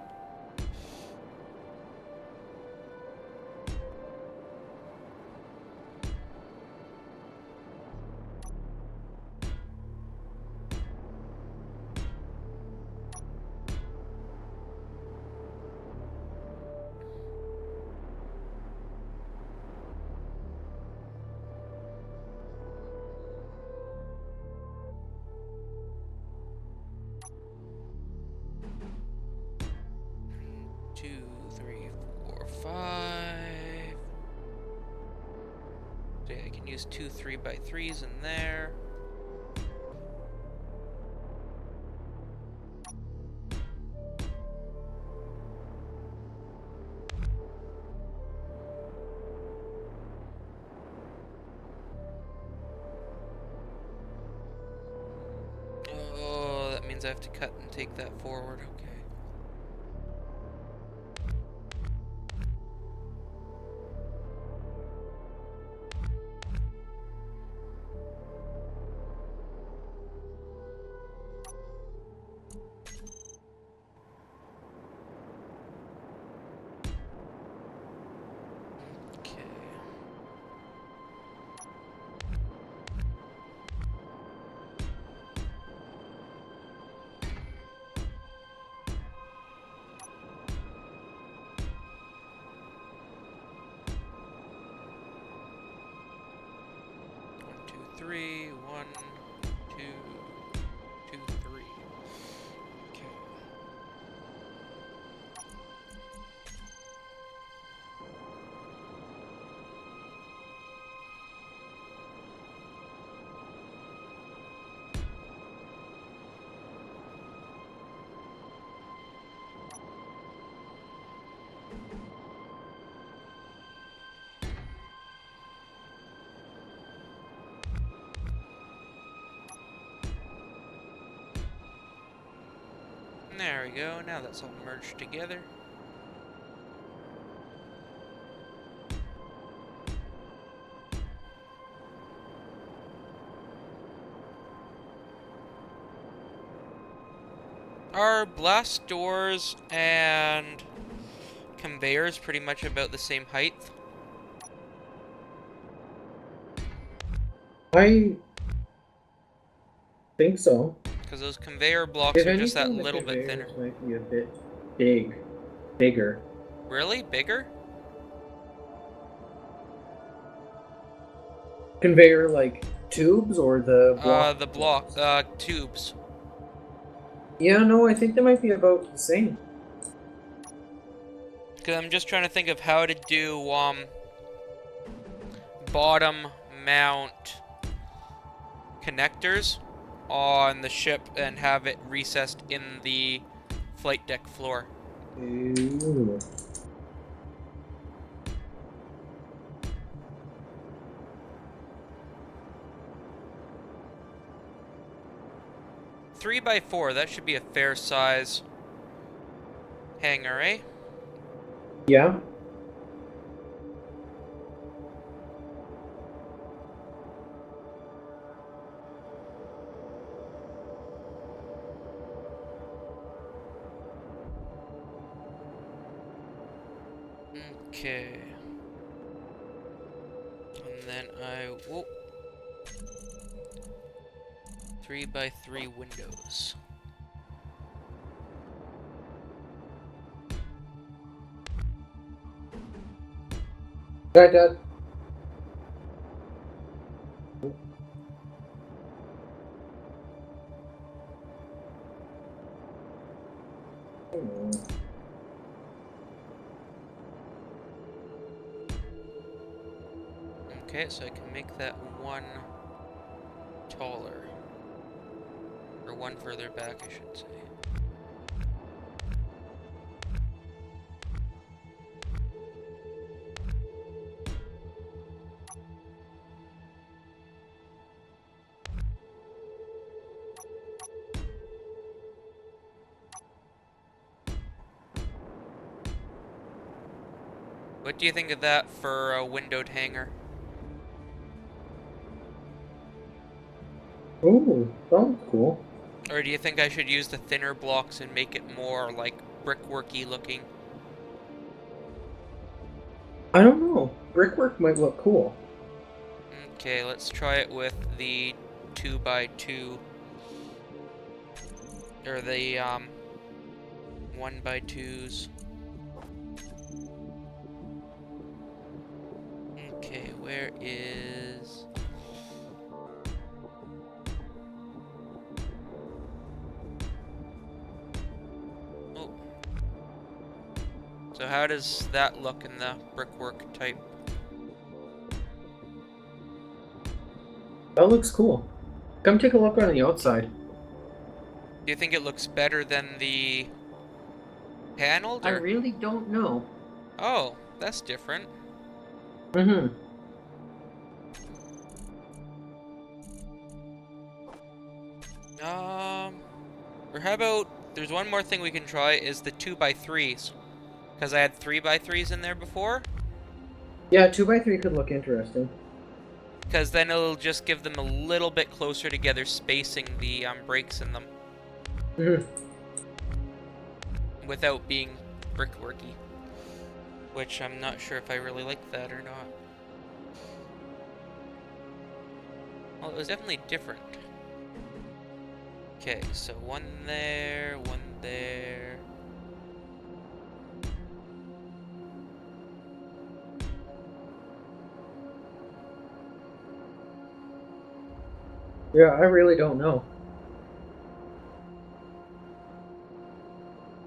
Two, three, four, five. So yeah, I can use two 3x3s in there. Oh, that means I have to cut and take that forward. Okay. Okay. One, two, three. One, two, two, three. Okay. There we go. Now that's all merged together. Are blast doors and conveyors pretty much about the same height? I think so. Because those conveyor blocks If are just that anything, the little bit conveyors thinner. might be a bit bigger. Really? Bigger? Conveyor like tubes or the block? The block, tubes. Yeah, no, I think they might be about the same. Because I'm just trying to think of how to do, bottom mount connectors on the ship and have it recessed in the flight deck floor. Ooh. 3x4, that should be a fair size hangar, eh? Yeah. Okay. And then whoa. 3x3 windows. Right, Dad. Okay, so I can make that one taller. Or one further back, I should say. What do you think of that for a windowed hangar? Ooh, sounds cool. Or do you think I should use the thinner blocks and make it more like brickworky looking? I don't know. Brickwork might look cool. Okay, let's try it with the 2x2 or the 1x2s. Okay, where is... Oh. So how does that look in the brickwork type? That looks cool. Come take a look on the outside. Do you think it looks better than the paneled I or? really don't know. Oh, that's different. Mm-hmm. Or how about there's one more thing we can try is the 2x3s. Because I had 3x3s in there before. Yeah, 2x3 could look interesting. Because then it'll just give them a little bit closer together, spacing the breaks in them Mm-hmm. without being brickworky. Which I'm not sure if I really like that or not. Well, it was definitely different. Okay, so one there, one there. Yeah, I really don't know.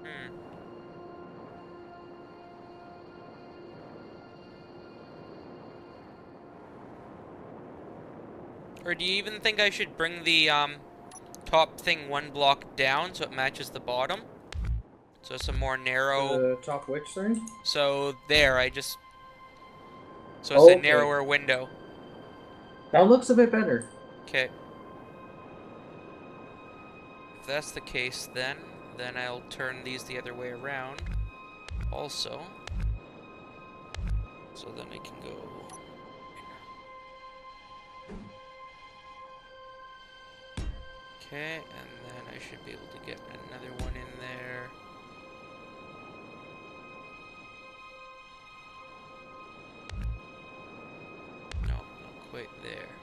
Hmm. Or do you even think I should bring the top thing one block down so it matches the bottom? So it's a more narrow. The top which thing? So there, I just. So it's a Okay. narrower window. That looks a bit better. Okay. If that's the case, then I'll turn these the other way around. Also, so then I can go. Okay, and then I should be able to get another one in there. No, not quite there.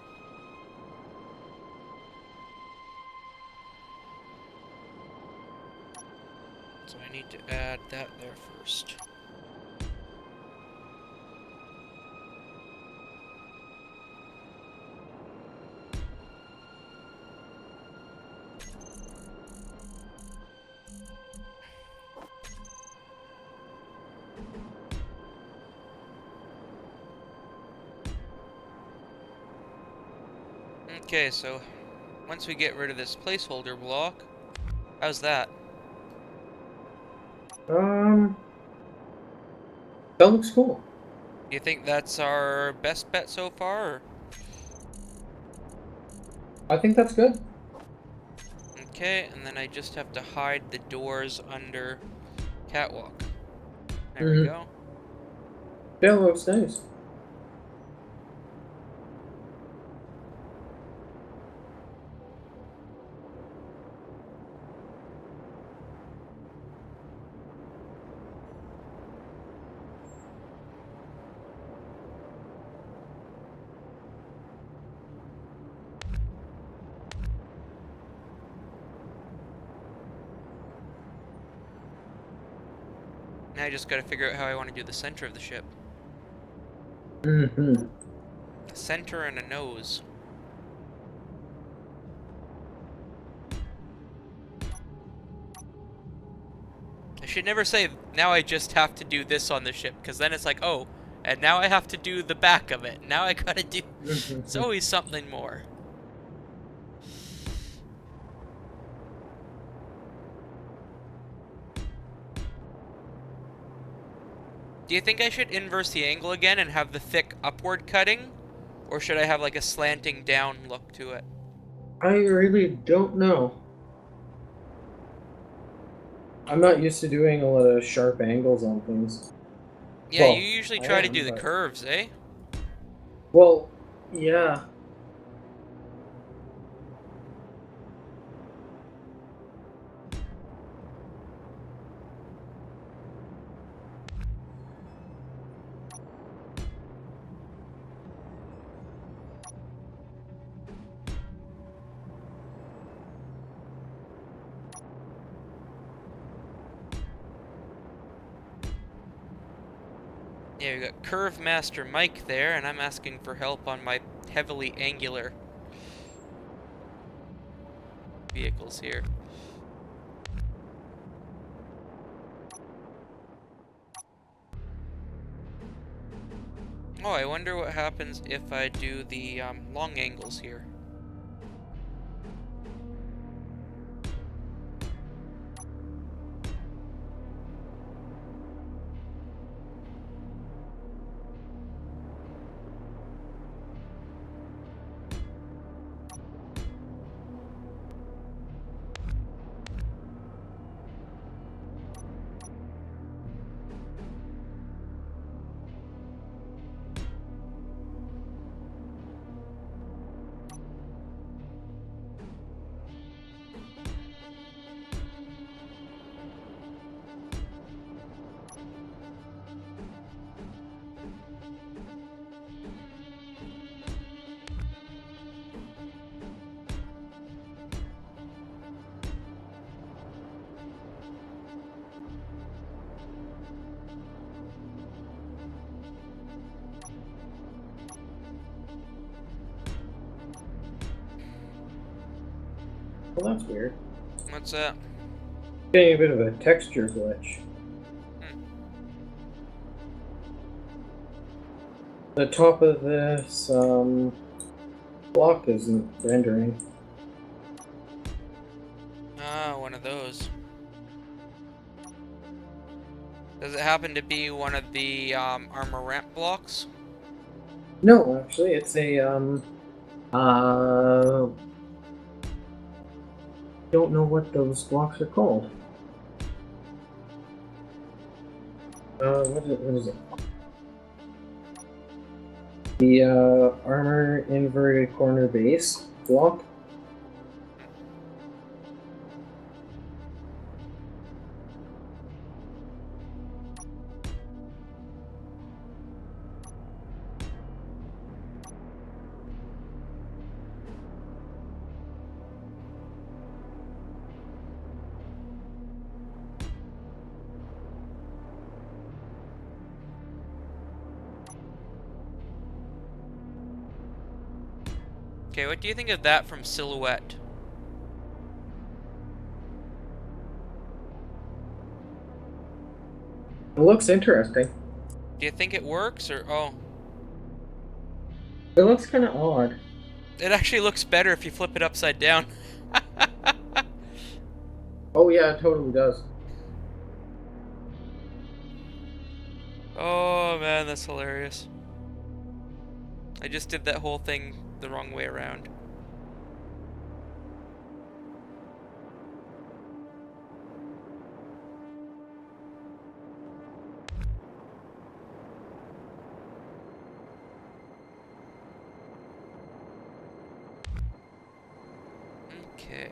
So I need to add that there first. Okay, so once we get rid of this placeholder block, how's that? Um, that looks cool. Do you think that's our best bet so far? Or? I think that's good. Okay, and then I just have to hide the doors under catwalk. There we Mm-hmm. go. Yeah, looks nice. Now I just gotta figure out how I want to do the center of the ship. Mm-hmm. A center and a nose. I should never say, now I just have to do this on the ship, because then it's like, oh, and now I have to do the back of it. Now I gotta do... It's Mm-hmm. always something more. Do you think I should inverse the angle again and have the thick upward cutting? Or should I have like a slanting down look to it? I really don't know. I'm not used to doing a lot of sharp angles on things. Yeah, you Well, usually I try to do am, the but curves, eh? well, yeah. Yeah, we got Curve Master Mike there, and I'm asking for help on my heavily angular vehicles here. Oh, I wonder what happens if I do the long angles here. Well, that's weird. What's that? Getting a bit of a texture glitch. Hmm. The top of this block isn't rendering. Ah, one of those. Does it happen to be one of the armor ramp blocks? No, actually, it's a don't know what those blocks are called. What is it? The armor inverted corner base block. Okay, what do you think of that from Silhouette? It looks interesting. Do you think it works, or oh, It looks kind of odd. it actually looks better if you flip it upside down. Oh yeah, it totally does. Oh man, that's hilarious. I just did that whole thing the wrong way around. Okay.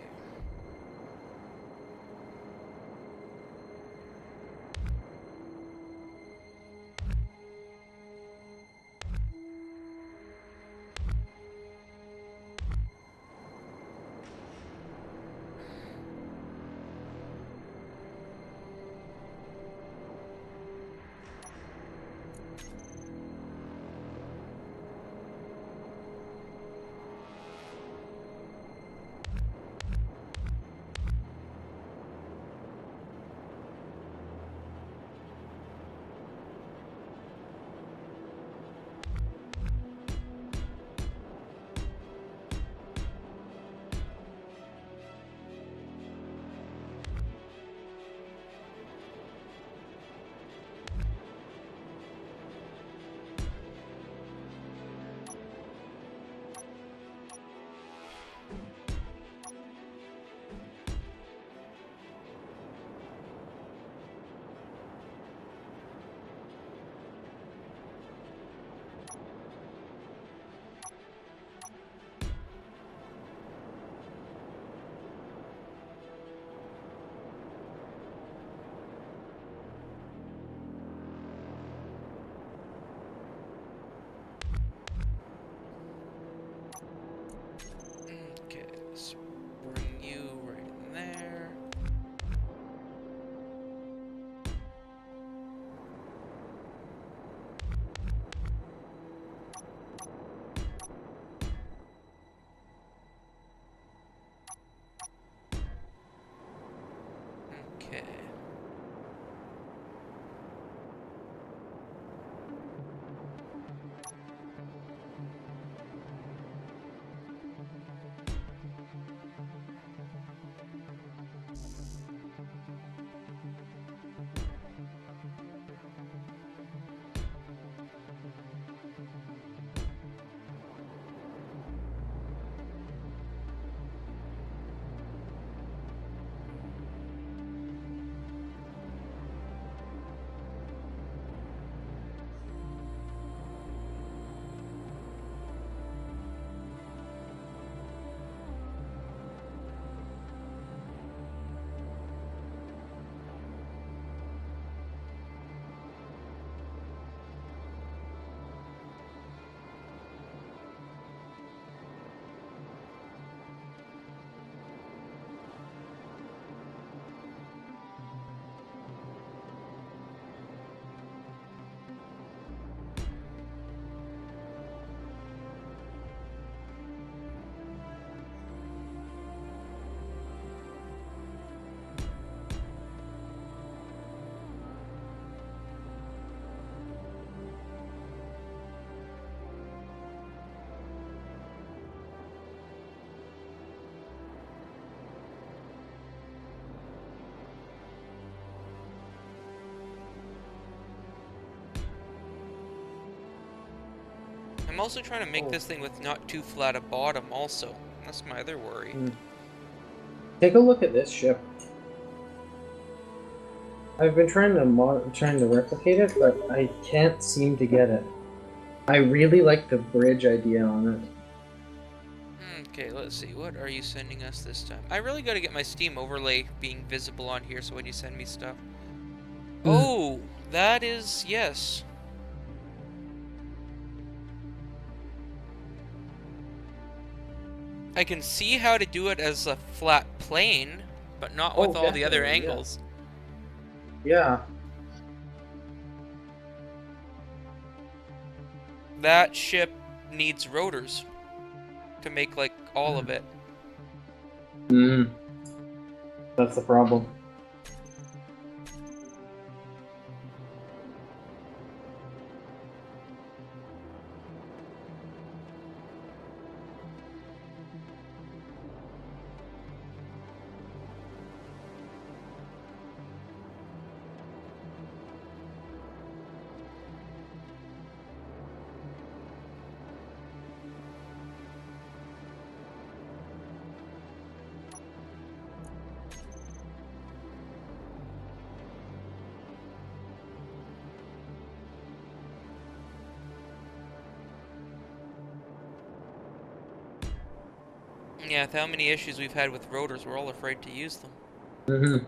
I'm also trying to make Oh. this thing with not too flat a bottom also. That's my other worry. Take a look at this ship. I've been trying to replicate it, but I can't seem to get it. I really like the bridge idea on it. Okay, let's see. What are you sending us this time? I really gotta get my Steam overlay being visible on here so when you send me stuff. Oh, that is, yes. I can see how to do it as a flat plane, but not with Oh, all the other definitely, yeah. angles. Yeah. That ship needs rotors to make, like, all of it. Mm, that's the problem. Yeah, with how many issues we've had with rotors, we're all afraid to use them. Mm-hmm.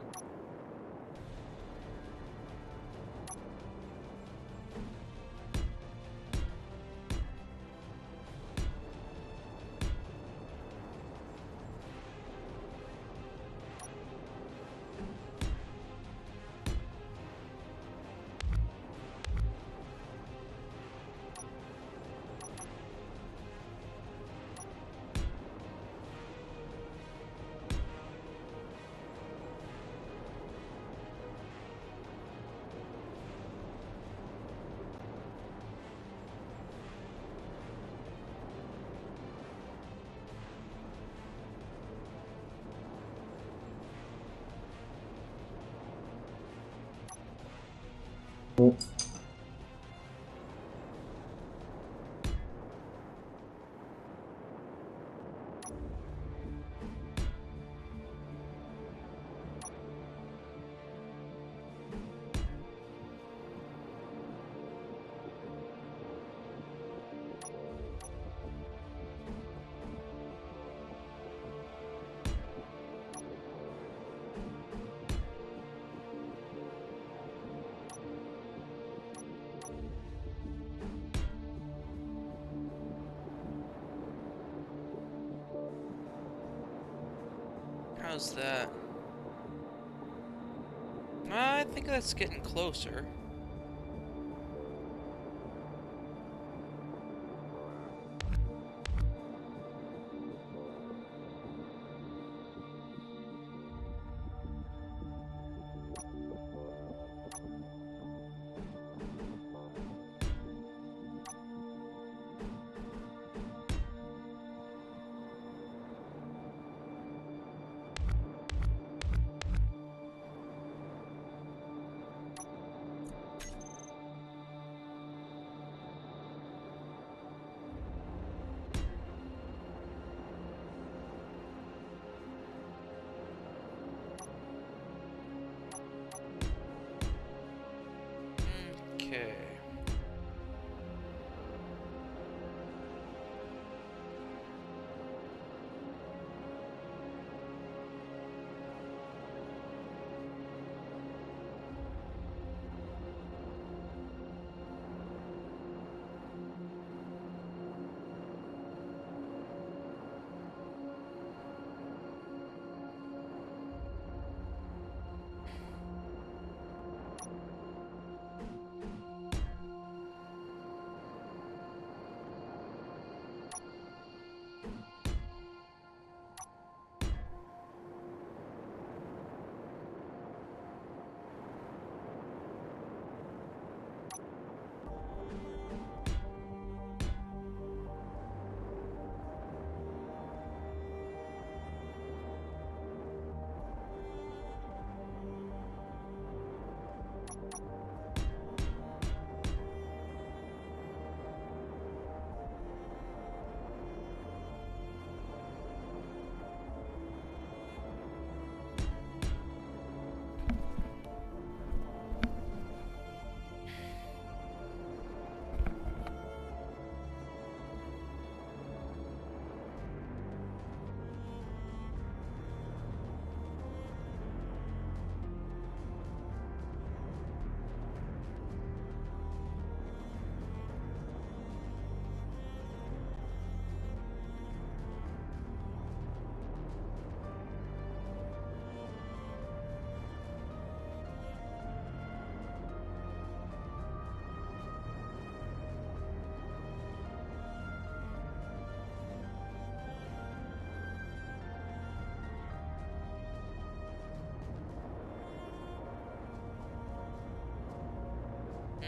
How's that? I think that's getting closer.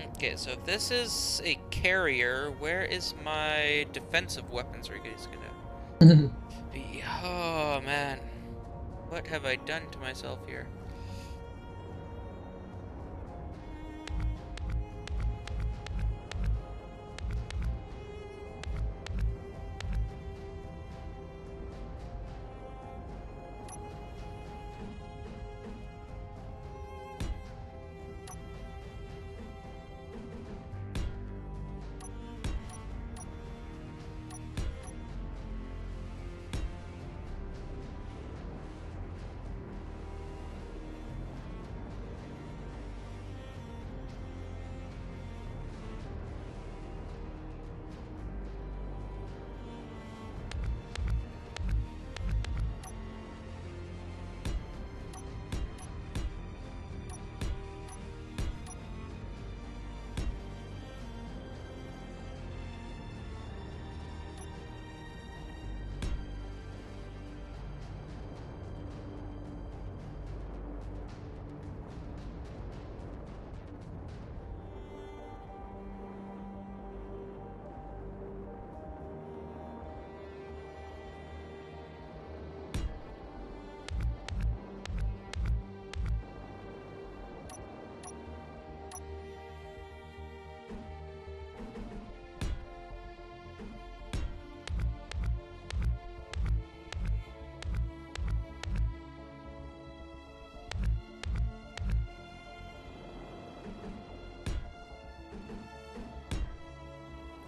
Okay, so if this is a carrier, where is my defensive weaponry gonna be? Oh man, what have I done to myself here?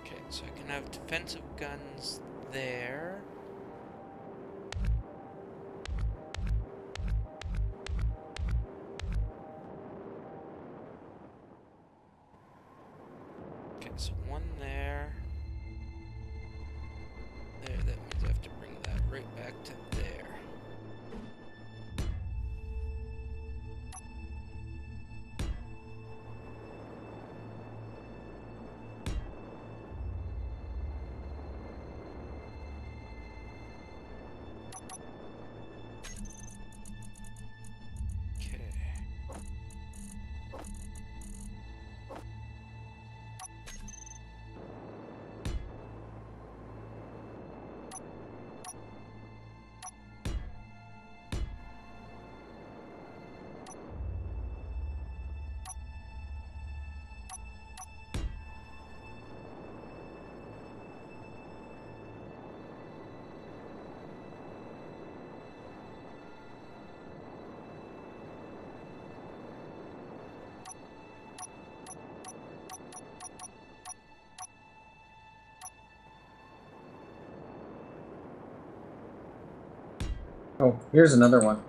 Okay, so I can have defensive guns there. Okay, so one there. There, that means I have to bring that right back to there. Okay. Oh, here's another one.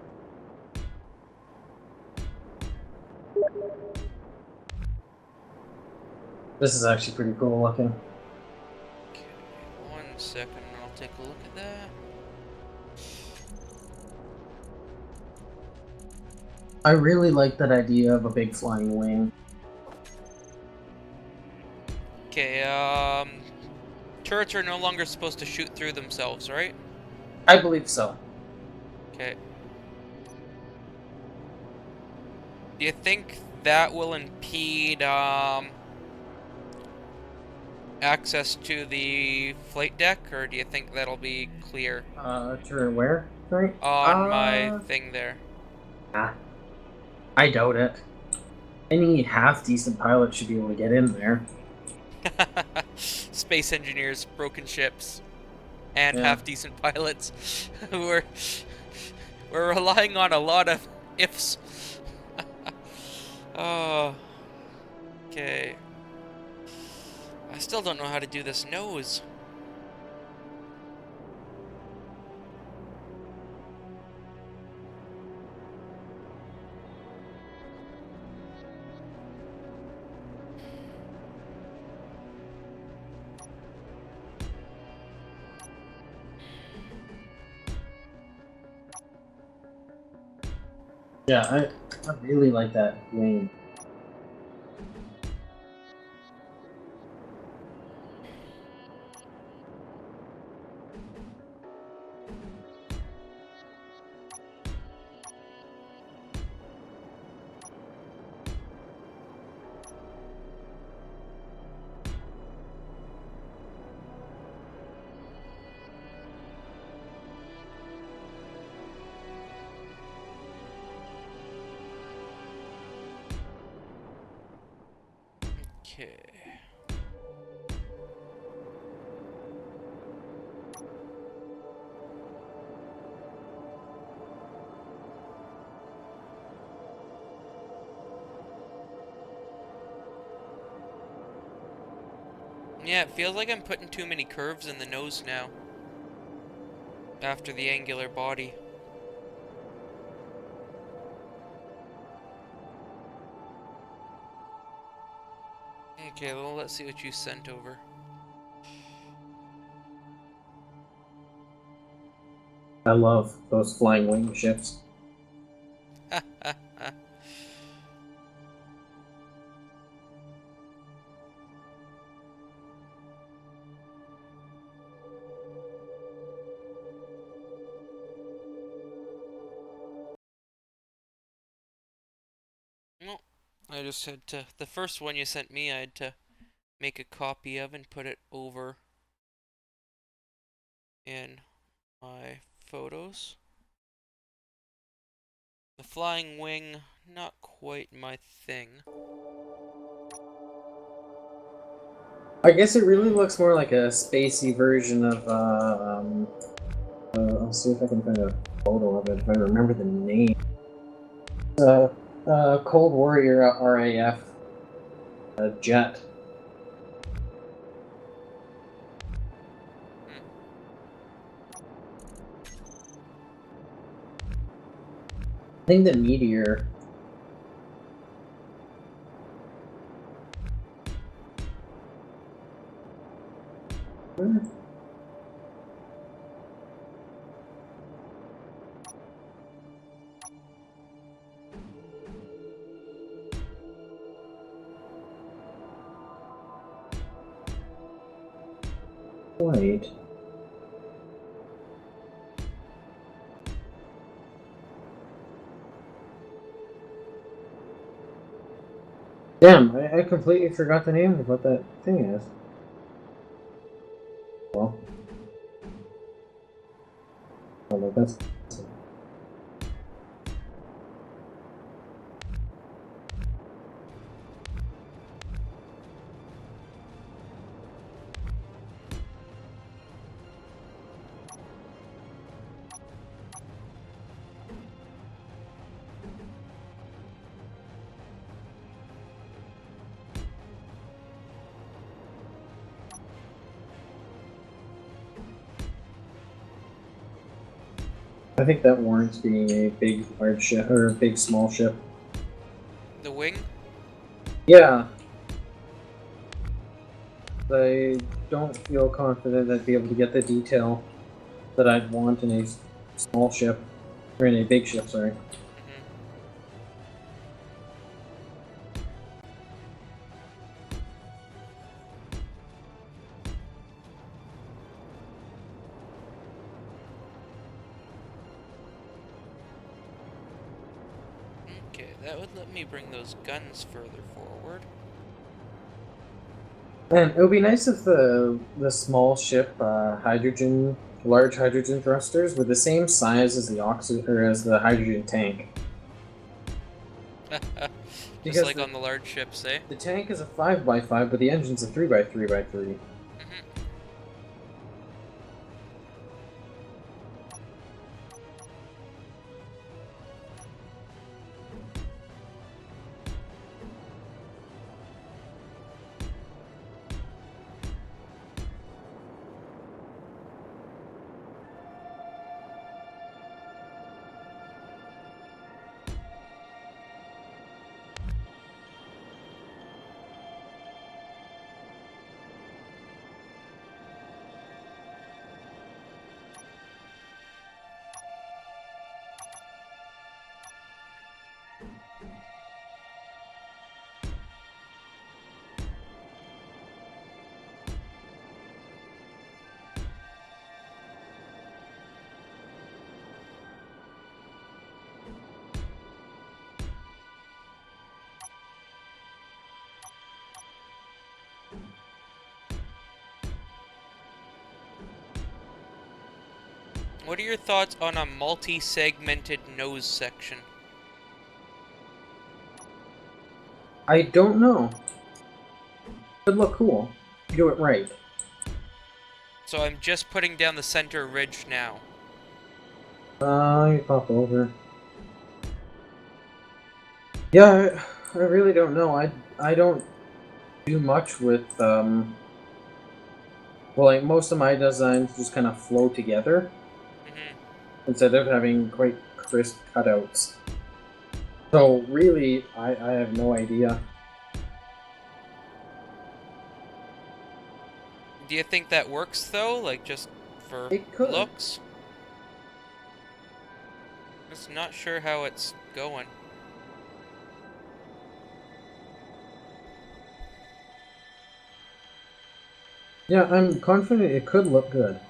This is actually pretty cool looking. Okay, 1 second, I'll take a look at that. I really like that idea of a big flying wing. Okay, turrets are no longer supposed to shoot through themselves, right? I believe so. Okay. Do you think that will impede, access to the flight deck, or do you think that'll be clear To where? Sorry? on my thing there? Ah, I doubt it. Any half decent pilot should be able to get in there. Space engineers, broken ships, and Yeah. half-decent pilots. we're we're relying on a lot of ifs. Oh, okay. I still don't know how to do this nose. Yeah, I really like that wing. Okay. Yeah, it feels like I'm putting too many curves in the nose now. After the angular body. Okay, well, let's see what you sent over. I love those flying wing ships. Well, I just had to. The first one you sent me, I had to make a copy of and put it over in my photos. The flying wing, not quite my thing. I guess it really looks more like a spacey version of. I'll see if I can find a photo of it if I remember the name. Cold War era RAF jet. Hmm. I think the Meteor. Wait. Damn, I completely forgot the name of what that thing is. Well, that's. I think that warrants being a big large ship or a big small ship. The wing? Yeah, I don't feel confident I'd be able to get the detail that I'd want in a small ship, or in a big ship, sorry. Mm-hmm. Okay, that would let me bring those guns further forward. And it would be nice if the small ship large hydrogen thrusters were the same size as the oxygen or as the hydrogen tank, Just because like on the large ships, eh? the tank is a 5x5, but the engine's a 3x3x3. Mm-hmm. What are your thoughts on a multi-segmented nose section? I don't know. Could look cool. Do it right. So I'm just putting down the center ridge now. You pop over. Yeah, I really don't know. I don't do much with well, like most of my designs just kind of flow together Hmm. instead of having quite crisp cutouts. So really, I have no idea. Do you think that works though? Like just for It could. looks? Just not sure how it's going. Yeah, I'm confident it could look good.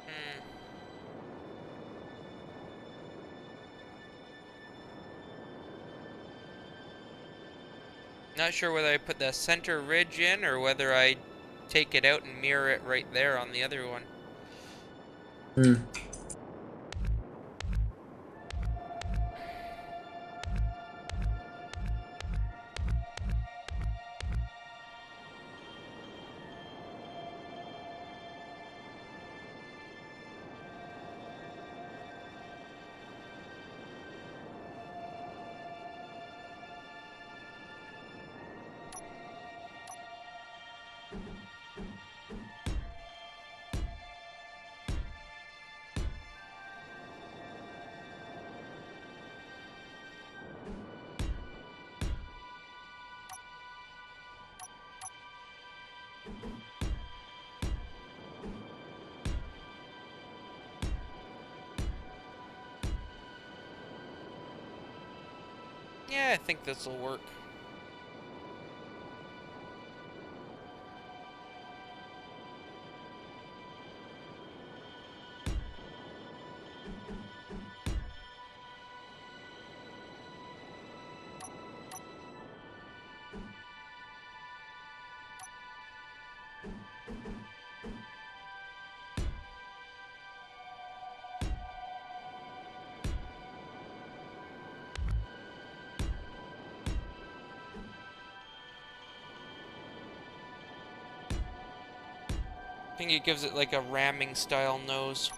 Hmm. Not sure whether I put the center ridge in or whether I take it out and mirror it right there on the other one. Hmm. Yeah, I think this will work. I think it gives it like a ramming style nose.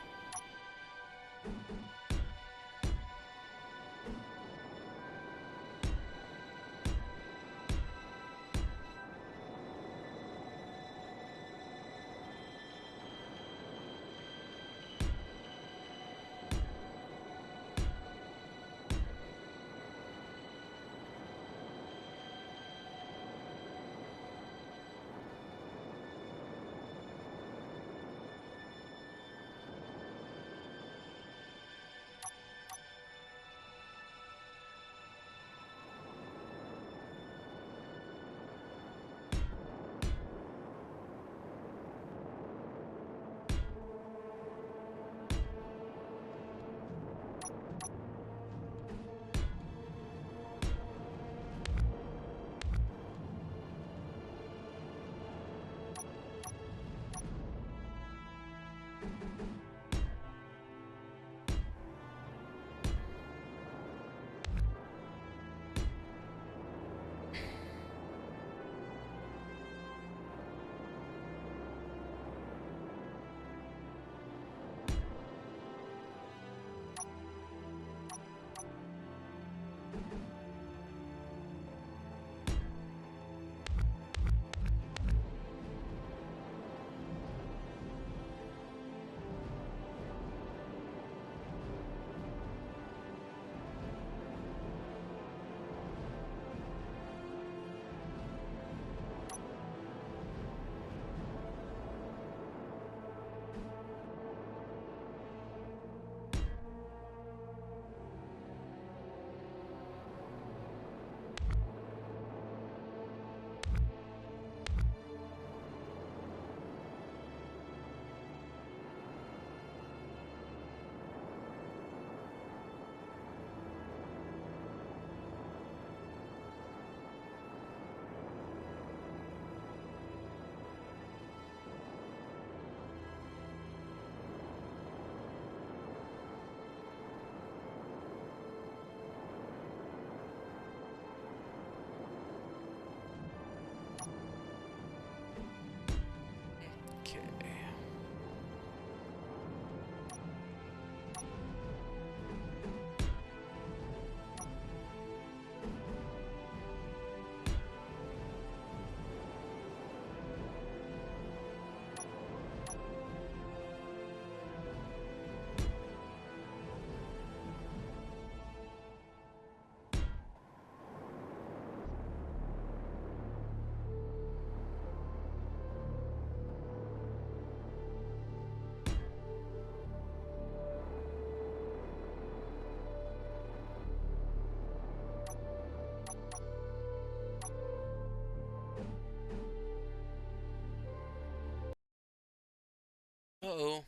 Uh-oh.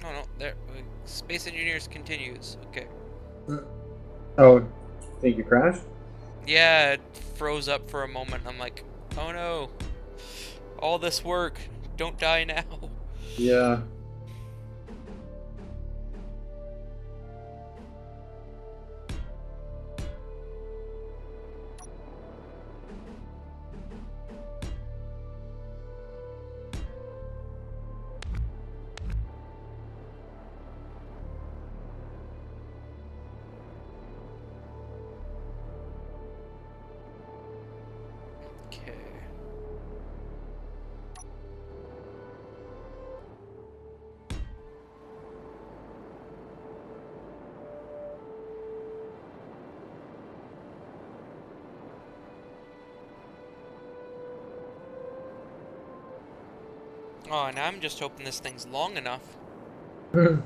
No, no, there. Space Engineers continues. Okay. Oh, think you crashed? Yeah, it froze up for a moment. I'm like, oh no. All this work. Don't die now. Yeah. Okay. Oh, and I'm just hoping this thing's long enough. Well,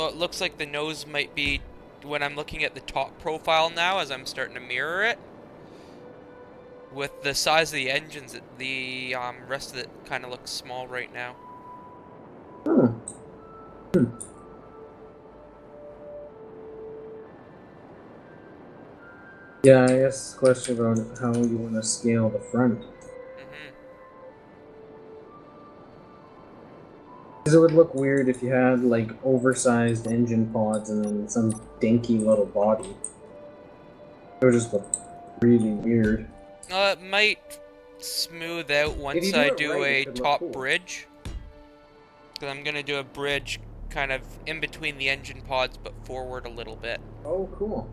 it looks like the nose might be, when I'm looking at the top profile now, as I'm starting to mirror it, with the size of the engines, the rest of it kind of looks small right now. Hmm. Yeah, I guess question about how you want to scale the front. Mm-hmm. Because it would look weird if you had like oversized engine pods and then some dinky little body. It would just look really weird. It might smooth out If you once do I it do right, it a could look top cool. bridge. Because I'm going to do a bridge kind of in between the engine pods, but forward a little bit. Oh, cool.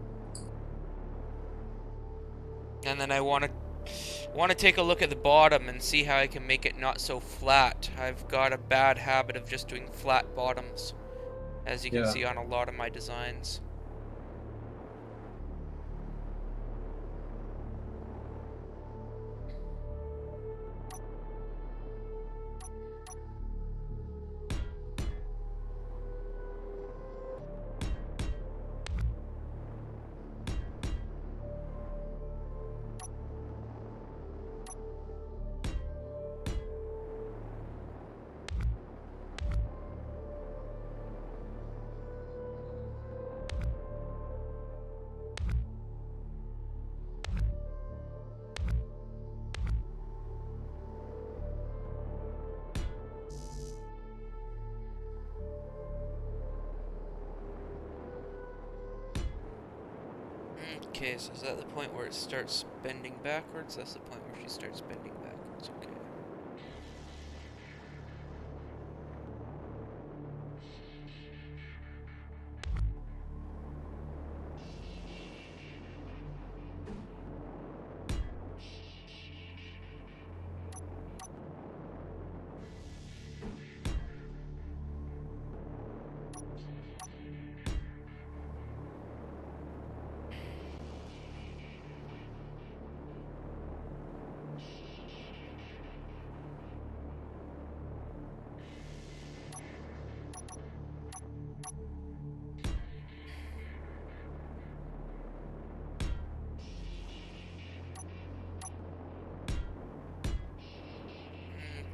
And then I want to take a look at the bottom and see how I can make it not so flat. I've got a bad habit of just doing flat bottoms, as you can Yeah. see on a lot of my designs. Okay, so is that the point where it starts bending backwards? That's the point where she starts bending backwards, okay.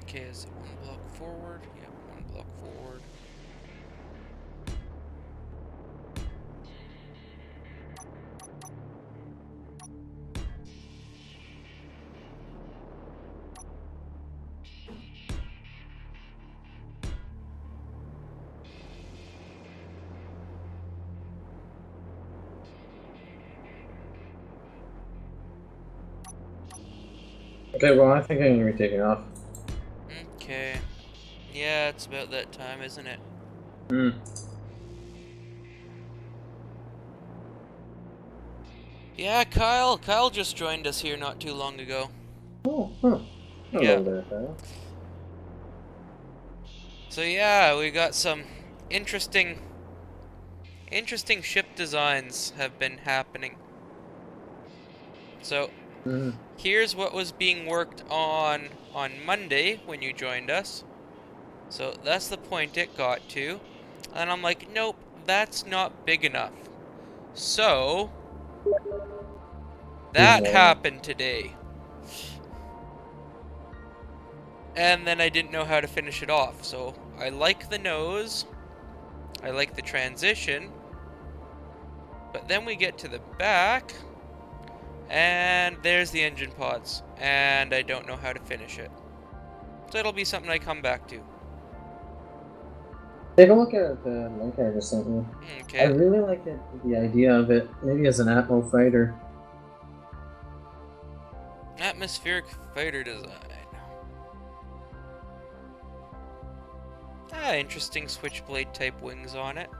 Okay, is it one block forward? Yep, one block forward. Okay, well, I think I'm gonna be taking off. Okay. Yeah, it's about that time, isn't it? Hmm. Yeah, Kyle. Kyle just joined us here not too long ago. Oh, huh. Yeah. Hello there, Kyle. So yeah, we got some interesting ship designs have been happening. So Hmm. here's what was being worked on Monday when you joined us. So that's the point it got to. And I'm like, nope, that's not big enough. So that Yeah. happened today. and then I didn't know how to finish it off. So I like the nose, I like the transition, but then we get to the back, and there's the engine pods, and I don't know how to finish it. So it'll be something I come back to. Take a look at the link I just sent you. I Okay. really like it, the idea of it, maybe as an Atmo fighter. Atmospheric fighter design. Ah, interesting switchblade type wings on it.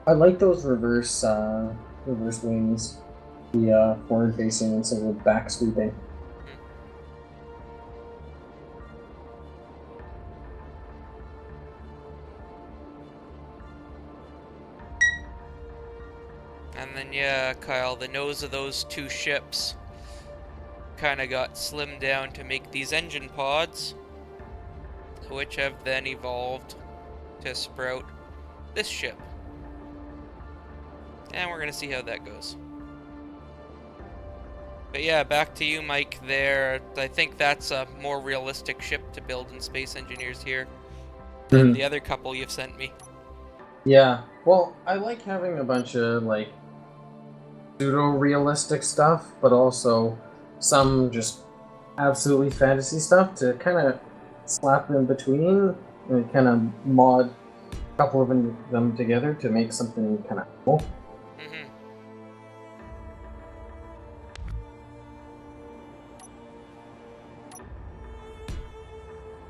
I like those reverse wings, the forward facing instead of back sweeping. And then, yeah, Kyle, the nose of those two ships kind of got slimmed down to make these engine pods, which have then evolved to sprout this ship. And we're going to see how that goes. But yeah, back to you, Mike, there. I think that's a more realistic ship to build in Space Engineers here than the other couple you've sent me. Yeah, well, I like having a bunch of, like, pseudo-realistic stuff, but also some just absolutely fantasy stuff to kind of slap in between and kind of mod a couple of them together to make something kind of cool. Mm-hmm.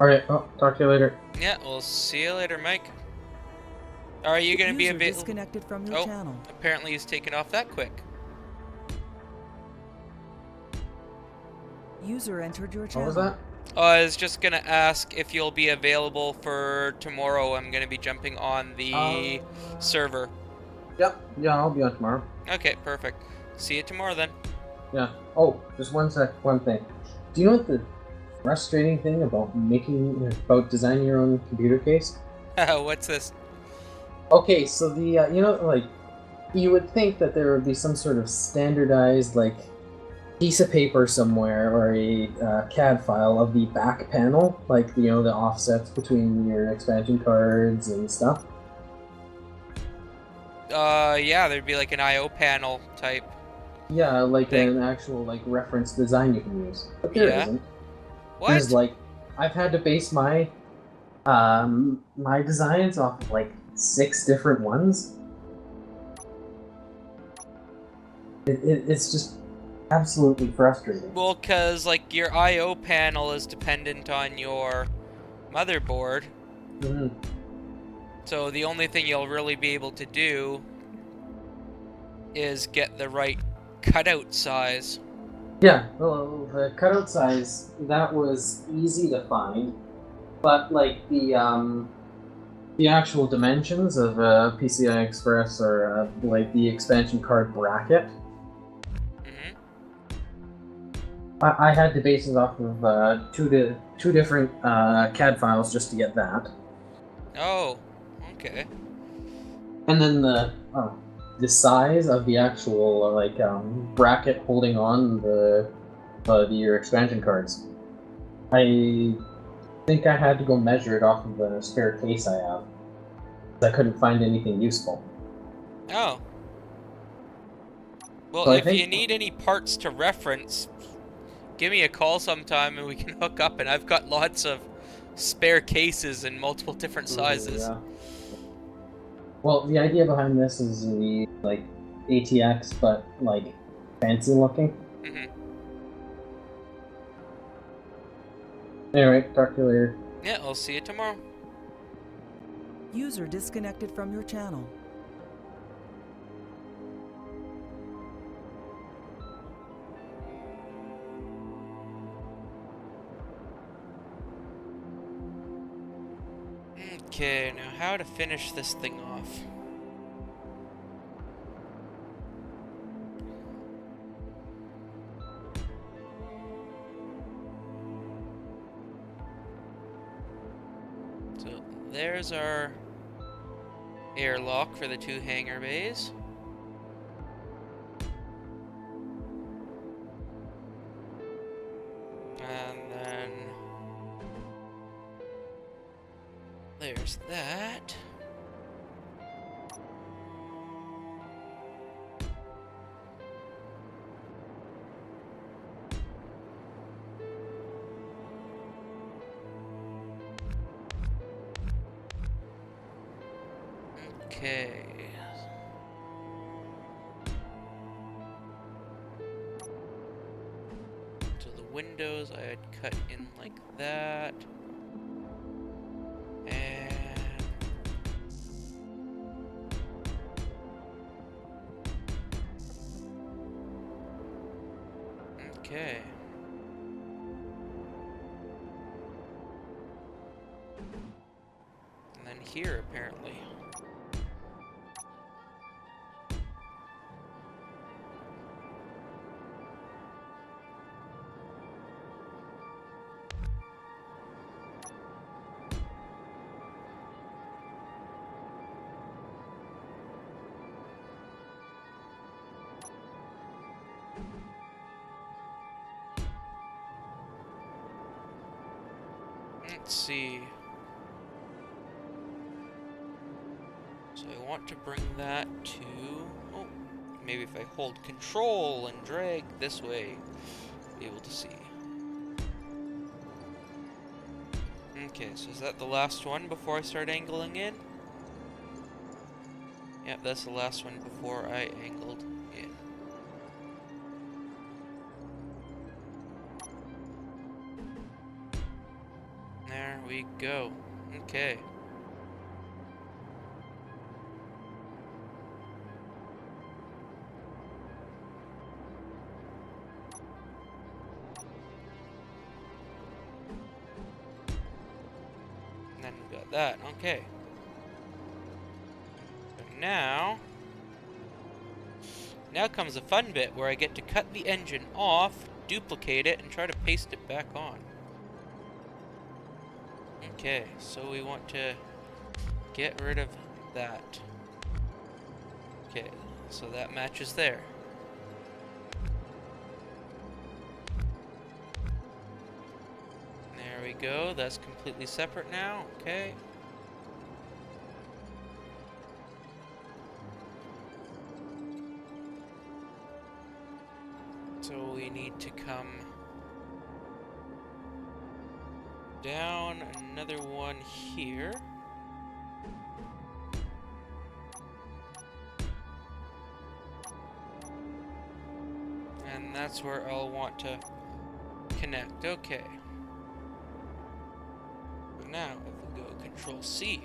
Alright, talk to you later. Yeah, we'll see you later, Mike. Are you going to be available? Disconnected from your channel. Apparently he's taken off that quick. User entered your channel. What was that? I was just going to ask if you'll be available for tomorrow. I'm going to be jumping on the server. Yep, yeah, I'll be on tomorrow. Okay, perfect. See you tomorrow then. Yeah. Oh, just one thing. Do you know what the frustrating thing about designing your own computer case? What's this? Okay, so the you would think that there would be some sort of standardized piece of paper somewhere or a CAD file of the back panel, the offsets between your expansion cards and stuff. Yeah, there'd be like an I/O panel type. Yeah, thing. an actual reference design you can use. But there isn't. What? There's I've had to base my my designs off of 6 different ones. It's just absolutely frustrating. Well, cause your I/O panel is dependent on your motherboard. Mm-hmm. So the only thing you'll really be able to do is get the right cutout size. Yeah, well, the cutout size, that was easy to find, but the actual dimensions of PCI Express or the expansion card bracket, I had to base it off of two different CAD files just to get that. Oh, okay. And then the size of the actual bracket holding on your expansion cards. I think I had to go measure it off of the spare case I have. I couldn't find anything useful. Oh. Well, So if you need any parts to reference, give me a call sometime and we can hook up. And I've got lots of spare cases in multiple different sizes. Yeah. Well, the idea behind this is the ATX, but fancy looking. Mm-hmm. Anyway, talk to you later. Yeah, I'll see you tomorrow. User disconnected from your channel. Okay, now how to finish this thing off. So there's our airlock for the 2 hangar bays. And then There's that. Okay. So the windows I had cut in like that. And okay. And then here apparently. Let's see. So I want to bring that to... Oh, maybe if I hold control and drag this way, be able to see. Okay, so is that the last one before I start angling in? Yep, that's the last one before I angled in. There we go. Okay. And then we got that. Okay. So now comes the fun bit where I get to cut the engine off, duplicate it, and try to paste it back on. Okay, so we want to get rid of that. Okay, so that matches there. There we go, that's completely separate now, okay. So we need to come down another one here. And that's where I'll want to connect. Okay. But now, if we go Control C,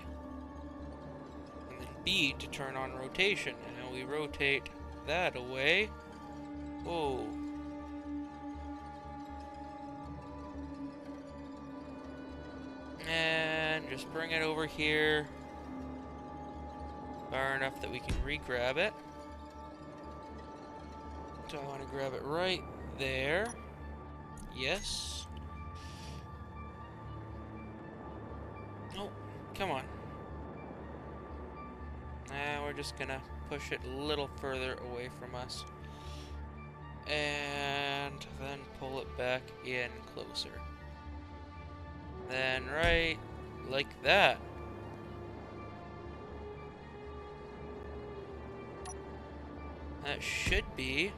and then B to turn on rotation, and now we rotate that away. Whoa. And just bring it over here far enough that we can re-grab it. So I want to grab it right there. Yes. Oh, come on. Now we're just gonna push it a little further away from us. And then pull it back in closer. Then right like that. That should be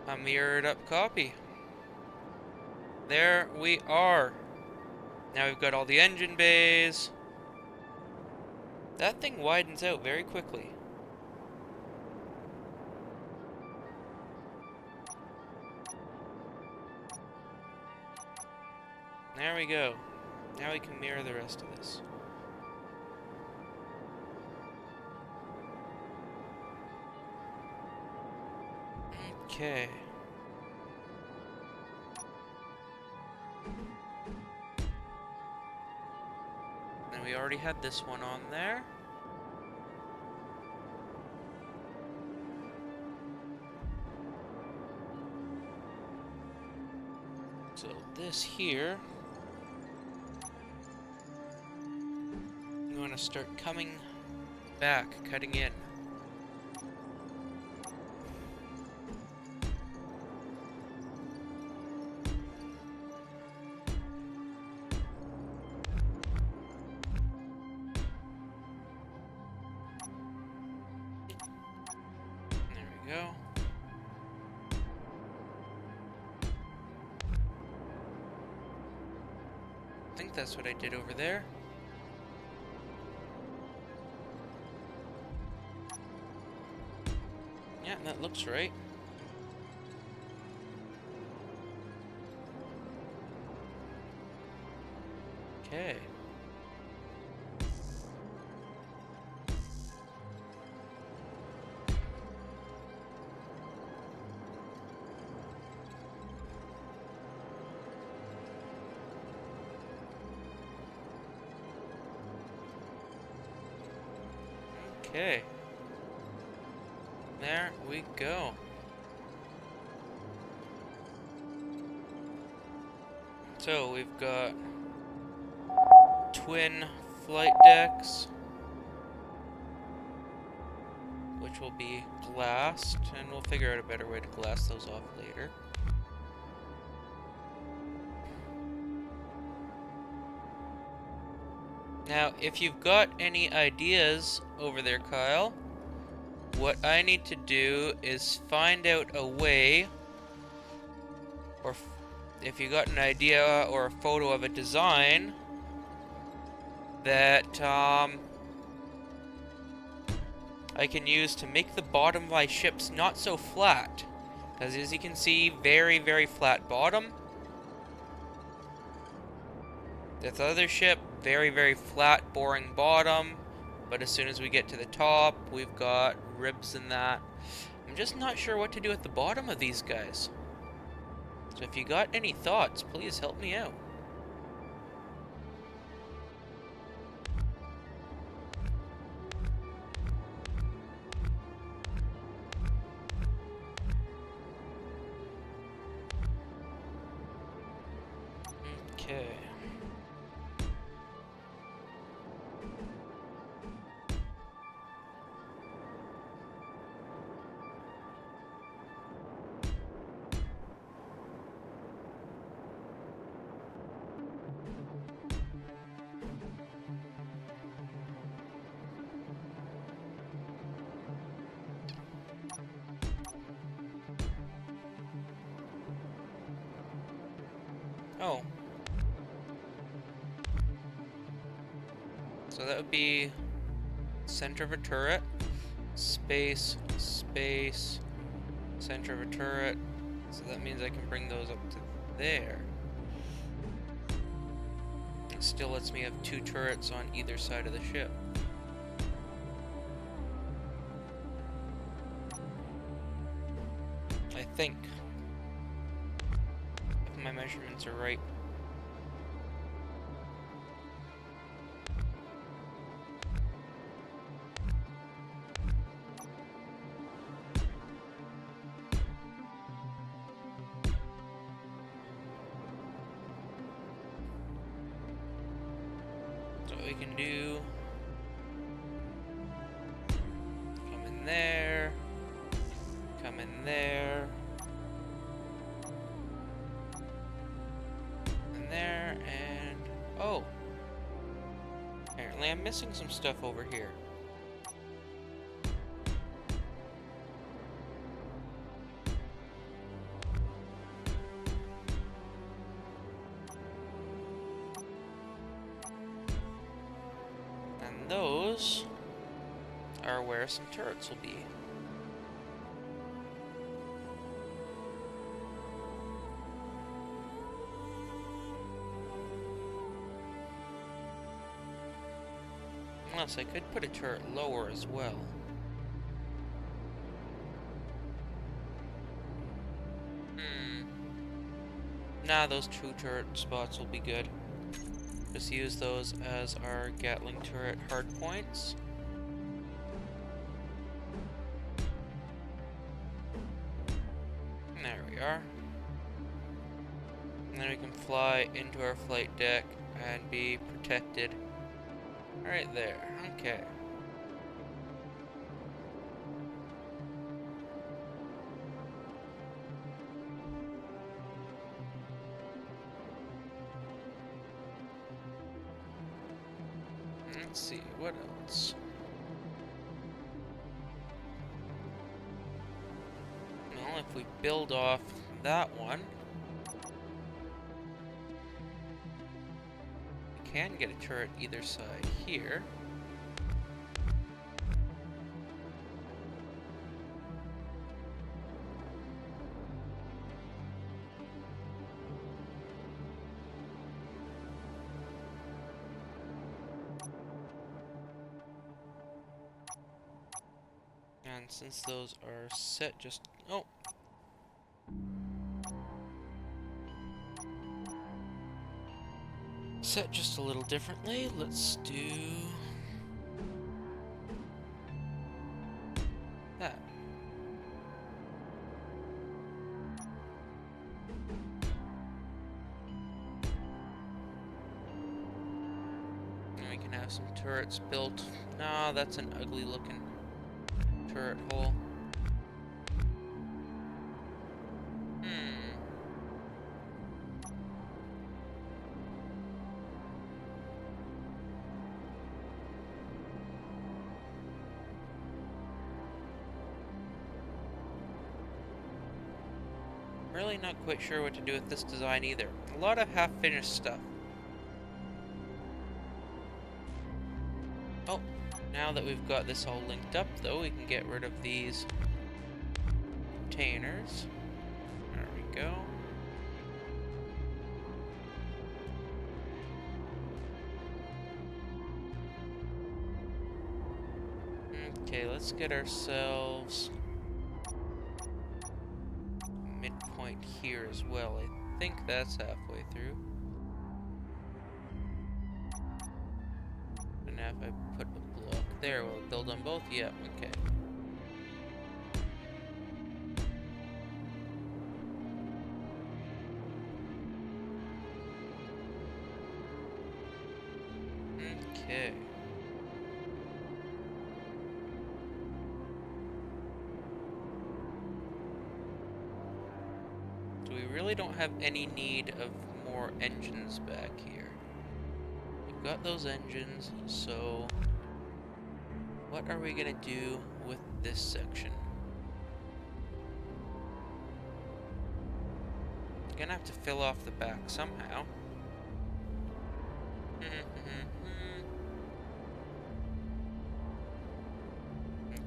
a mirrored up copy. There we are. Now we've got all the engine bays. That thing widens out very quickly. There we go. Now we can mirror the rest of this. Okay. And we already had this one on there. So this here, you want to start coming back, cutting in. we go. I think that's what I did over there. Yeah, that looks right. Okay. Okay. There we go. So we've got twin flight decks, which will be glassed, and we'll figure out a better way to glass those off later. Now, if you've got any ideas over there, Kyle, what I need to do is find out a way, or if you got an idea or a photo of a design that I can use to make the bottom of my ships not so flat. Because as you can see, very, very flat bottom. This other ship, very, very flat, boring bottom. But as soon as we get to the top, we've got ribs in that. I'm just not sure what to do at the bottom of these guys. So if you got any thoughts, please help me out. Okay. Oh. So that would be center of a turret, space, space, center of a turret. So that means I can bring those up to there. It still lets me have 2 turrets on either side of the ship. I think. If my measurements are right. So what we can do, come in there, come in there, and there, and oh, apparently I'm missing some stuff over here. And those are where some turrets will be. Unless I could put a turret lower as well. Nah, those 2 turret spots will be good. Just use those as our Gatling turret hardpoints. There we are. And then we can fly into our flight deck and be protected. Right there. Okay. Let's see, what else? Well, if we build off that one, we can get a turret either side here. And since those are set just... Oh! Set just a little differently, let's do... that. And we can have some turrets built. Nah, that's an ugly looking turret hole. Really not quite sure what to do with this design either. A lot of half-finished stuff. Oh, now that we've got this all linked up though, we can get rid of these containers. There we go. Okay, let's get ourselves midpoint here as well. I think that's halfway through. And now if I put a block there, will it build on both? Yeah, okay. Okay. So we really don't have any need of more engines back here. We've got those engines, so what are we gonna do with this section? Gonna have to fill off the back somehow.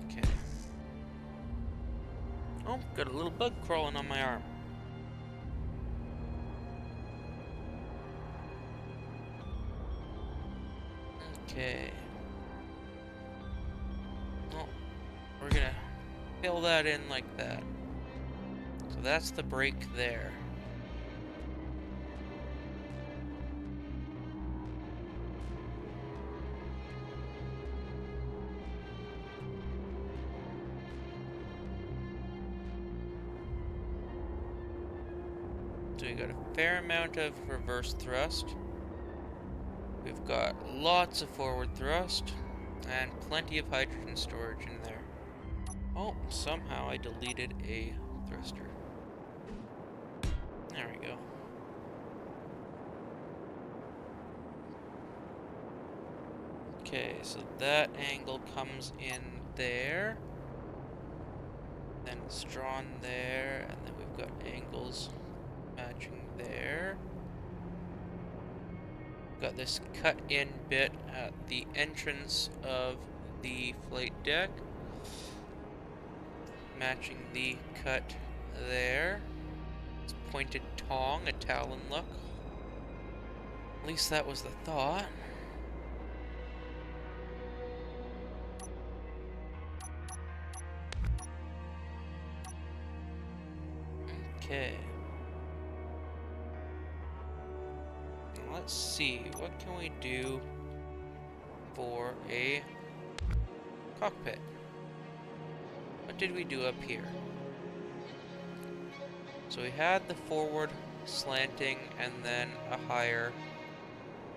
Okay. Oh, got a little bug crawling on my arm. Okay. Oh, we're gonna fill that in like that. So that's the break there. So we got a fair amount of reverse thrust. We've got lots of forward thrust and plenty of hydrogen storage in there. Oh, somehow I deleted a thruster. There we go. Okay, so that angle comes in there. Then it's drawn there, and then we've got angles matching there. Got this cut in bit at the entrance of the flight deck, matching the cut there. It's pointed tong, a talon look. At least that was the thought. Okay. Let's see, what can we do for a cockpit? What did we do up here? So we had the forward slanting and then a higher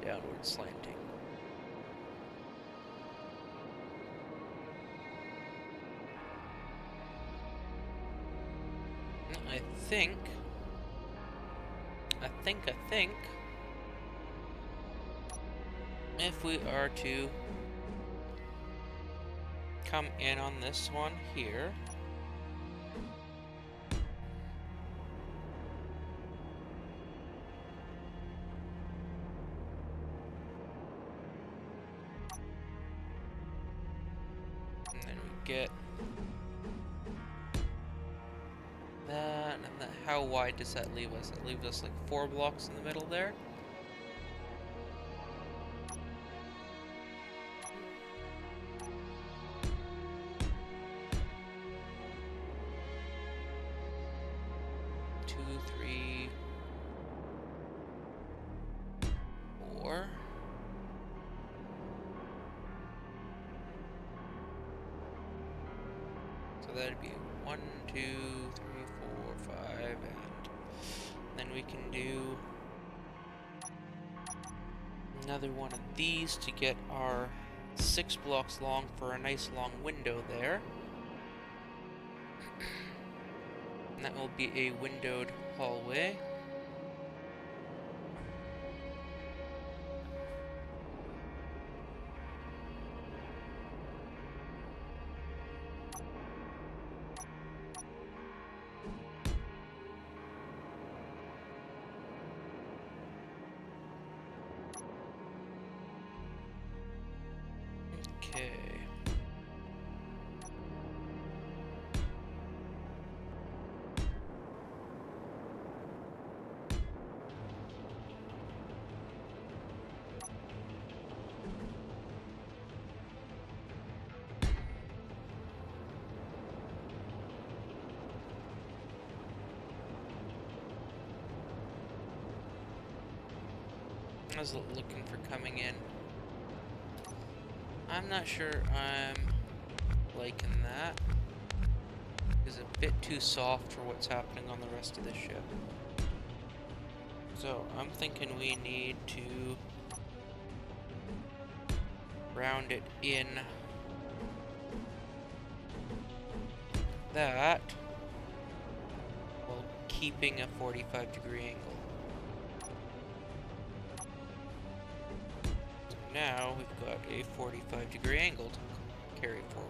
downward slanting. I think if we are to come in on this one here, get that, and that. How wide does that leave us? It leaves us like 4 blocks in the middle there. Two, three, 4. So that'd be 1, 2, 3, 4, 5, and then we can do another one of these to get our 6 blocks long for a nice long window there. And that will be a windowed hallway. Okay. I was looking for coming in. I'm not sure I'm liking that. It's a bit too soft for what's happening on the rest of the ship. So I'm thinking we need to round it in that while keeping a 45-degree angle. So now we've got a 45-degree angle to carry forward.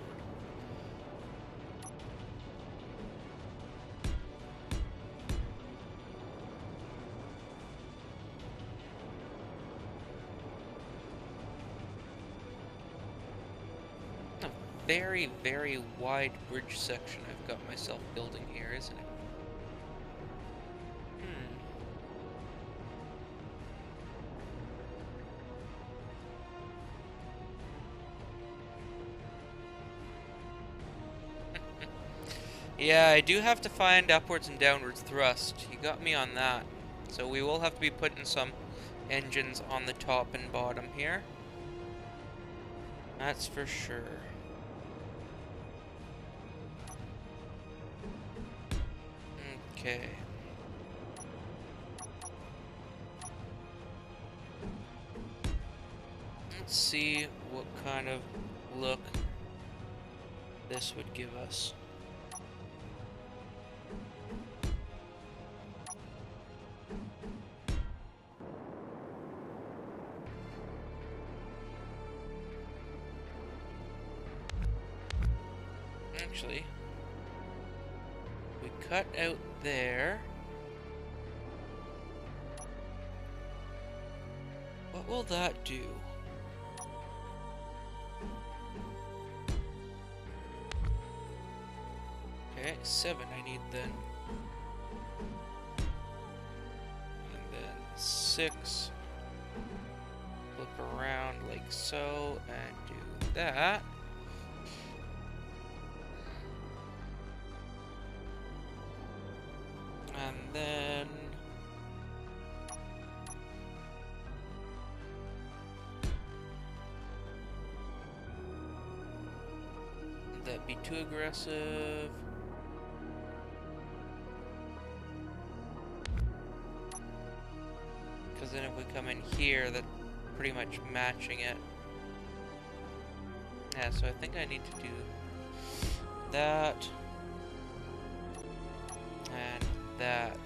Very, very wide bridge section I've got myself building here, isn't it? Yeah, I do have to find upwards and downwards thrust. You got me on that. So we will have to be putting some engines on the top and bottom here. That's for sure. Okay. Let's see what kind of look this would give us. Actually, we cut out there. What will that do? Okay, 7 I need then. And then 6. Flip around like so and do that. And then would that be too aggressive? Because then if we come in here, that's pretty much matching it. Yeah, so I think I need to do that and that.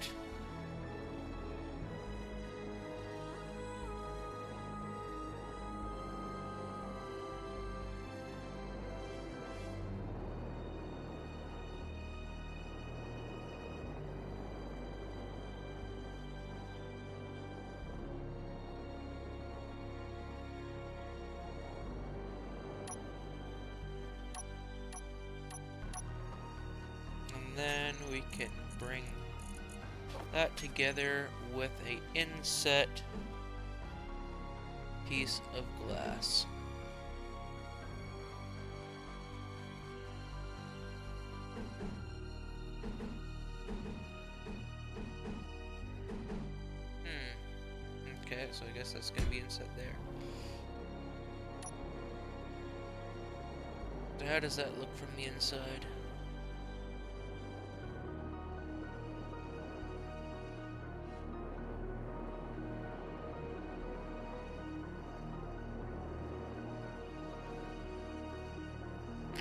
then we can bring that together with a inset piece of glass. Okay, so I guess that's gonna be inset there. So how does that look from the inside?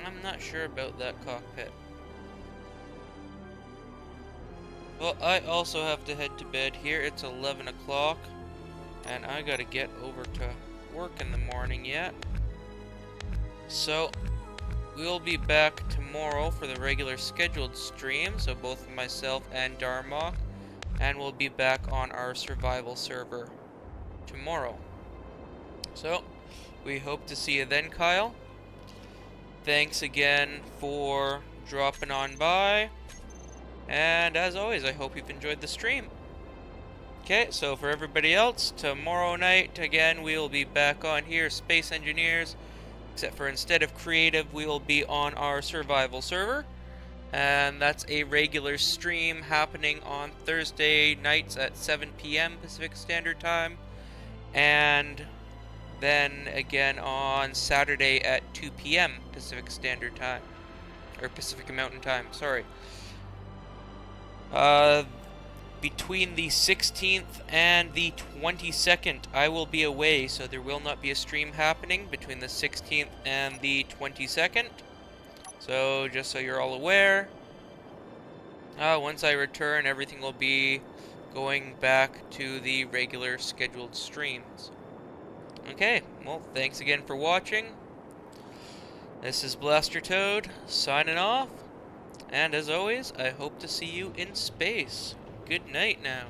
I'm not sure about that cockpit. Well, I also have to head to bed here. It's 11 o'clock, and I gotta get over to work in the morning yet. So, we'll be back tomorrow for the regular scheduled stream, so both myself and Darmok, and we'll be back on our survival server tomorrow. So, we hope to see you then, Kyle. Thanks again for dropping on by. And as always, I hope you've enjoyed the stream. Okay, so for everybody else, tomorrow night, again, we will be back on here, Space Engineers. Except for instead of creative, we will be on our survival server. And that's a regular stream happening on Thursday nights at 7 p.m. Pacific Standard Time. And then again on Saturday at 2 p.m. Pacific Standard Time. Or Pacific Mountain Time, sorry. Between the 16th and the 22nd, I will be away, so there will not be a stream happening between the 16th and the 22nd. So, just so you're all aware, once I return, everything will be going back to the regular scheduled streams. Okay, well, thanks again for watching. This is Blaster Toad, signing off. And as always, I hope to see you in space. Good night now.